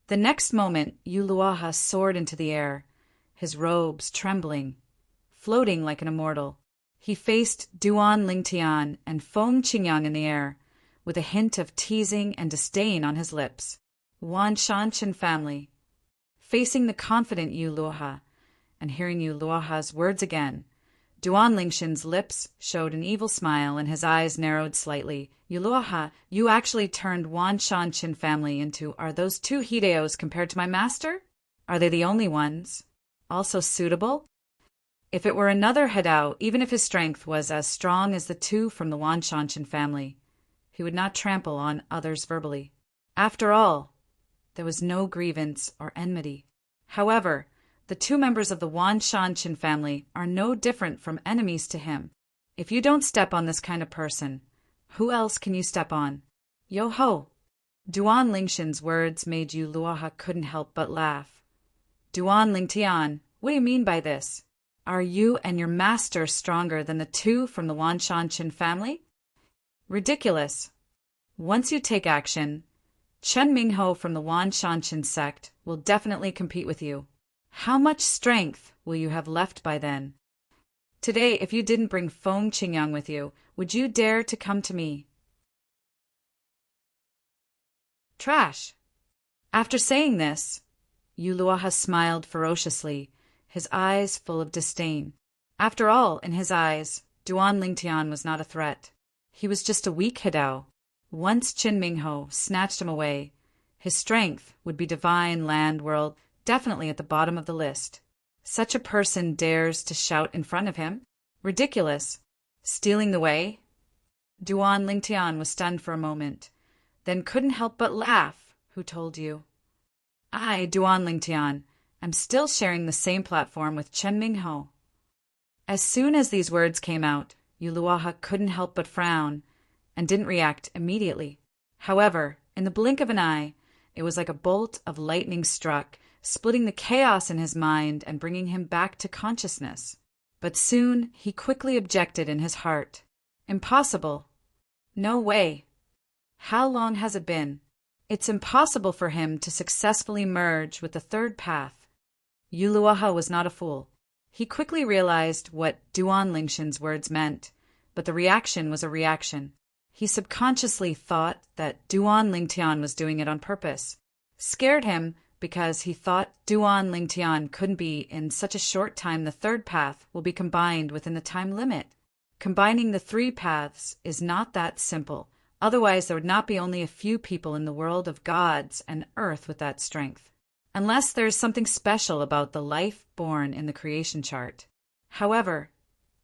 The next moment, Yu Luoha soared into the air, his robes trembling, floating like an immortal. He faced Duan Lingtian and Feng Qingyang in the air, with a hint of teasing and disdain on his lips. Wan Shanshan family. Facing the confident Yu Luoha, and hearing Yu Luoha's words again, Duan Lingshan's lips showed an evil smile and his eyes narrowed slightly. Yu Luoha, you actually turned Wan Shanshan family into, are those two Hideos compared to my master? Are they the only ones? also suitable? If it were another Hadao, even if his strength was as strong as the two from the Wanshanshan family, he would not trample on others verbally. After all, there was no grievance or enmity. However, the two members of the Wanshanshan family are no different from enemies to him. If you don't step on this kind of person, who else can you step on? Yo-ho! Duan Lingshan's words made Yu Luoha couldn't help but laugh. Duan Lingtian, what do you mean by this? Are you and your master stronger than the two from the Wanshanshan family? Ridiculous. Once you take action, Chen Mingho from the Wanshanshan sect will definitely compete with you. How much strength will you have left by then? Today, if you didn't bring Feng Qingyang with you, would you dare to come to me? Trash. After saying this, Yu Luoha smiled ferociously, his eyes full of disdain. After all, in his eyes, Duan Lingtian was not a threat. He was just a weak Hadao. Once Qin Mingho snatched him away, his strength would be divine land world, definitely at the bottom of the list. Such a person dares to shout in front of him? Ridiculous. Stealing the way? Duan Lingtian was stunned for a moment, then couldn't help but laugh. Who told you? I, Duan Lingtian, am still sharing the same platform with Chen Mingho. As soon as these words came out, Yu Luoha couldn't help but frown, and didn't react immediately. However, in the blink of an eye, it was like a bolt of lightning struck, splitting the chaos in his mind and bringing him back to consciousness. But soon he quickly objected in his heart. Impossible. No way. How long has it been? It's impossible for him to successfully merge with the third path. Yu Luoha was not a fool. He quickly realized what Duan Lingshan's words meant, but the reaction was a reaction. He subconsciously thought that Duan Lingtian was doing it on purpose. Scared him because he thought Duan Lingtian couldn't be in such a short time. The third path will be combined within the time limit. Combining the three paths is not that simple. Otherwise, there would not be only a few people in the world of gods and earth with that strength. Unless there is something special about the life born in the creation chart. However,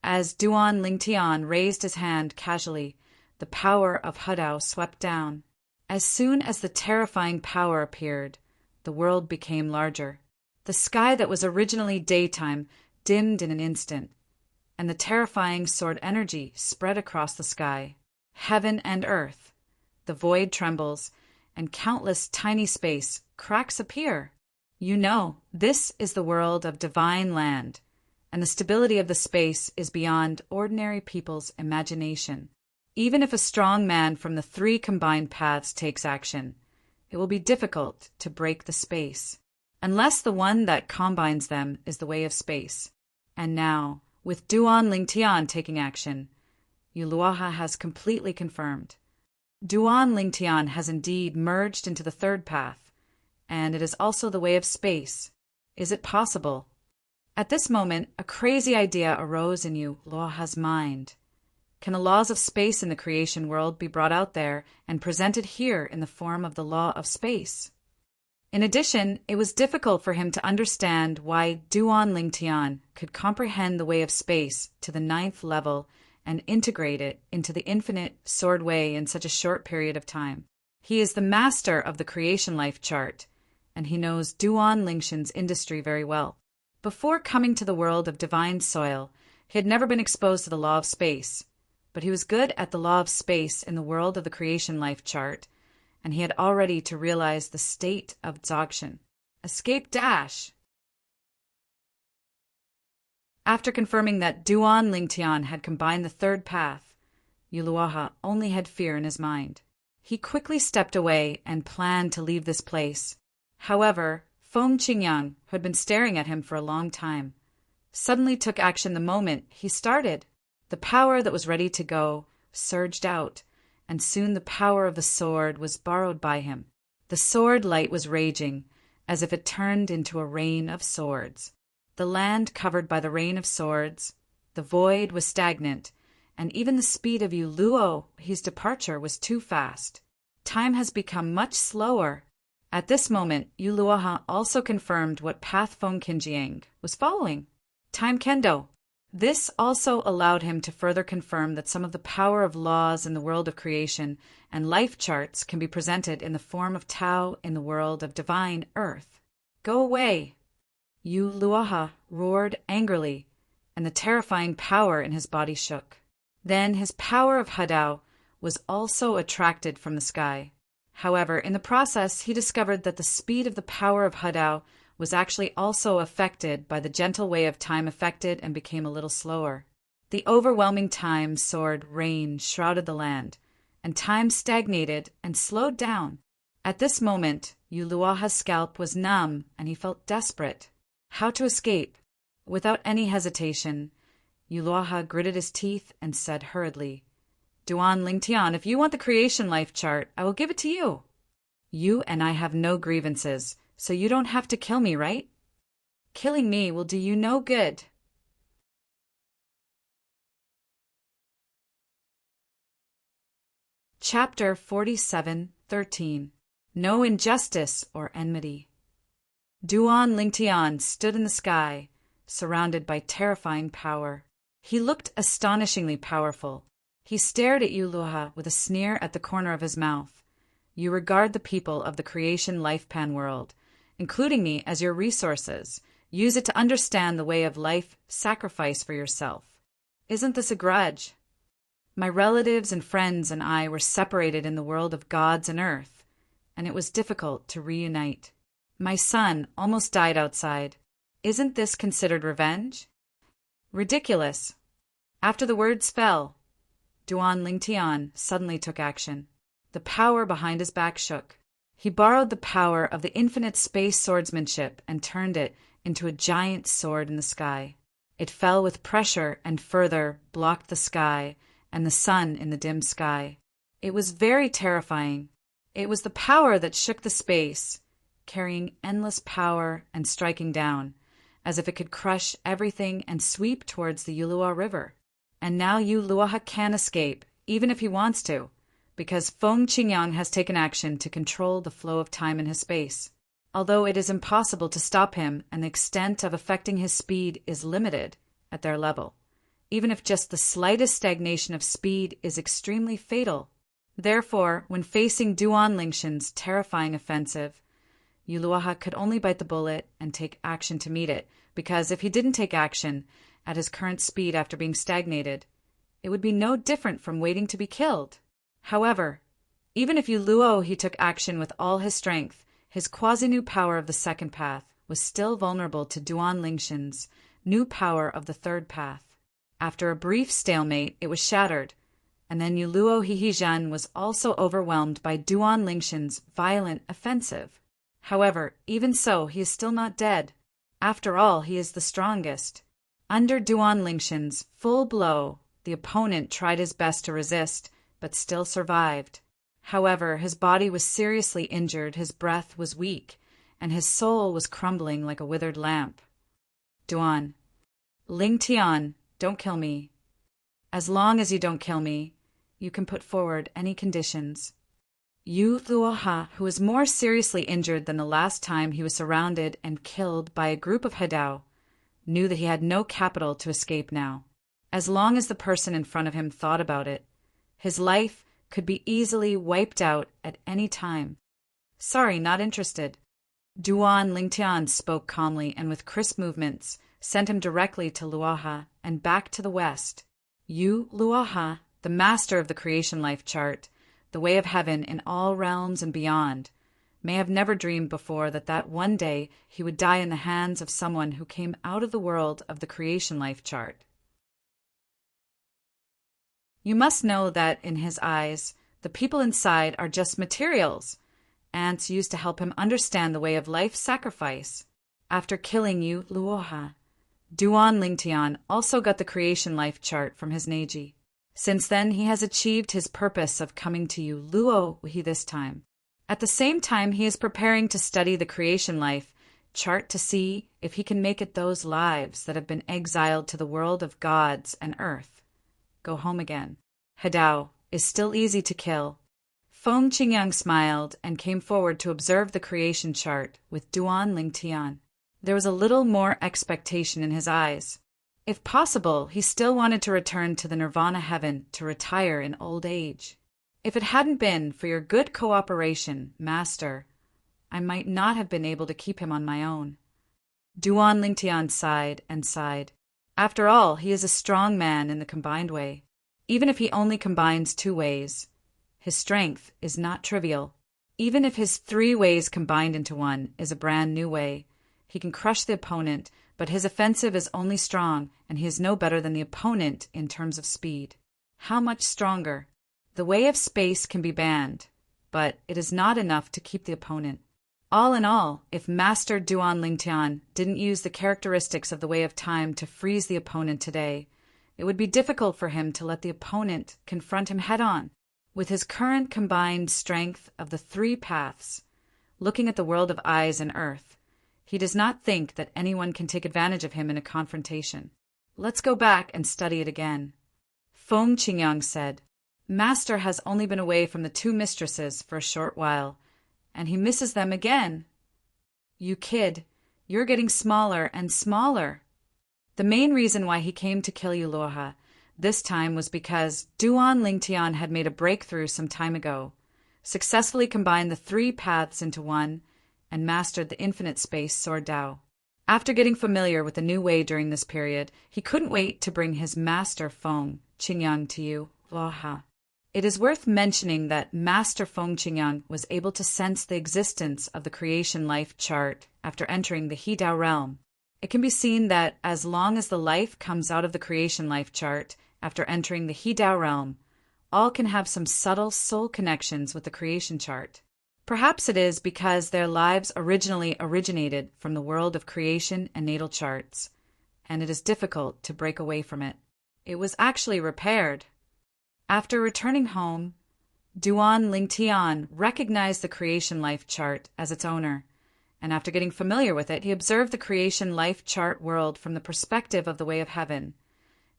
as Duan Lingtian raised his hand casually, the power of Hadao swept down. As soon as the terrifying power appeared, the world became larger. The sky that was originally daytime dimmed in an instant, and the terrifying sword energy spread across the sky. Heaven and earth. The void trembles, and countless tiny space cracks appear. You know, this is the world of divine land, and the stability of the space is beyond ordinary people's imagination. Even if a strong man from the three combined paths takes action, it will be difficult to break the space, unless the one that combines them is the way of space. And now, with Duan Lingtian taking action, Yu Luoha has completely confirmed. Duan Lingtian has indeed merged into the third path, and it is also the way of space. Is it possible? At this moment, a crazy idea arose in Yu Luoha's mind. Can the laws of space in the creation world be brought out there and presented here in the form of the law of space? In addition, it was difficult for him to understand why Duan Lingtian could comprehend the way of space to the 9th level and integrate it into the infinite sword way in such a short period of time. He is the master of the creation life chart, and he knows Duan Lingshan's industry very well. Before coming to the world of divine soil, he had never been exposed to the law of space, but he was good at the law of space in the world of the creation life chart, and he had already to realize the state of Dzogchen. Escape dash! After confirming that Duan Lingtian had combined the third path, Yu Luoha only had fear in his mind. He quickly stepped away and planned to leave this place. However, Feng Qingyang, who had been staring at him for a long time, suddenly took action the moment he started. The power that was ready to go surged out, and soon the power of the sword was borrowed by him. The sword light was raging, as if it turned into a rain of swords. The land covered by the rain of swords, the void was stagnant, and even the speed of Yu Luoha's departure was too fast. Time has become much slower. At this moment, Yu Luoha also confirmed what path Feng Qinjiang was following. Time Kendo. This also allowed him to further confirm that some of the power of laws in the world of creation and life charts can be presented in the form of Tao in the world of divine earth. Go away! Yu Luoha roared angrily, and the terrifying power in his body shook. Then his power of Hadao was also attracted from the sky. However, in the process, he discovered that the speed of the power of Hadao was actually also affected by the gentle way of time affected and became a little slower. The overwhelming time sword rain shrouded the land, and time stagnated and slowed down. At this moment, Yu Luoha's scalp was numb and he felt desperate. How to escape? Without any hesitation, Yu Luoha gritted his teeth and said hurriedly, Duan Lingtian, if you want the creation life chart, I will give it to you. You and I have no grievances, so you don't have to kill me, right? Killing me will do you no good. Chapter 47:13. No injustice or enmity. Duan Lingtian stood in the sky, surrounded by terrifying power. He looked astonishingly powerful. He stared at Yu Luoha with a sneer at the corner of his mouth. You regard the people of the creation life-pan world, including me, as your resources. Use it to understand the way of life sacrifice for yourself. Isn't this a grudge? My relatives and friends and I were separated in the world of gods and earth, and it was difficult to reunite. My son almost died outside. Isn't this considered revenge? Ridiculous. After the words fell, Duan Lingtian suddenly took action. The power behind his back shook. He borrowed the power of the infinite space swordsmanship and turned it into a giant sword in the sky. It fell with pressure and further blocked the sky and the sun in the dim sky. It was very terrifying. It was the power that shook the space, carrying endless power and striking down, as if it could crush everything and sweep towards the Yulua River. And now Yu Luoha can't escape, even if he wants to, because Feng Qingyang has taken action to control the flow of time in his space. Although it is impossible to stop him and the extent of affecting his speed is limited at their level, even if just the slightest stagnation of speed is extremely fatal. Therefore, when facing Duan Lingshan's terrifying offensive, Yu Luoha could only bite the bullet and take action to meet it, because if he didn't take action at his current speed after being stagnated, it would be no different from waiting to be killed. However, even if Yu Luo he took action with all his strength, his quasi-new power of the second path was still vulnerable to Duan Lingshan's new power of the third path. After a brief stalemate, it was shattered, and then Yu Luo Hihijan was also overwhelmed by Duan Lingshan's violent offensive. However, even so, he is still not dead. After all, he is the strongest. Under Duan Lingshan's full blow, the opponent tried his best to resist, but still survived. However, his body was seriously injured, his breath was weak, and his soul was crumbling like a withered lamp. Duan Lingtian, don't kill me. As long as you don't kill me, you can put forward any conditions. Yu Luoha, who was more seriously injured than the last time he was surrounded and killed by a group of Hadao, knew that he had no capital to escape now. As long as the person in front of him thought about it, his life could be easily wiped out at any time. Sorry, not interested. Duan Lingtian spoke calmly and with crisp movements sent him directly to Luoha and back to the west. Yu Luoha, the master of the creation life chart, the way of heaven in all realms and beyond, may have never dreamed before that one day he would die in the hands of someone who came out of the world of the creation life chart. You must know that, in his eyes, the people inside are just materials, ants used to help him understand the way of life sacrifice. After killing Yu Luoha, Duan Lingtian also got the creation life chart from his Neji. Since then, he has achieved his purpose of coming to Yu Luo this time. At the same time, he is preparing to study the creation life chart to see if he can make it those lives that have been exiled to the world of gods and earth go home again. Hadao is still easy to kill. Feng Qingyang smiled and came forward to observe the creation chart with Duan Lingtian. There was a little more expectation in his eyes. If possible, he still wanted to return to the nirvana heaven to retire in old age. If it hadn't been for your good cooperation, Master, I might not have been able to keep him on my own. Duan Lingtian sighed and sighed. After all, he is a strong man in the combined way. Even if he only combines 2 ways, his strength is not trivial. Even if his 3 ways combined into one is a brand new way, he can crush the opponent, but his offensive is only strong, and he is no better than the opponent in terms of speed. How much stronger? The way of space can be banned, but it is not enough to keep the opponent. All in all, if Master Duan Lingtian didn't use the characteristics of the way of time to freeze the opponent today, it would be difficult for him to let the opponent confront him head-on. With his current combined strength of the 3 paths, looking at the world of eyes and earth, he does not think that anyone can take advantage of him in a confrontation. Let's go back and study it again. Feng Qingyang said, Master has only been away from the 2 mistresses for a short while, and he misses them again. You kid, you're getting smaller and smaller. The main reason why he came to kill you, Luoha, this time was because Duan Lingtian had made a breakthrough some time ago, successfully combined the 3 paths into one, and mastered the infinite space Sword Dao. After getting familiar with the new way during this period, he couldn't wait to bring his master Feng Qingyang to you, Luoha. It is worth mentioning that Master Feng Qingyang was able to sense the existence of the creation life chart after entering the He Dao realm. It can be seen that as long as the life comes out of the creation life chart after entering the He Dao realm, all can have some subtle soul connections with the creation chart. Perhaps it is because their lives originally originated from the world of creation and natal charts, and it is difficult to break away from it. It was actually repaired. After returning home, Duan Lingtian recognized the creation life chart as its owner, and after getting familiar with it, he observed the creation life chart world from the perspective of the way of heaven,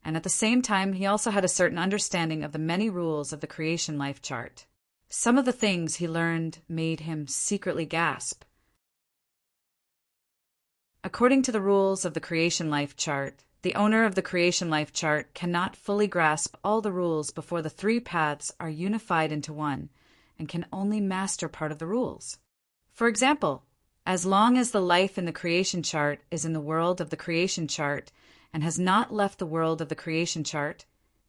and at the same time he also had a certain understanding of the many rules of the creation life chart. Some of the things he learned made him secretly gasp. According to the rules of the creation life chart, the owner of the creation life chart cannot fully grasp all the rules before the 3 paths are unified into one, and can only master part of the rules. For example, as long as the life in the creation chart is in the world of the creation chart and has not left the world of the creation chart,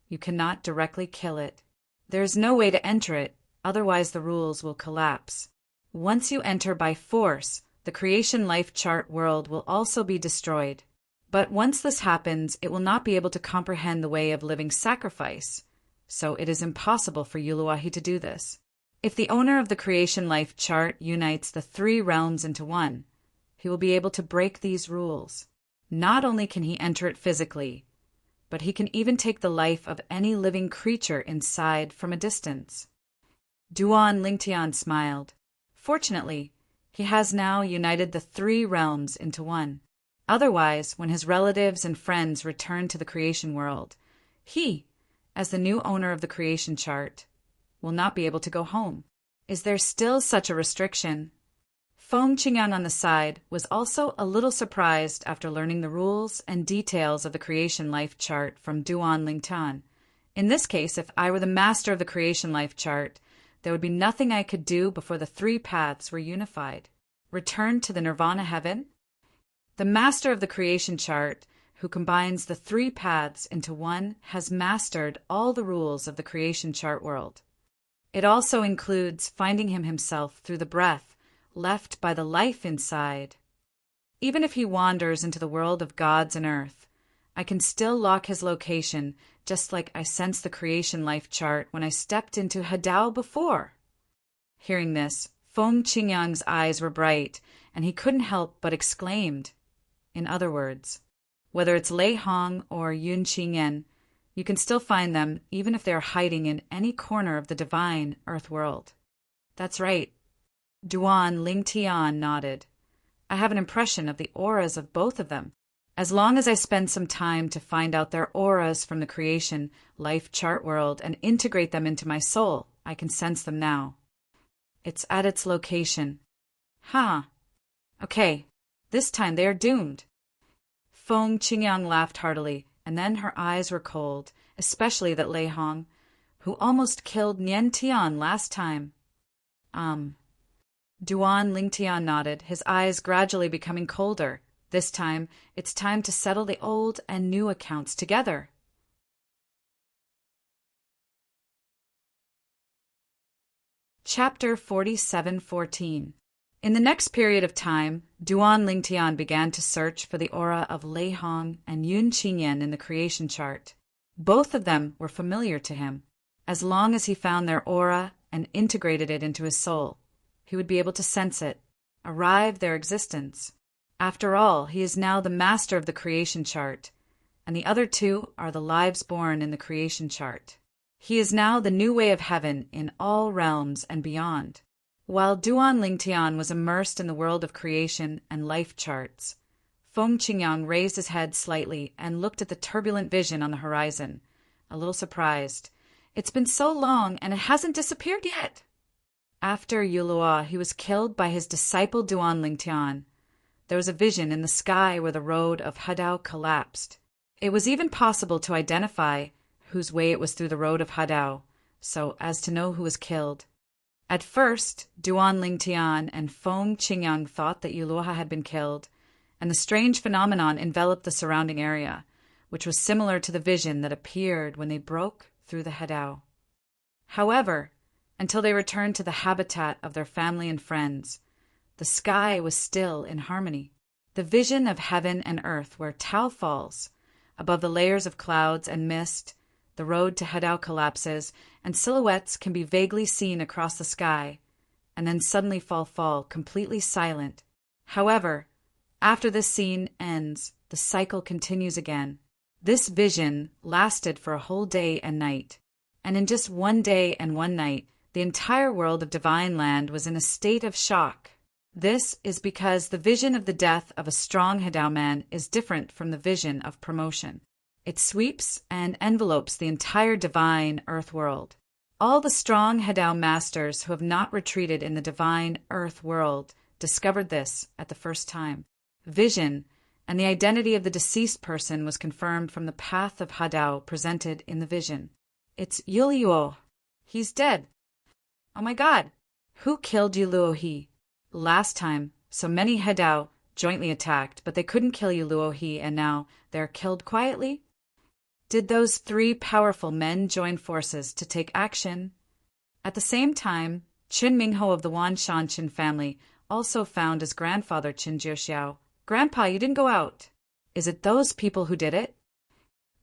you cannot directly kill it. There is no way to enter it, otherwise the rules will collapse. Once you enter by force, the creation life chart world will also be destroyed. But once this happens, it will not be able to comprehend the way of living sacrifice, so it is impossible for Uluwahi to do this. If the owner of the creation life chart unites the 3 realms into one, he will be able to break these rules. Not only can he enter it physically, but he can even take the life of any living creature inside from a distance. Duan Lingtian smiled. Fortunately, he has now united the 3 realms into one. Otherwise, when his relatives and friends return to the creation world, he, as the new owner of the creation chart, will not be able to go home. Is there still such a restriction? Feng Qingyang on the side was also a little surprised after learning the rules and details of the creation life chart from Duan Lingtian. In this case, if I were the master of the creation life chart, there would be nothing I could do before the 3 paths were unified. Return to the nirvana heaven? The master of the creation chart, who combines the 3 paths into one, has mastered all the rules of the creation chart world. It also includes finding him himself through the breath left by the life inside. Even if he wanders into the world of gods and earth, I can still lock his location, just like I sensed the creation life chart when I stepped into Hadao before. Hearing this, Feng Qingyang's eyes were bright, and he couldn't help but exclaimed. In other words, whether it's Lei Hong or Yun Qingyan, you can still find them even if they are hiding in any corner of the divine earth world. That's right. Duan Lingtian nodded. I have an impression of the auras of both of them. As long as I spend some time to find out their auras from the creation life chart world and integrate them into my soul, I can sense them now. It's at its location. Huh. Okay. This time they are doomed. Feng Qingyang laughed heartily, and then her eyes were cold, especially that Lei Hong, who almost killed Nian Tian last time. Duan Lingtian nodded, his eyes gradually becoming colder. This time, it's time to settle the old and new accounts together. Chapter 47:14. In the next period of time, Duan Lingtian began to search for the aura of Lei Hong and Yun Qinyan in the creation chart. Both of them were familiar to him. As long as he found their aura and integrated it into his soul, he would be able to sense it, arrive their existence. After all, he is now the master of the creation chart, and the other two are the lives born in the creation chart. He is now the new way of heaven in all realms and beyond. While Duan Lingtian was immersed in the world of creation and life charts, Feng Qingyang raised his head slightly and looked at the turbulent vision on the horizon, a little surprised. It's been so long and it hasn't disappeared yet. After Yulua, he was killed by his disciple Duan Lingtian. There was a vision in the sky where the road of Hadao collapsed. It was even possible to identify whose way it was through the road of Hadao, so as to know who was killed. At first, Duan Lingtian and Feng Qingyang thought that Yuluha had been killed, and the strange phenomenon enveloped the surrounding area, which was similar to the vision that appeared when they broke through the Hadao. However, until they returned to the habitat of their family and friends, the sky was still in harmony. The vision of heaven and earth where Tao falls, above the layers of clouds and mist, the road to Hadao collapses, and silhouettes can be vaguely seen across the sky, and then suddenly fall completely silent. However, after this scene ends, the cycle continues again. This vision lasted for a whole day and night, and in just one day and one night, the entire world of Divine Land was in a state of shock. This is because the vision of the death of a strong Hadao man is different from the vision of promotion. It sweeps and envelopes the entire divine earth world. All the strong Hadao masters who have not retreated in the divine earth world discovered this at the first time. Vision and the identity of the deceased person was confirmed from the path of Hadao presented in the vision. It's Yuluo. He's dead. Oh my God! Who killed Yuluo-he? Last time, so many Hadao jointly attacked, but they couldn't kill Yuluo-he, and now they're killed quietly? Did those three powerful men join forces to take action? At the same time, Qin Mingho of the Wan Shanshan family also found his grandfather Qin Jioxiao. Grandpa, you didn't go out. Is it those people who did it?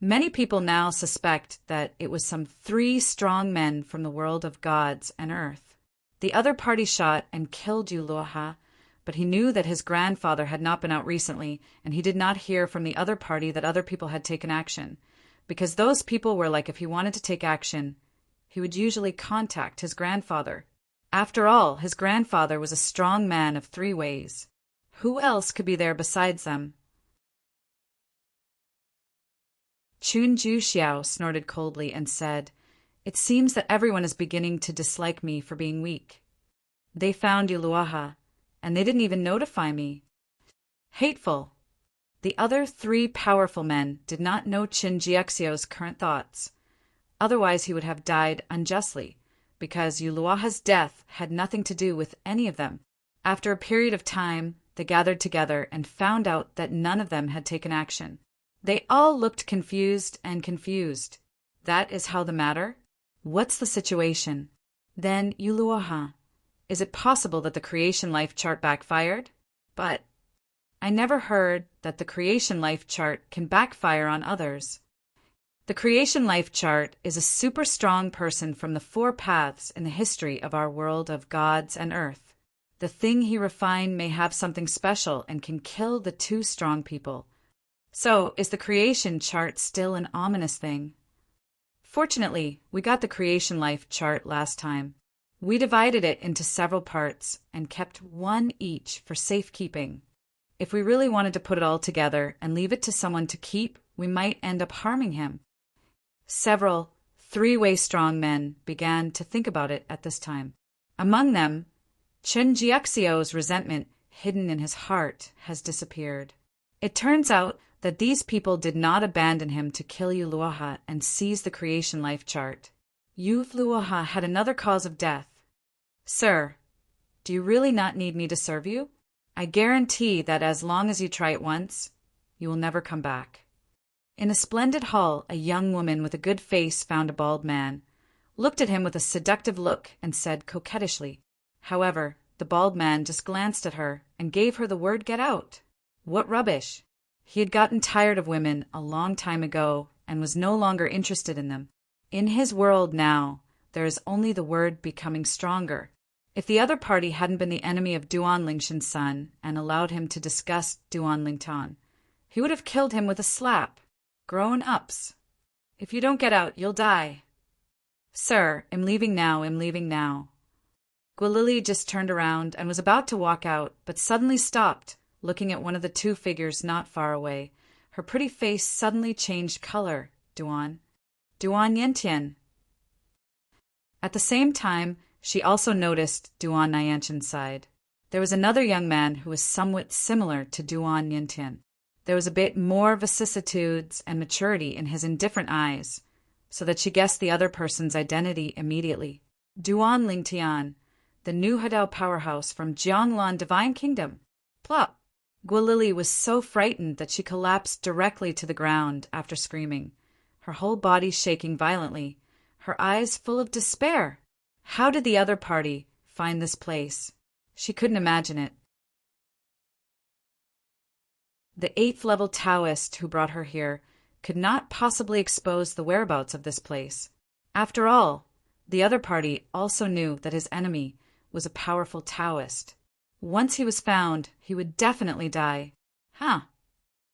Many people now suspect that it was some three strong men from the world of gods and earth. The other party shot and killed Yuluoha, but he knew that his grandfather had not been out recently, and he did not hear from the other party that other people had taken action, because those people were like, if he wanted to take action, he would usually contact his grandfather. After all, his grandfather was a strong man of three ways. Who else could be there besides them? Chun Ju Xiao snorted coldly and said, "It seems that everyone is beginning to dislike me for being weak. They found Yuluaha, and they didn't even notify me. Hateful." The other three powerful men did not know Qin Jiexio's current thoughts. Otherwise he would have died unjustly, because Yuluaha's death had nothing to do with any of them. After a period of time, they gathered together and found out that none of them had taken action. They all looked confused and confused. That is how the matter? What's the situation? Then Yuluaha. Is it possible that the creation life chart backfired? But I never heard that the creation life chart can backfire on others. The creation life chart is a super strong person from the four paths in the history of our world of gods and earth. The thing he refined may have something special and can kill the two strong people. So, is the creation chart still an ominous thing? Fortunately, we got the creation life chart last time. We divided it into several parts and kept one each for safekeeping. If we really wanted to put it all together and leave it to someone to keep, we might end up harming him. Several three-way strong men began to think about it at this time. Among them, Chen Jiaxiu's resentment, hidden in his heart, has disappeared. It turns out that these people did not abandon him to kill Yu Luoha and seize the creation life chart. Yu Luoha had another cause of death. Sir, do you really not need me to serve you? I guarantee that as long as you try it once, you will never come back. In a splendid hall, a young woman with a good face found a bald man, looked at him with a seductive look, and said coquettishly. However, the bald man just glanced at her and gave her the word "get out." What rubbish! He had gotten tired of women a long time ago and was no longer interested in them. In his world now, there is only the word becoming stronger. If the other party hadn't been the enemy of Duan Lingshan's son and allowed him to discuss Duan Lingtan, he would have killed him with a slap. Grown-ups. If you don't get out, you'll die. Sir, I'm leaving now, I'm leaving now. Guilili just turned around and was about to walk out, but suddenly stopped, looking at one of the two figures not far away. Her pretty face suddenly changed color. Duan Yentian. At the same time, she also noticed Duan Nyantian's side. There was another young man who was somewhat similar to Duan Yentian. There was a bit more vicissitudes and maturity in his indifferent eyes, so that she guessed the other person's identity immediately. Duan Lingtian, the new Hadao powerhouse from Jianglan Divine Kingdom. Plop! Guilili was so frightened that she collapsed directly to the ground after screaming, her whole body shaking violently, her eyes full of despair. How did the other party find this place? She couldn't imagine it. The 8th-level Taoist who brought her here could not possibly expose the whereabouts of this place. After all, the other party also knew that his enemy was a powerful Taoist. Once he was found, he would definitely die.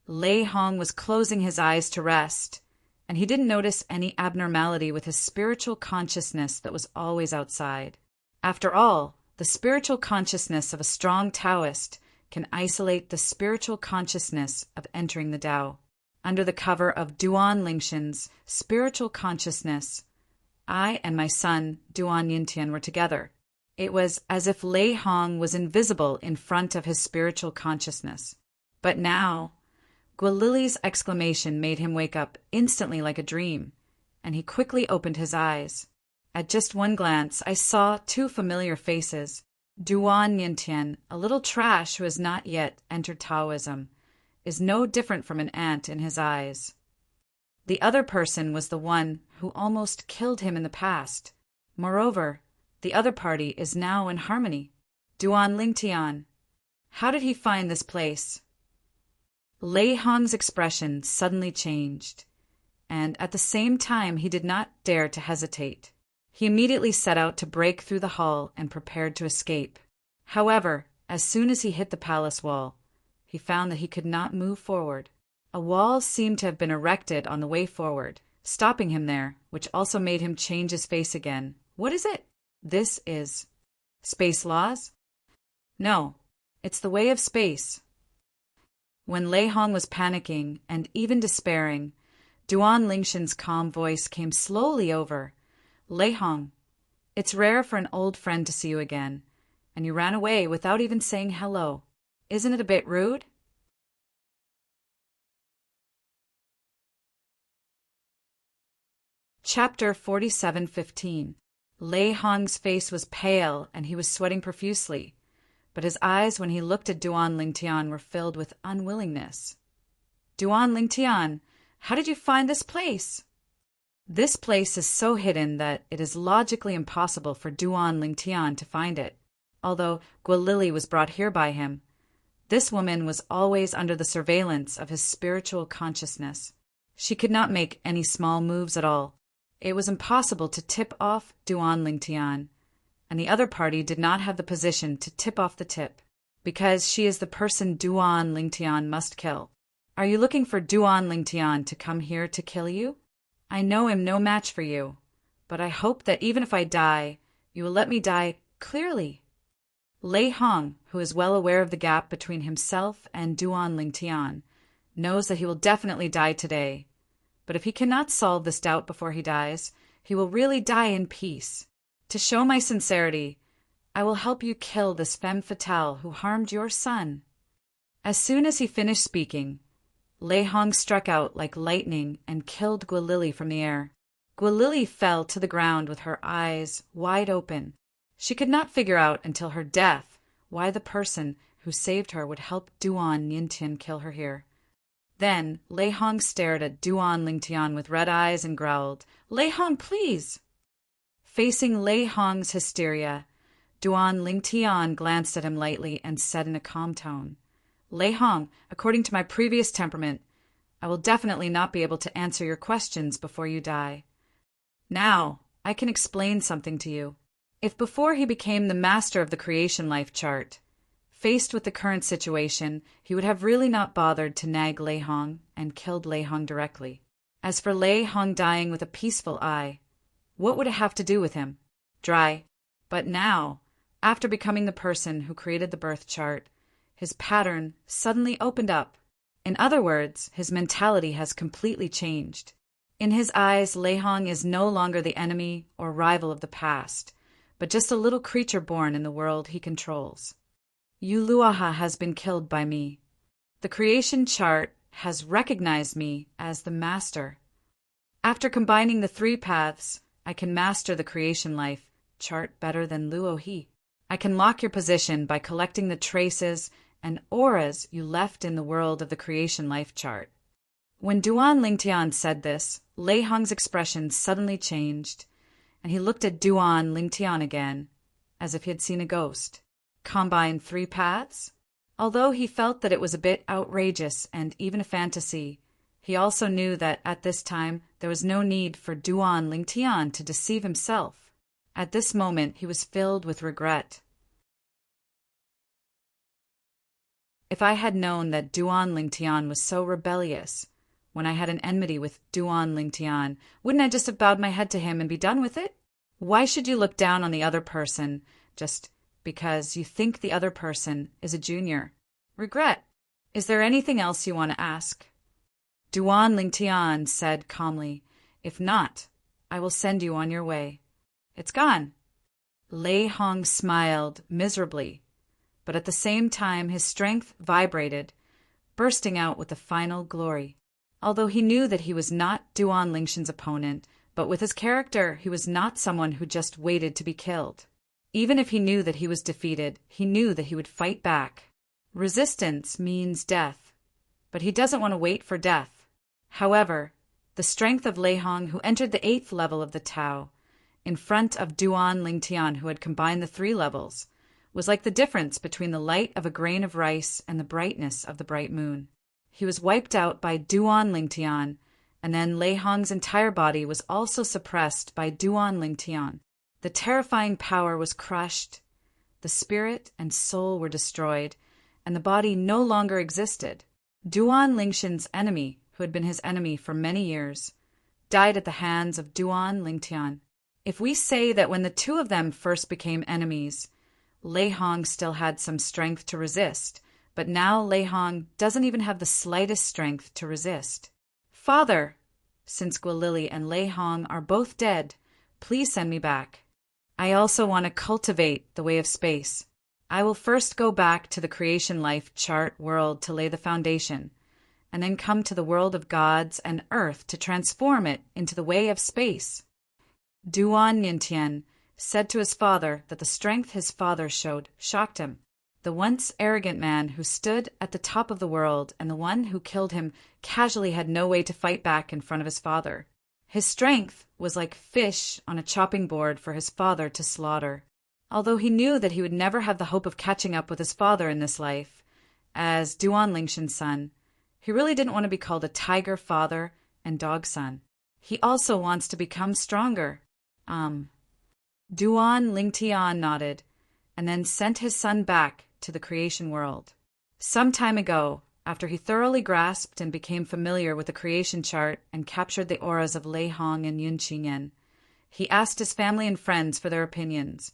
Lei Hong was closing his eyes to rest, and he didn't notice any abnormality with his spiritual consciousness that was always outside. After all, the spiritual consciousness of a strong Taoist can isolate the spiritual consciousness of entering the Tao. Under the cover of Duan Lingshan's spiritual consciousness, I and my son, Duan Yintian, were together. It was as if Lei Hong was invisible in front of his spiritual consciousness. But now, Guilili's exclamation made him wake up instantly like a dream, and he quickly opened his eyes. At just one glance, I saw two familiar faces. Duan Yintian, a little trash who has not yet entered Taoism, is no different from an ant in his eyes. The other person was the one who almost killed him in the past. Moreover, the other party is now in harmony. Duan Lingtian. How did he find this place? Lei Hong's expression suddenly changed, and at the same time he did not dare to hesitate. He immediately set out to break through the hall and prepared to escape. However, as soon as he hit the palace wall, he found that he could not move forward. A wall seemed to have been erected on the way forward, stopping him there, which also made him change his face again. What is it? This is space laws? No, it's the way of space. When Lei Hong was panicking and even despairing, Duan Lingshan's calm voice came slowly over. Lei Hong, it's rare for an old friend to see you again, and you ran away without even saying hello. Isn't it a bit rude? Chapter 47:15. Lei Hong's face was pale and he was sweating profusely, but his eyes when he looked at Duan Lingtian were filled with unwillingness. Duan Lingtian, how did you find this place? This place is so hidden that it is logically impossible for Duan Lingtian to find it. Although Guilili was brought here by him, this woman was always under the surveillance of his spiritual consciousness. She could not make any small moves at all. It was impossible to tip off Duan Lingtian, and the other party did not have the position to tip off the tip, because she is the person Duan Lingtian must kill. Are you looking for Duan Lingtian to come here to kill you? I know I'm no match for you, but I hope that even if I die, you will let me die clearly. Lei Hong, who is well aware of the gap between himself and Duan Lingtian, knows that he will definitely die today. But if he cannot solve this doubt before he dies, he will really die in peace. To show my sincerity, I will help you kill this femme fatale who harmed your son." As soon as he finished speaking, Lei Hong struck out like lightning and killed Guilili from the air. Guilili fell to the ground with her eyes wide open. She could not figure out until her death why the person who saved her would help Duan Yintian kill her here. Then Lei Hong stared at Duan Lingtian with red eyes and growled, "Lei Hong, please!" Facing Lei Hong's hysteria, Duan Lingtian glanced at him lightly and said in a calm tone, "Lei Hong, according to my previous temperament, I will definitely not be able to answer your questions before you die. Now, I can explain something to you. If before he became the master of the creation life chart, faced with the current situation, he would have really not bothered to nag Lei Hong and killed Lei Hong directly. As for Lei Hong dying with a peaceful eye, what would it have to do with him? Dry. But now, after becoming the person who created the birth chart, his pattern suddenly opened up. In other words, his mentality has completely changed. In his eyes, Lei Hong is no longer the enemy or rival of the past, but just a little creature born in the world he controls. Yu Luoha has been killed by me. The creation chart has recognized me as the master. After combining the 3 paths, I can master the creation life chart better than Luo He. I can lock your position by collecting the traces and auras you left in the world of the creation life chart. When Duan Lingtian said this, Lei Hong's expression suddenly changed, and he looked at Duan Lingtian again, as if he had seen a ghost. Combine 3 paths? Although he felt that it was a bit outrageous and even a fantasy, he also knew that at this time there was no need for Duan Lingtian to deceive himself. At this moment he was filled with regret. If I had known that Duan Lingtian was so rebellious, when I had an enmity with Duan Lingtian, wouldn't I just have bowed my head to him and be done with it? Why should you look down on the other person just because you think the other person is a junior? Regret. Is there anything else you want to ask? Duan Lingtian said calmly, "If not, I will send you on your way." "It's gone." Lei Hong smiled miserably, but at the same time his strength vibrated, bursting out with the final glory. Although he knew that he was not Duan Lingshan's opponent, but with his character he was not someone who just waited to be killed. Even if he knew that he was defeated, he knew that he would fight back. Resistance means death, but he doesn't want to wait for death. However, the strength of Lei Hong, who entered the 8th level of the Tao, in front of Duan Lingtian, who had combined the 3 levels, was like the difference between the light of a grain of rice and the brightness of the bright moon. He was wiped out by Duan Lingtian, and then Lei Hong's entire body was also suppressed by Duan Lingtian. The terrifying power was crushed, the spirit and soul were destroyed, and the body no longer existed. Duan Lingshan's enemy, who had been his enemy for many years, died at the hands of Duan Lingtian. If we say that when the 2 of them first became enemies, Lei Hong still had some strength to resist, but now Lei Hong doesn't even have the slightest strength to resist. "Father, since Guilili and Lei Hong are both dead, please send me back. I also want to cultivate the way of space. I will first go back to the creation life chart world to lay the foundation, and then come to the world of gods and earth to transform it into the way of space." Duan Yintian said to his father that the strength his father showed shocked him. The once arrogant man who stood at the top of the world and the one who killed him casually had no way to fight back in front of his father. His strength was like fish on a chopping board for his father to slaughter. Although he knew that he would never have the hope of catching up with his father in this life, as Duan Lingshan's son, he really didn't want to be called a tiger father and dog son. He also wants to become stronger. Duan Lingtian nodded, and then sent his son back to the creation world. Some time ago, after he thoroughly grasped and became familiar with the creation chart and captured the auras of Lei Hong and Yun Qingyan, he asked his family and friends for their opinions,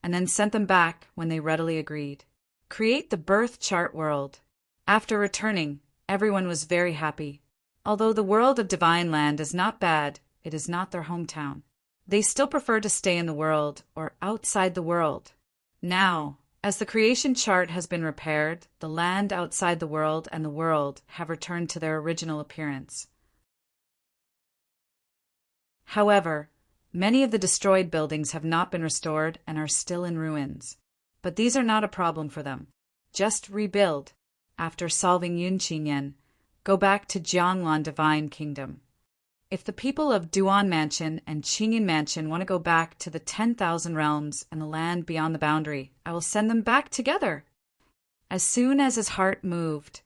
and then sent them back when they readily agreed. Create the birth chart world. After returning, everyone was very happy. Although the world of Divine Land is not bad, it is not their hometown. They still prefer to stay in the world or outside the world. Now, as the creation chart has been repaired, the land outside the world and the world have returned to their original appearance. However, many of the destroyed buildings have not been restored and are still in ruins. But these are not a problem for them. Just rebuild. After solving Yunqinyan, go back to Jianglan Divine Kingdom. If the people of Duan Mansion and Qingyan Mansion want to go back to the 10,000 realms and the land beyond the boundary, I will send them back together. As soon as his heart moved,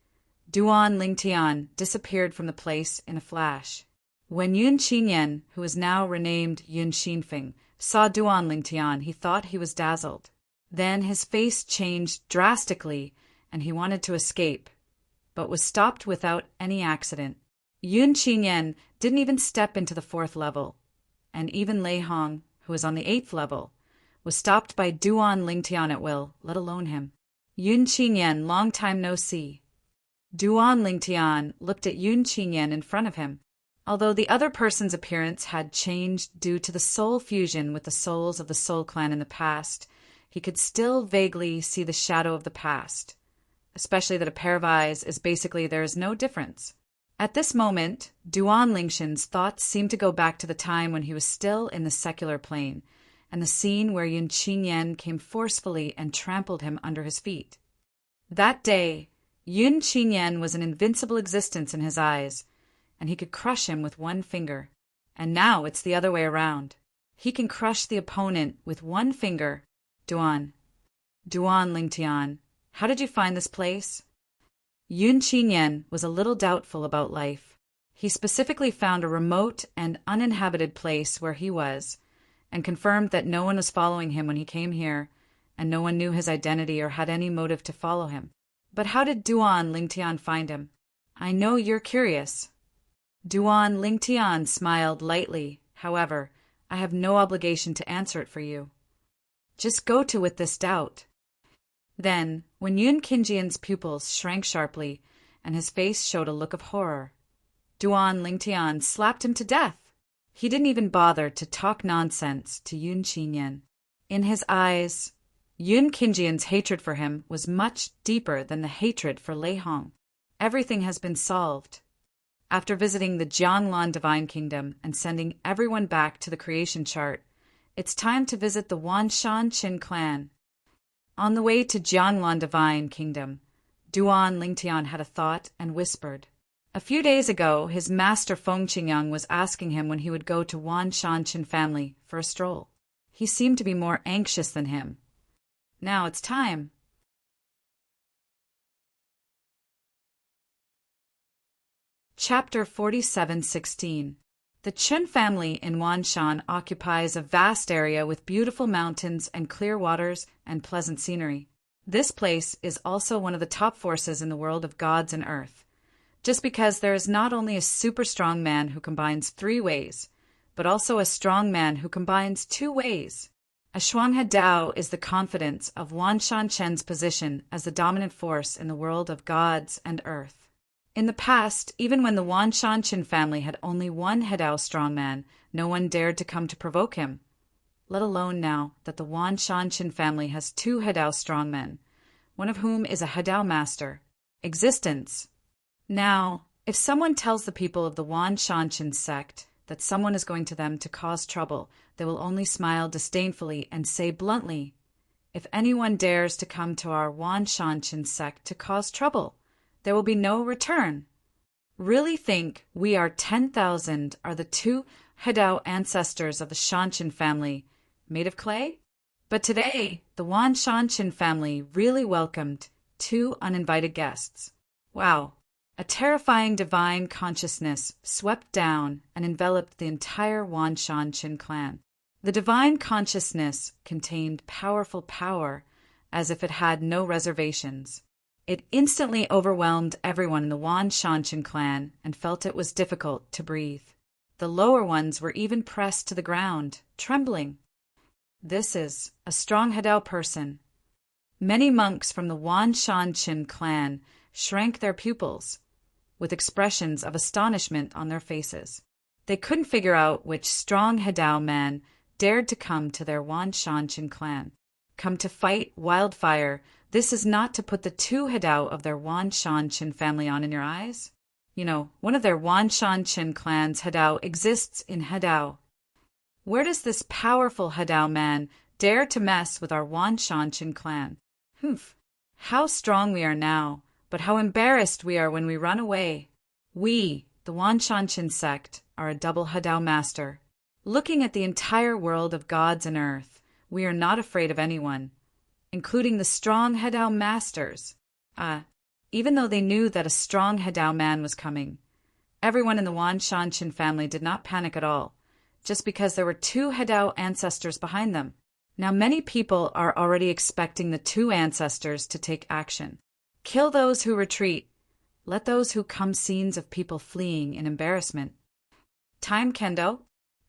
Duan Lingtian disappeared from the place in a flash. When Yun Qingyan, who is now renamed Yun Xinfeng, saw Duan Lingtian, he thought he was dazzled. Then his face changed drastically, and he wanted to escape, but was stopped without any accident. Yun Qingyan didn't even step into the 4th level, and even Lei Hong, who was on the 8th level, was stopped by Duan Lingtian at will, let alone him. Yun Qingyan, long time no see. Duan Lingtian looked at Yun Qingyan in front of him. Although the other person's appearance had changed due to the soul fusion with the souls of the Soul Clan in the past, he could still vaguely see the shadow of the past, especially that a pair of eyes is basically there is no difference. At this moment, Duan Lingshan's thoughts seemed to go back to the time when he was still in the secular plane, and the scene where Yun Qingyan came forcefully and trampled him under his feet. That day, Yun Qingyan was an invincible existence in his eyes, and he could crush him with one finger. And now it's the other way around. He can crush the opponent with one finger. Duan Lingtian, how did you find this place? Yun Qingyan was a little doubtful about life. He specifically found a remote and uninhabited place where he was, and confirmed that no one was following him when he came here, and no one knew his identity or had any motive to follow him. But how did Duan Lingtian find him? I know you're curious. Duan Lingtian smiled lightly. However, I have no obligation to answer it for you. Just go to with this doubt. Then, when Yun Qingyan's pupils shrank sharply, and his face showed a look of horror, Duan Lingtian slapped him to death. He didn't even bother to talk nonsense to Yun Qingyan. In his eyes, Yun Qingyan's hatred for him was much deeper than the hatred for Lei Hong. Everything has been solved. After visiting the Jianglan Divine Kingdom and sending everyone back to the creation chart, it's time to visit the Wanshan Qin clan. On the way to Jianglan Divine Kingdom, Duan Lingtian had a thought and whispered. A few days ago, his master Feng Qingyang was asking him when he would go to Wanshan Qin family for a stroll. He seemed to be more anxious than him. Now it's time. Chapter 47:16. The Chen family in Wanshan occupies a vast area with beautiful mountains and clear waters and pleasant scenery. This place is also one of the top forces in the world of gods and earth, just because there is not only a super strong man who combines 3 ways, but also a strong man who combines 2 ways. A Shuanghe Dao is the confidence of Wanshan Chen's position as the dominant force in the world of gods and earth. In the past, even when the Wanshan Qin family had only one Hedao strongman, no one dared to come to provoke him, let alone now that the Wanshan Qin family has 2 Hedao strongmen, one of whom is a Hedao master. Existence. Now, if someone tells the people of the Wanshan Qin sect that someone is going to them to cause trouble, they will only smile disdainfully and say bluntly, "If anyone dares to come to our Wanshan Qin sect to cause trouble, there will be no return." Really think we are 10,000 are the 2 Hedao ancestors of the Shanshan family, made of clay? But today, the Wanshan Qin family really welcomed 2 uninvited guests. Wow! A terrifying divine consciousness swept down and enveloped the entire Wanshan Qin clan. The divine consciousness contained powerful power, as if it had no reservations. It instantly overwhelmed everyone in the Wanshan Qin clan and felt it was difficult to breathe. The lower ones were even pressed to the ground, trembling. This is a strong Hedao person. Many monks from the Wanshan Qin clan shrank their pupils, with expressions of astonishment on their faces. They couldn't figure out which strong Hedao man dared to come to their Wanshan Qin clan. come to fight wildfire. This is not to put the two Hadao of their Wan Shan Chin family on in your eyes. You know, one of their Wan Shan Chin clan's Hadao exists in Hadao. Where does this powerful Hadao man dare to mess with our Wan Shan Chin clan? Humph! How strong we are now, but how embarrassed we are when we run away. We, the Wan Shan Chin sect, are a double Hadao master. Looking at the entire world of gods and earth, we are not afraid of anyone, including the strong Hadao masters. Even though they knew that a strong Hadao man was coming, everyone in the Wan Shan Chin family did not panic at all, just because there were two Hadao ancestors behind them. Now many people are already expecting the two ancestors to take action. Kill those who retreat. Let those who come scenes of people fleeing in embarrassment. Time Kendo.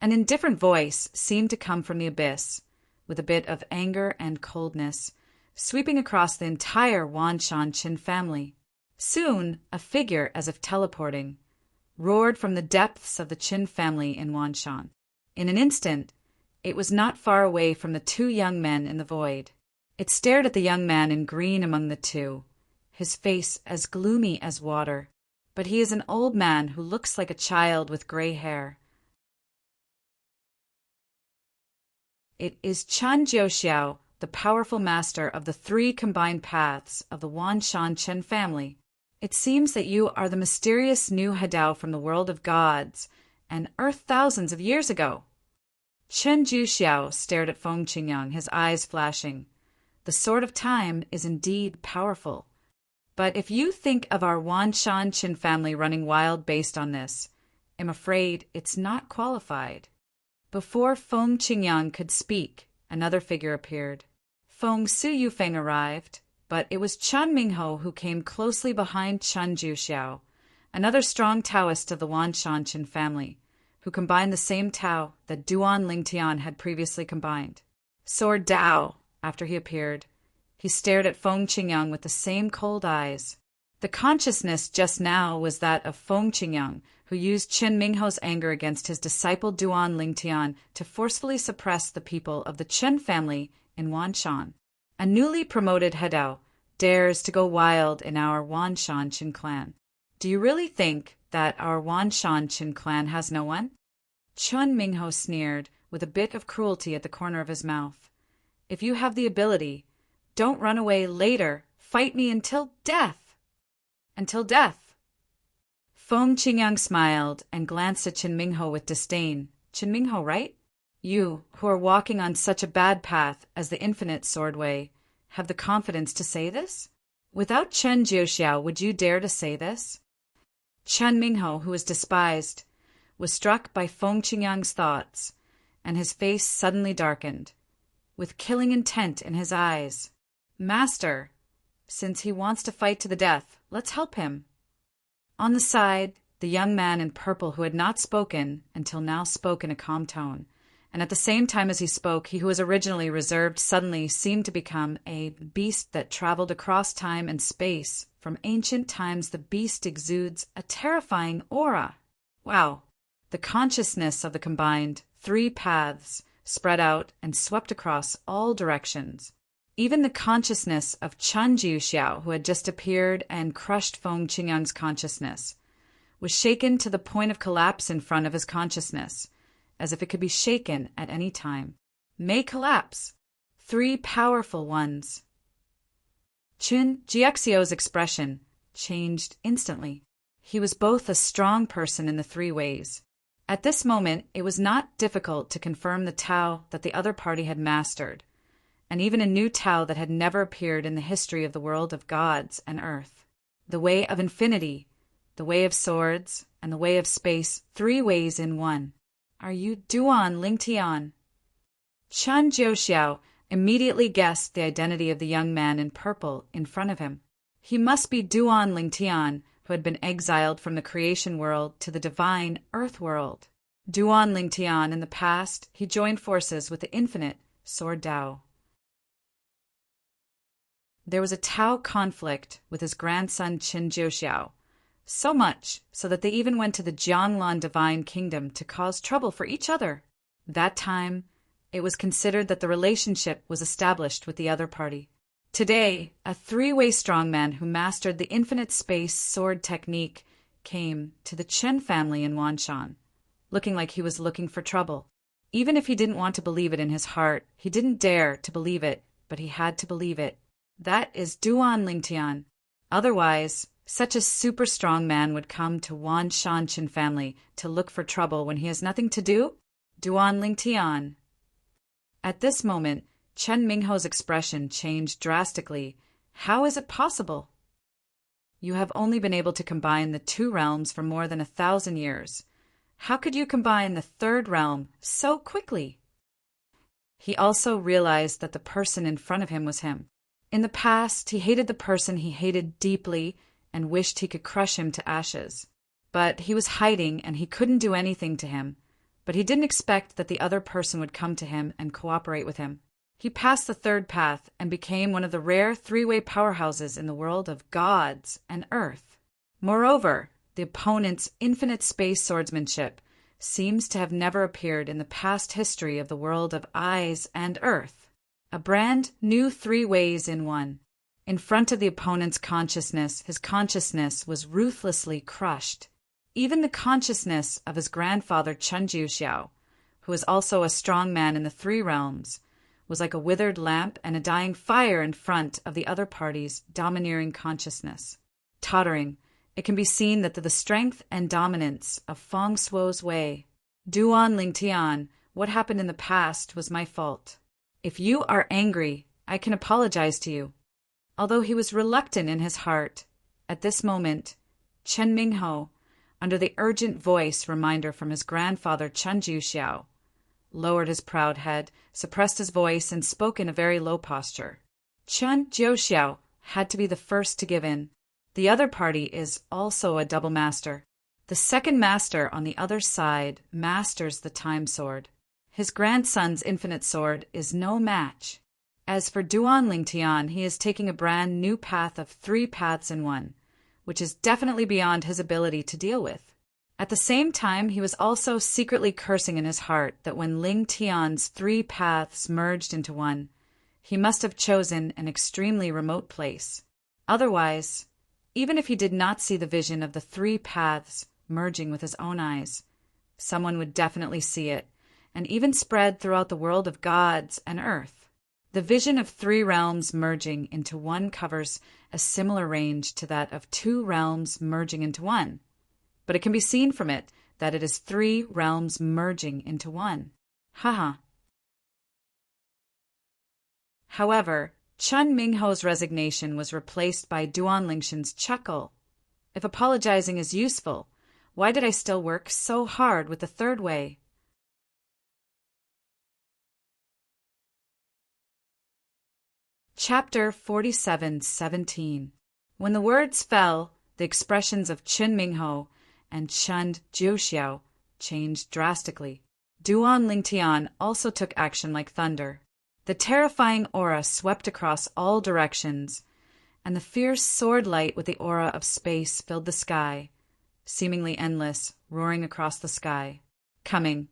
An indifferent voice seemed to come from the abyss, with a bit of anger and coldness, sweeping across the entire Wan Shan Chin family. Soon, a figure, as if teleporting, roared from the depths of the Chin family in Wan Shan. In an instant, it was not far away from the two young men in the void. It stared at the young man in green among the two, his face as gloomy as water, but he is an old man who looks like a child with gray hair. It is Chan Jiuxiao, the powerful master of the three combined paths of the Wan Shan Chen family. It seems that you are the mysterious new Hadao from the world of gods and earth thousands of years ago. Chen Jiuxiao stared at Feng Qingyang, his eyes flashing. The sword of time is indeed powerful. But if you think of our Wan Shan Chin family running wild based on this, I'm afraid it's not qualified. Before Feng Qingyang could speak, another figure appeared. Feng Su Yufeng arrived, but it was Chen Mingho who came closely behind Chen Jiuxiao, another strong Taoist of the Wan Shan Chin family, who combined the same Tao that Duan Lingtian had previously combined. Sword Dao, after he appeared, he stared at Feng Qingyang with the same cold eyes. The consciousness just now was that of Feng Qingyang, who used Chen Mingho's anger against his disciple Duan Lingtian to forcefully suppress the people of the Chen family in Wan Shan. A newly promoted Hadao dares to go wild in our Wan Shan Chin clan. Do you really think that our Wan Shan Chin clan has no one? Chen Mingho sneered, with a bit of cruelty at the corner of his mouth. If you have the ability, don't run away later. Fight me until death. Until death. Feng Qingyang smiled and glanced at Chen Mingho with disdain. Chen Mingho, right? You, who are walking on such a bad path as the infinite sword way, have the confidence to say this? Without Chen Jiuxiao, would you dare to say this? Chen Mingho, who was despised, was struck by Feng Qingyang's thoughts, and his face suddenly darkened, with killing intent in his eyes. Master, since he wants to fight to the death, let's help him. On the side, the young man in purple who had not spoken until now spoke in a calm tone, and at the same time as he spoke, he who was originally reserved suddenly seemed to become a beast that traveled across time and space. From ancient times, the beast exudes a terrifying aura. Wow! The consciousness of the combined three paths spread out and swept across all directions. Even the consciousness of Chen Jiuxiao, who had just appeared and crushed Feng Qingyang's consciousness, was shaken to the point of collapse in front of his consciousness, as if it could be shaken at any time. May collapse. Three powerful ones. Chen Jiuxiao's expression changed instantly. He was both a strong person in the three ways. At this moment, it was not difficult to confirm the Tao that the other party had mastered, and even a new Tao that had never appeared in the history of the world of gods and earth. The way of infinity, the way of swords, and the way of space, three ways in one. Are you Duan Lingtian? Chen Jiuxiao immediately guessed the identity of the young man in purple in front of him. He must be Duan Lingtian, who had been exiled from the creation world to the divine earth world. Duan Lingtian, in the past, he joined forces with the infinite Sword Dao. There was a Tao conflict with his grandson Chen Jiuxiao, so much so that they even went to the Jianglan divine kingdom to cause trouble for each other. That time, it was considered that the relationship was established with the other party. Today, a three-way strongman who mastered the infinite space sword technique came to the Chen family in Wanshan, looking like he was looking for trouble. Even if he didn't want to believe it in his heart, he didn't dare to believe it, but he had to believe it. That is Duan Lingtian. Otherwise, such a super strong man would come to Wan Shanchin family to look for trouble when he has nothing to do? Duan Lingtian. At this moment, Chen Mingho's expression changed drastically. How is it possible? You have only been able to combine the two realms for more than 1,000 years. How could you combine the third realm so quickly? He also realized that the person in front of him was him. In the past, he hated the person he hated deeply and wished he could crush him to ashes. But he was hiding and he couldn't do anything to him. But he didn't expect that the other person would come to him and cooperate with him. He passed the third path and became one of the rare three-way powerhouses in the world of gods and earth. Moreover, the opponent's infinite space swordsmanship seems to have never appeared in the past history of the world of eyes and earth. A brand new three ways in one. In front of the opponent's consciousness, his consciousness was ruthlessly crushed. Even the consciousness of his grandfather Chen Jiuxiao, who was also a strong man in the three realms, was like a withered lamp and a dying fire in front of the other party's domineering consciousness. Tottering, it can be seen that the strength and dominance of Feng Shuo's way. Duan Lingtian, what happened in the past was my fault. If you are angry, I can apologize to you. Although he was reluctant in his heart, at this moment, Chen Mingho, under the urgent voice reminder from his grandfather Chen Jiuxiao, lowered his proud head, suppressed his voice, and spoke in a very low posture. Chen Jiuxiao had to be the first to give in. The other party is also a double master. The second master on the other side masters the time sword. His grandson's infinite sword is no match. As for Duan Lingtian, he is taking a brand new path of 3 paths in one, which is definitely beyond his ability to deal with. At the same time, he was also secretly cursing in his heart that when Ling Tian's 3 paths merged into one, he must have chosen an extremely remote place. Otherwise, even if he did not see the vision of the 3 paths merging with his own eyes, someone would definitely see it, and even spread throughout the world of gods and earth. The vision of 3 realms merging into one covers a similar range to that of 2 realms merging into one, but it can be seen from it that it is 3 realms merging into one. Haha. However, Chen Mingho's resignation was replaced by Duan Lingshan's chuckle. If apologizing is useful, why did I still work so hard with the third way? Chapter 47:17. When the words fell, the expressions of Chen Mingho and Chen Jiuxiao changed drastically. Duan Lingtian also took action like thunder. The terrifying aura swept across all directions, and the fierce sword light with the aura of space filled the sky, seemingly endless, roaring across the sky. Coming,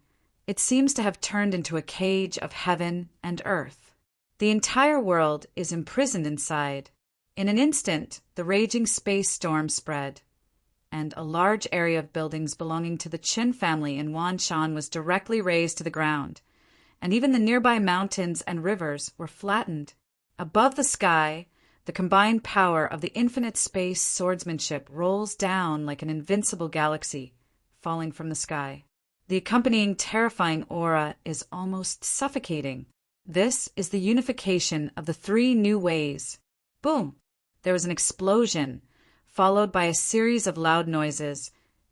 it seems to have turned into a cage of heaven and earth. The entire world is imprisoned inside. In an instant, the raging space storm spread, and a large area of buildings belonging to the Qin family in Wanshan was directly razed to the ground, and even the nearby mountains and rivers were flattened. Above the sky, the combined power of the infinite space swordsmanship rolls down like an invincible galaxy, falling from the sky. The accompanying terrifying aura is almost suffocating. This is the unification of the 3 new ways. Boom! There was an explosion, followed by a series of loud noises,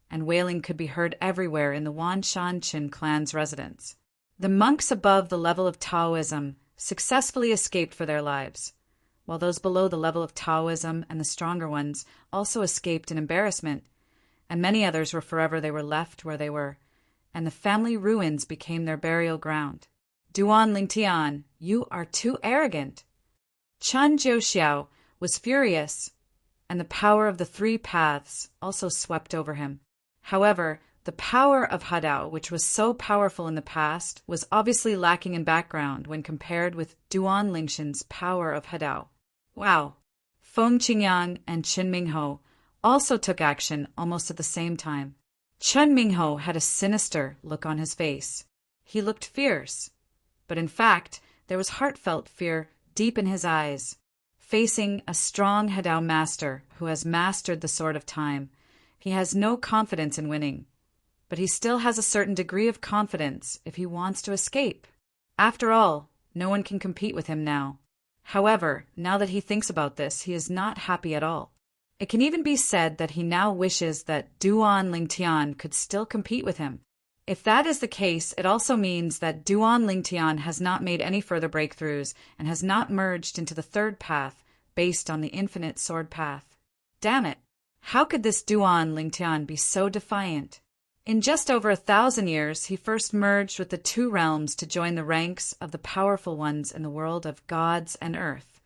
and wailing could be heard everywhere in the Wan Shanchin clan's residence. The monks above the level of Taoism successfully escaped for their lives, while those below the level of Taoism and the stronger ones also escaped in embarrassment, and many others were forever they were left where they were, and the family ruins became their burial ground. Duan Lingtian, you are too arrogant. Chen Jiuxiao was furious, and the power of the 3 paths also swept over him. However, the power of Hadao, which was so powerful in the past, was obviously lacking in background when compared with Duan Lingshan's power of Hadao. Wow! Feng Qingyang and Qin Mingho also took action almost at the same time. Qin Mingho had a sinister look on his face. He looked fierce, but in fact, there was heartfelt fear deep in his eyes. Facing a strong Hadao master who has mastered the sword of time, he has no confidence in winning, but he still has a certain degree of confidence if he wants to escape. After all, no one can compete with him now. However, now that he thinks about this, he is not happy at all. It can even be said that he now wishes that Duan Lingtian could still compete with him. If that is the case, it also means that Duan Lingtian has not made any further breakthroughs and has not merged into the third path based on the infinite sword path. Damn it! How could this Duan Lingtian be so defiant? In just over 1,000 years, he first merged with the two realms to join the ranks of the powerful ones in the world of gods and earth,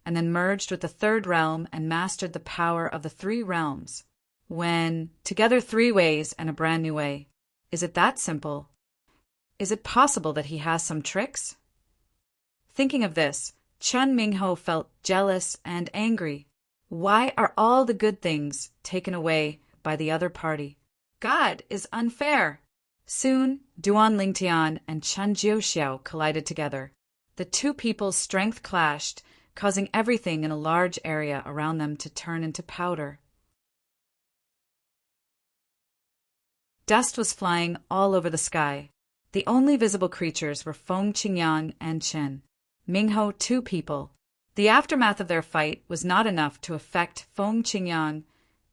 and then merged with the third realm and mastered the power of the three realms. When together 3 ways and a brand new way. Is it that simple? Is it possible that he has some tricks? Thinking of this, Qin Mingho felt jealous and angry. Why are all the good things taken away by the other party? God is unfair. Soon, Duan Lingtian and Chen Jiuxiao collided together. The two people's strength clashed, causing everything in a large area around them to turn into powder. Dust was flying all over the sky. The only visible creatures were Feng Qingyang and Qin Mingho, 2 people. The aftermath of their fight was not enough to affect Feng Qingyang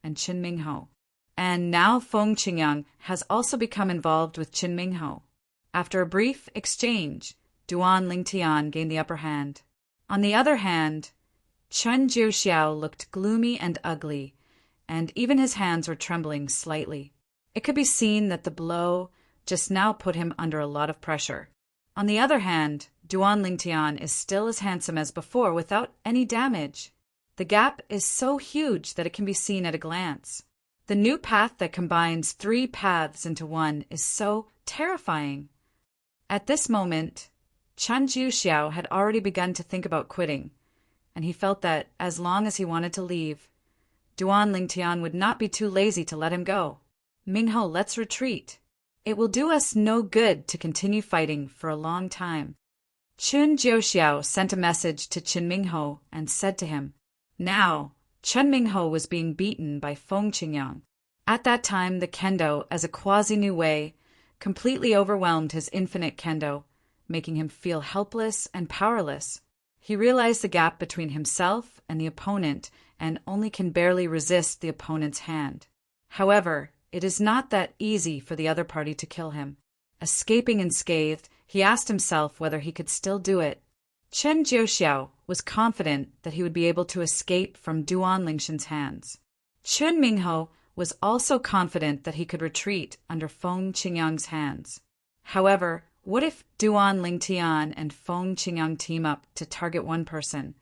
and Qin Mingho. And now Feng Qingyang has also become involved with Qin Mingho. After a brief exchange, Duan Lingtian gained the upper hand. On the other hand, Chen Jiuxiao looked gloomy and ugly, and even his hands were trembling slightly. It could be seen that the blow just now put him under a lot of pressure. On the other hand, Duan Lingtian is still as handsome as before without any damage. The gap is so huge that it can be seen at a glance. The new path that combines 3 paths into one is so terrifying. At this moment, Chen Jiuxiao had already begun to think about quitting, and he felt that as long as he wanted to leave, Duan Lingtian would not be too lazy to let him go. Mingho, let's retreat. It will do us no good to continue fighting for a long time. Chen Jiuxiao sent a message to Qin Mingho and said to him, Now, Chen Mingho was being beaten by Feng Qingyang. At that time, the kendo, as a quasi-new way, completely overwhelmed his infinite kendo, making him feel helpless and powerless. He realized the gap between himself and the opponent and only can barely resist the opponent's hand. However, it is not that easy for the other party to kill him. Escaping unscathed, he asked himself whether he could still do it. Chen Jiuxiao was confident that he would be able to escape from Duan Lingshan's hands. Qin Mingho was also confident that he could retreat under Feng Qingyang's hands. However, what if Duan Lingtian and Feng Qingyang team up to target one person,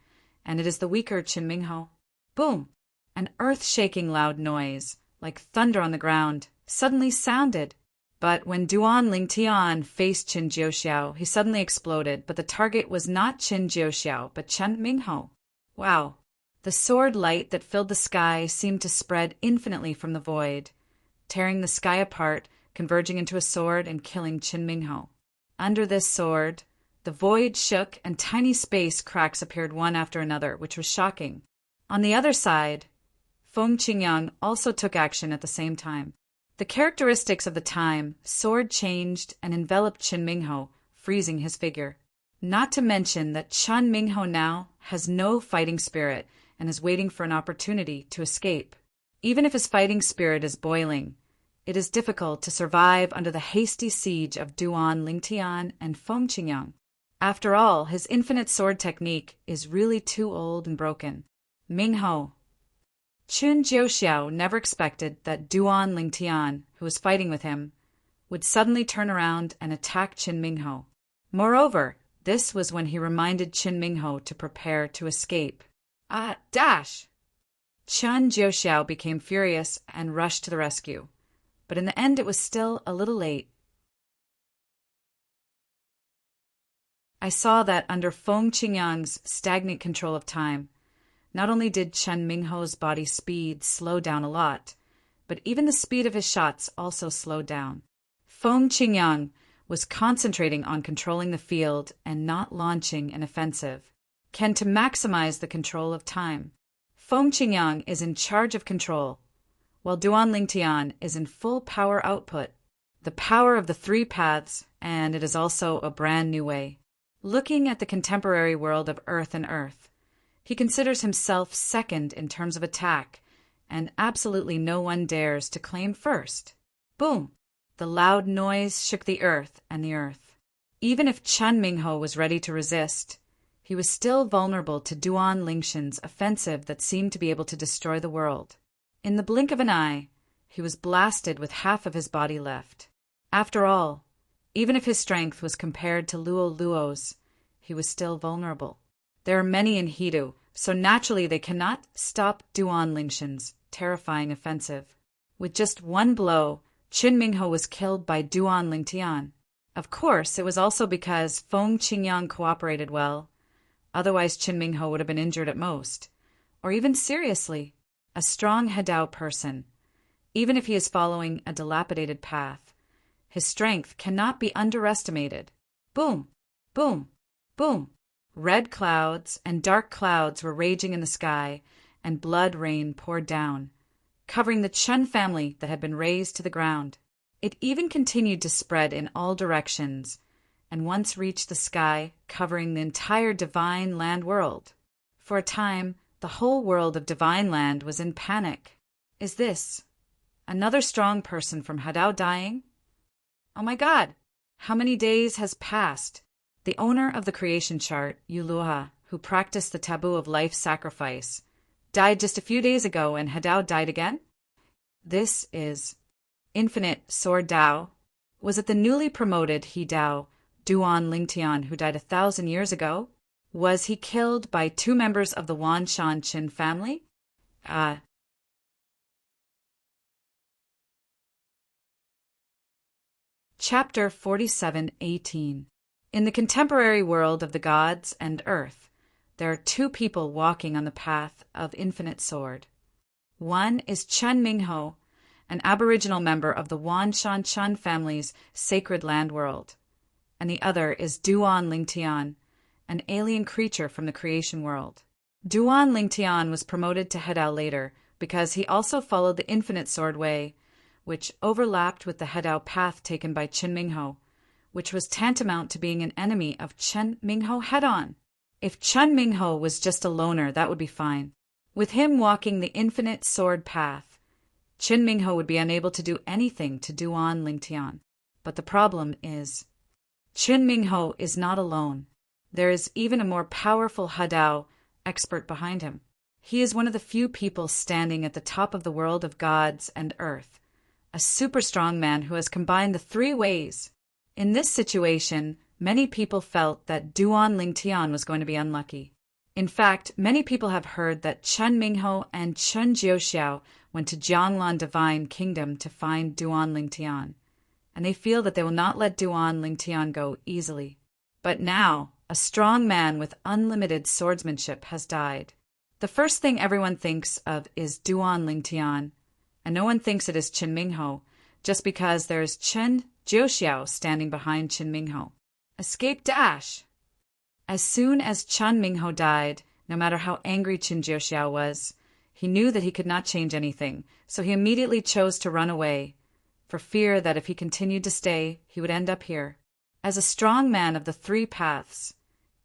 and it is the weaker Qin Mingho? Boom! An earth-shaking loud noise, like thunder on the ground, suddenly sounded. But when Duan Lingtian faced Qin Jiuxiao, he suddenly exploded, but the target was not Qin Jiuxiao, but Qin Mingho. Wow! The sword light that filled the sky seemed to spread infinitely from the void, tearing the sky apart, converging into a sword and killing Qin Mingho. Under this sword, the void shook and tiny space cracks appeared one after another, which was shocking. On the other side, Feng Qingyang also took action at the same time. The characteristics of the time, sword changed and enveloped Qin Mingho, freezing his figure. Not to mention that Qin Mingho now has no fighting spirit and is waiting for an opportunity to escape. Even if his fighting spirit is boiling, it is difficult to survive under the hasty siege of Duan Lingtian and Feng Qingyang. After all, his infinite sword technique is really too old and broken. Mingho. Qin Jiuxiao never expected that Duan Lingtian, who was fighting with him, would suddenly turn around and attack Qin Mingho. Moreover, this was when he reminded Qin Mingho to prepare to escape. Dash! Chen Jiuxiao became furious and rushed to the rescue. but in the end it was still a little late. I saw that under Feng Qingyang's stagnant control of time, not only did Chen Mingho's body speed slow down a lot, but even the speed of his shots also slowed down. Feng Qingyang was concentrating on controlling the field and not launching an offensive, to maximize the control of time. Feng Qingyang is in charge of control, while Duan Lingtian is in full power output, the power of the three paths, and it is also a brand new way. Looking at the contemporary world of Earth and Earth, he considers himself second in terms of attack, and absolutely no one dares to claim first. Boom! The loud noise shook the earth and the earth. Even if Chen Mingho was ready to resist, he was still vulnerable to Duan Lingtian's offensive that seemed to be able to destroy the world. In the blink of an eye, he was blasted with half of his body left. After all, even if his strength was compared to Luo Luo's, he was still vulnerable. There are many in Hidu, so naturally they cannot stop Duan Lingtian's terrifying offensive. With just one blow, Qin Mingho was killed by Duan Lingtian. Of course, it was also because Feng Qingyang cooperated well. Otherwise, Qin Mingho would have been injured at most, or even seriously. A strong Hedao person, even if he is following a dilapidated path, his strength cannot be underestimated. Boom, boom, boom. Red clouds and dark clouds were raging in the sky, and blood rain poured down, covering the Chen family that had been razed to the ground. It even continued to spread in all directions, and once reached the sky, covering the entire Divine Land world. For a time, the whole world of Divine Land was in panic. Is this another strong person from Hedao dying? Oh my God! How many days has passed? The owner of the creation chart, Yuluha, who practiced the taboo of life sacrifice, died just a few days ago, and Hedao died again? This is Infinite Sword Dao. Was it the newly promoted He Dao, Duan Lingtian, who died 1,000 years ago? Was he killed by two members of the Wan Shan Qin family? Chapter 47:18. In the contemporary world of the gods and earth, there are two people walking on the path of infinite sword. One is Chen Mingho, an aboriginal member of the Wan Shan Chun family's sacred land world, and the other is Duan Lingtian, an alien creature from the creation world. Duan Lingtian was promoted to Hedao later because he also followed the infinite sword way, which overlapped with the Hedao path taken by Chen Mingho, which was tantamount to being an enemy of Chen Mingho head-on. If Chen Mingho was just a loner, that would be fine. With him walking the infinite sword path, Chen Mingho would be unable to do anything to Duan Lingtian. But the problem is, Chen Mingho is not alone. There is even a more powerful Hedao expert behind him. He is one of the few people standing at the top of the world of gods and earth, a super strong man who has combined the three ways. In this situation, many people felt that Duan Lingtian was going to be unlucky. In fact, many people have heard that Chen Mingho and Chen Jiuxiao went to Jianglan Divine Kingdom to find Duan Lingtian, and they feel that they will not let Duan Lingtian go easily. But now, a strong man with unlimited swordsmanship has died. The first thing everyone thinks of is Duan Lingtian, and no one thinks it is Chen Mingho, just because there is Chen Jiuxiao standing behind Chen Mingho. Escape dash! As soon as Chen Mingho died, no matter how angry Chen Jiuxiao was, he knew that he could not change anything, so he immediately chose to run away, for fear that if he continued to stay, he would end up here. As a strong man of the three paths,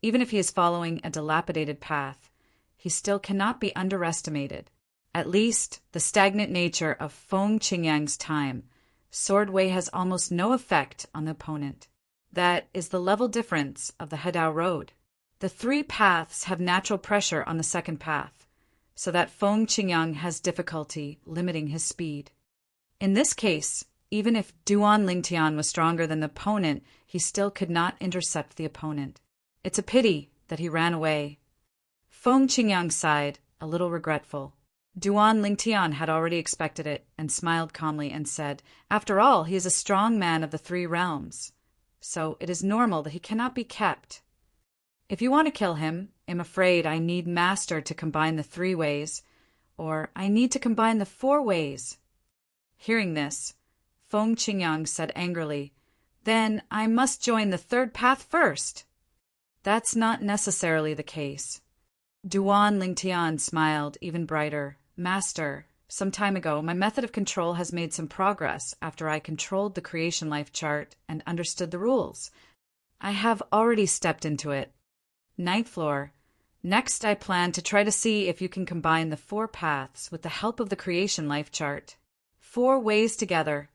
even if he is following a dilapidated path, he still cannot be underestimated. At least, the stagnant nature of Feng Qingyang's time, sword way has almost no effect on the opponent. That is the level difference of the Hedao road. The three paths have natural pressure on the second path, so that Feng Qingyang has difficulty limiting his speed. In this case, even if Duan Lingtian was stronger than the opponent, he still could not intercept the opponent. It's a pity that he ran away. Feng Qingyang sighed, a little regretful. Duan Lingtian had already expected it and smiled calmly and said, "After all, he is a strong man of the three realms, so it is normal that he cannot be kept. If you want to kill him, I'm afraid I need Master to combine the 3 ways, or I need to combine the 4 ways." Hearing this, Feng Qingyang said angrily, "Then I must join the 3rd path first." "That's not necessarily the case." Duan Lingtian smiled even brighter. "Master, some time ago, my method of control has made some progress after I controlled the creation life chart and understood the rules. I have already stepped into it. Ninth floor. Next, I plan to try to see if you can combine the 4 paths with the help of the creation life chart. 4 ways together.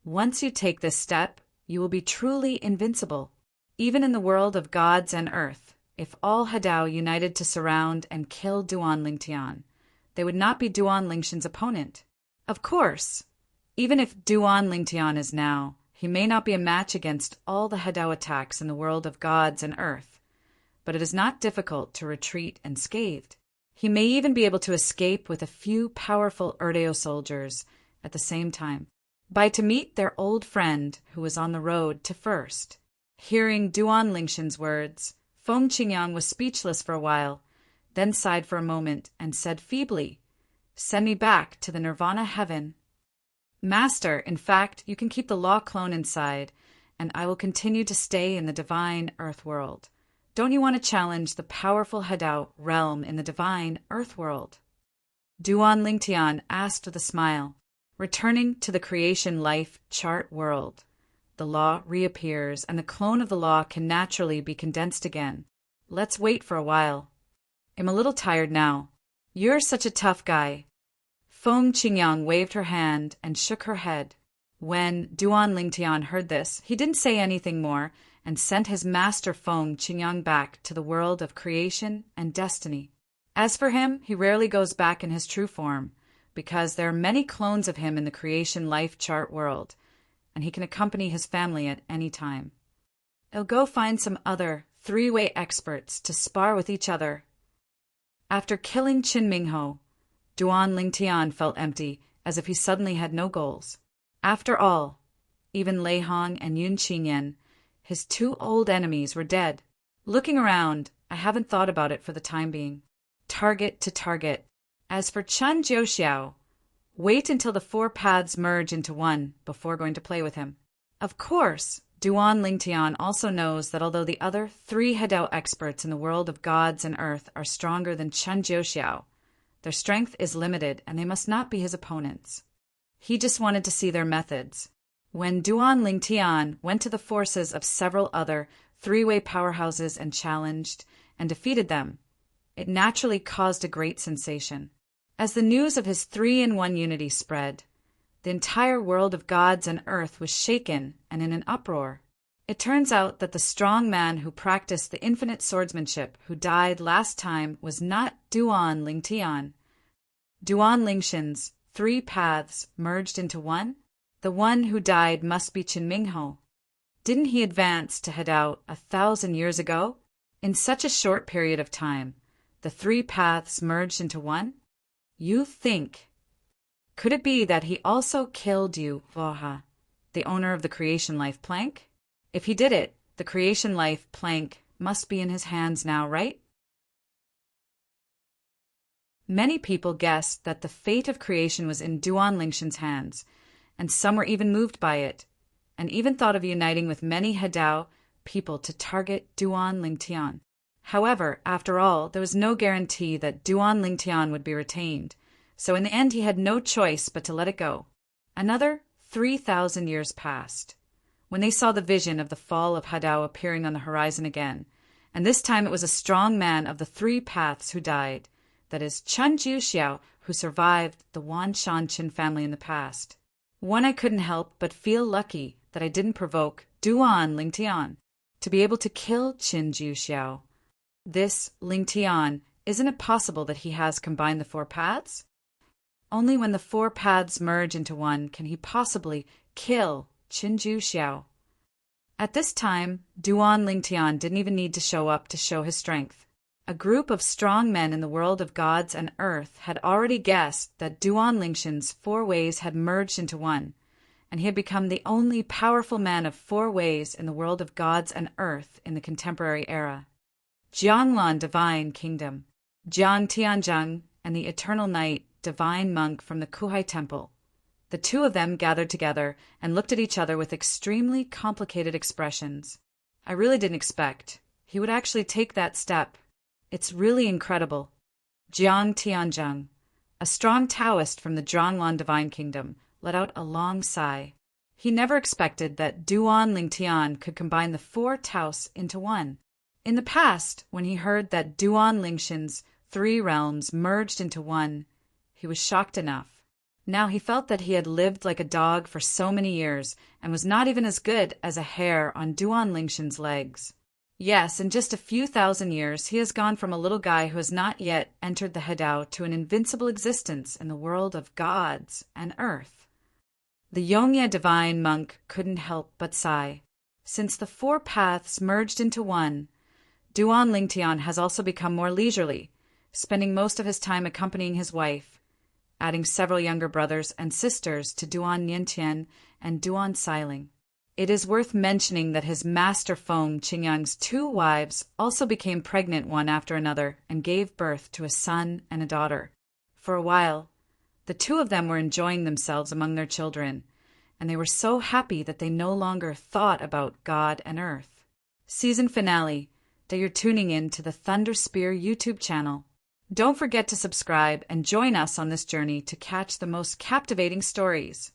Once you take this step, you will be truly invincible, even in the world of gods and earth. If all Hadao united to surround and kill Duan Lingtian, they would not be Duan Lingshan's opponent. Of course, even if Duan Lingtian is now, he may not be a match against all the Hadao attacks in the world of gods and earth, but it is not difficult to retreat unscathed. He may even be able to escape with a few powerful Urdeo soldiers at the same time, to meet their old friend who was on the road to first." Hearing Duan Lingshan's words, Feng Qingyang was speechless for a while, then sighed for a moment and said feebly, "Send me back to the Nirvana heaven." "Master, in fact, you can keep the law clone inside, and I will continue to stay in the divine earth world. Don't you want to challenge the powerful Hadao realm in the divine earth world?" Duan Lingtian asked with a smile. Returning to the creation life chart world, the law reappears and the clone of the law can naturally be condensed again. Let's wait for a while. I'm a little tired now. You're such a tough guy. Feng Qingyang waved her hand and shook her head. When Duan Lingtian heard this, he didn't say anything more and sent his master Feng Qingyang back to the world of creation and destiny. As for him, he rarely goes back in his true form, because there are many clones of him in the creation life chart world, and he can accompany his family at any time. He'll go find some other 3-way experts to spar with each other. After killing Qin Mingho, Duan Lingtian felt empty, as if he suddenly had no goals. After all, even Lei Hong and Yun Qingyan, his 2 old enemies, were dead. Looking around, I haven't thought about it for the time being. Target to target. As for Chen Jiuxiao, wait until the 4 paths merge into one before going to play with him. Of course, Duan Lingtian also knows that although the other 3 Hadao experts in the world of gods and earth are stronger than Chen Jiuxiao, their strength is limited and they must not be his opponents. He just wanted to see their methods. When Duan Lingtian went to the forces of several other 3-way powerhouses and challenged and defeated them, it naturally caused a great sensation. As the news of his 3-in-1 unity spread, the entire world of gods and earth was shaken and in an uproar. It turns out that the strong man who practiced the infinite swordsmanship who died last time was not Duan Lingtian. Duan Lingshan's 3 paths merged into one? The one who died must be Qin Mingho. Didn't he advance to Hadao 1,000 years ago? In such a short period of time, the 3 paths merged into one? You think. Could it be that he also killed you, Voha, the owner of the creation life plank? If he did it, the creation life plank must be in his hands now, right? Many people guessed that the fate of creation was in Duan Lingshan's hands, and some were even moved by it, and even thought of uniting with many Hadao people to target Duan Lingtian. However, after all, there was no guarantee that Duan Lingtian would be retained, so in the end he had no choice but to let it go. Another 3,000 years passed, when they saw the vision of the fall of Hadao appearing on the horizon again, and this time it was a strong man of the 3 paths who died, that is, Chen Jiuxiao, who survived the Wan Shanqin family in the past. One, I couldn't help but feel lucky that I didn't provoke Duan Lingtian to be able to kill Qin Jiuxiao. This Lingtian, isn't it possible that he has combined the 4 paths? Only when the 4 paths merge into one can he possibly kill Qin Jiuxiao. At this time, Duan Lingtian didn't even need to show up to show his strength. A group of strong men in the world of gods and earth had already guessed that Duan Lingshan's 4 ways had merged into one, and he had become the only powerful man of 4 ways in the world of gods and earth in the contemporary era. Jianglan Divine Kingdom, Jiang Tianzheng, and the Eternal Night, divine monk from the Kuhai Temple. The 2 of them gathered together and looked at each other with extremely complicated expressions. I really didn't expect he would actually take that step. It's really incredible. Jiang Tianzheng, a strong Taoist from the Zhanglan Divine Kingdom, let out a long sigh. He never expected that Duan Lingtian could combine the 4 Taos into one. In the past, when he heard that Duan Lingshan's 3 realms merged into one, he was shocked enough. Now he felt that he had lived like a dog for so many years and was not even as good as a hair on Duan Lingshan's legs. Yes, in just a few thousand years, he has gone from a little guy who has not yet entered the Hedao to an invincible existence in the world of gods and earth. The Yongye divine monk couldn't help but sigh. Since the 4 paths merged into one, Duan Lingtian has also become more leisurely, spending most of his time accompanying his wife, adding several younger brothers and sisters to Duan Niantian and Duan Sailing. It is worth mentioning that his master Feng Qingyang's 2 wives also became pregnant one after another and gave birth to a son and a daughter. For a while, the 2 of them were enjoying themselves among their children, and they were so happy that they no longer thought about God and earth. Season finale, that you're tuning in to the Thunder Spear YouTube channel. Don't forget to subscribe and join us on this journey to catch the most captivating stories.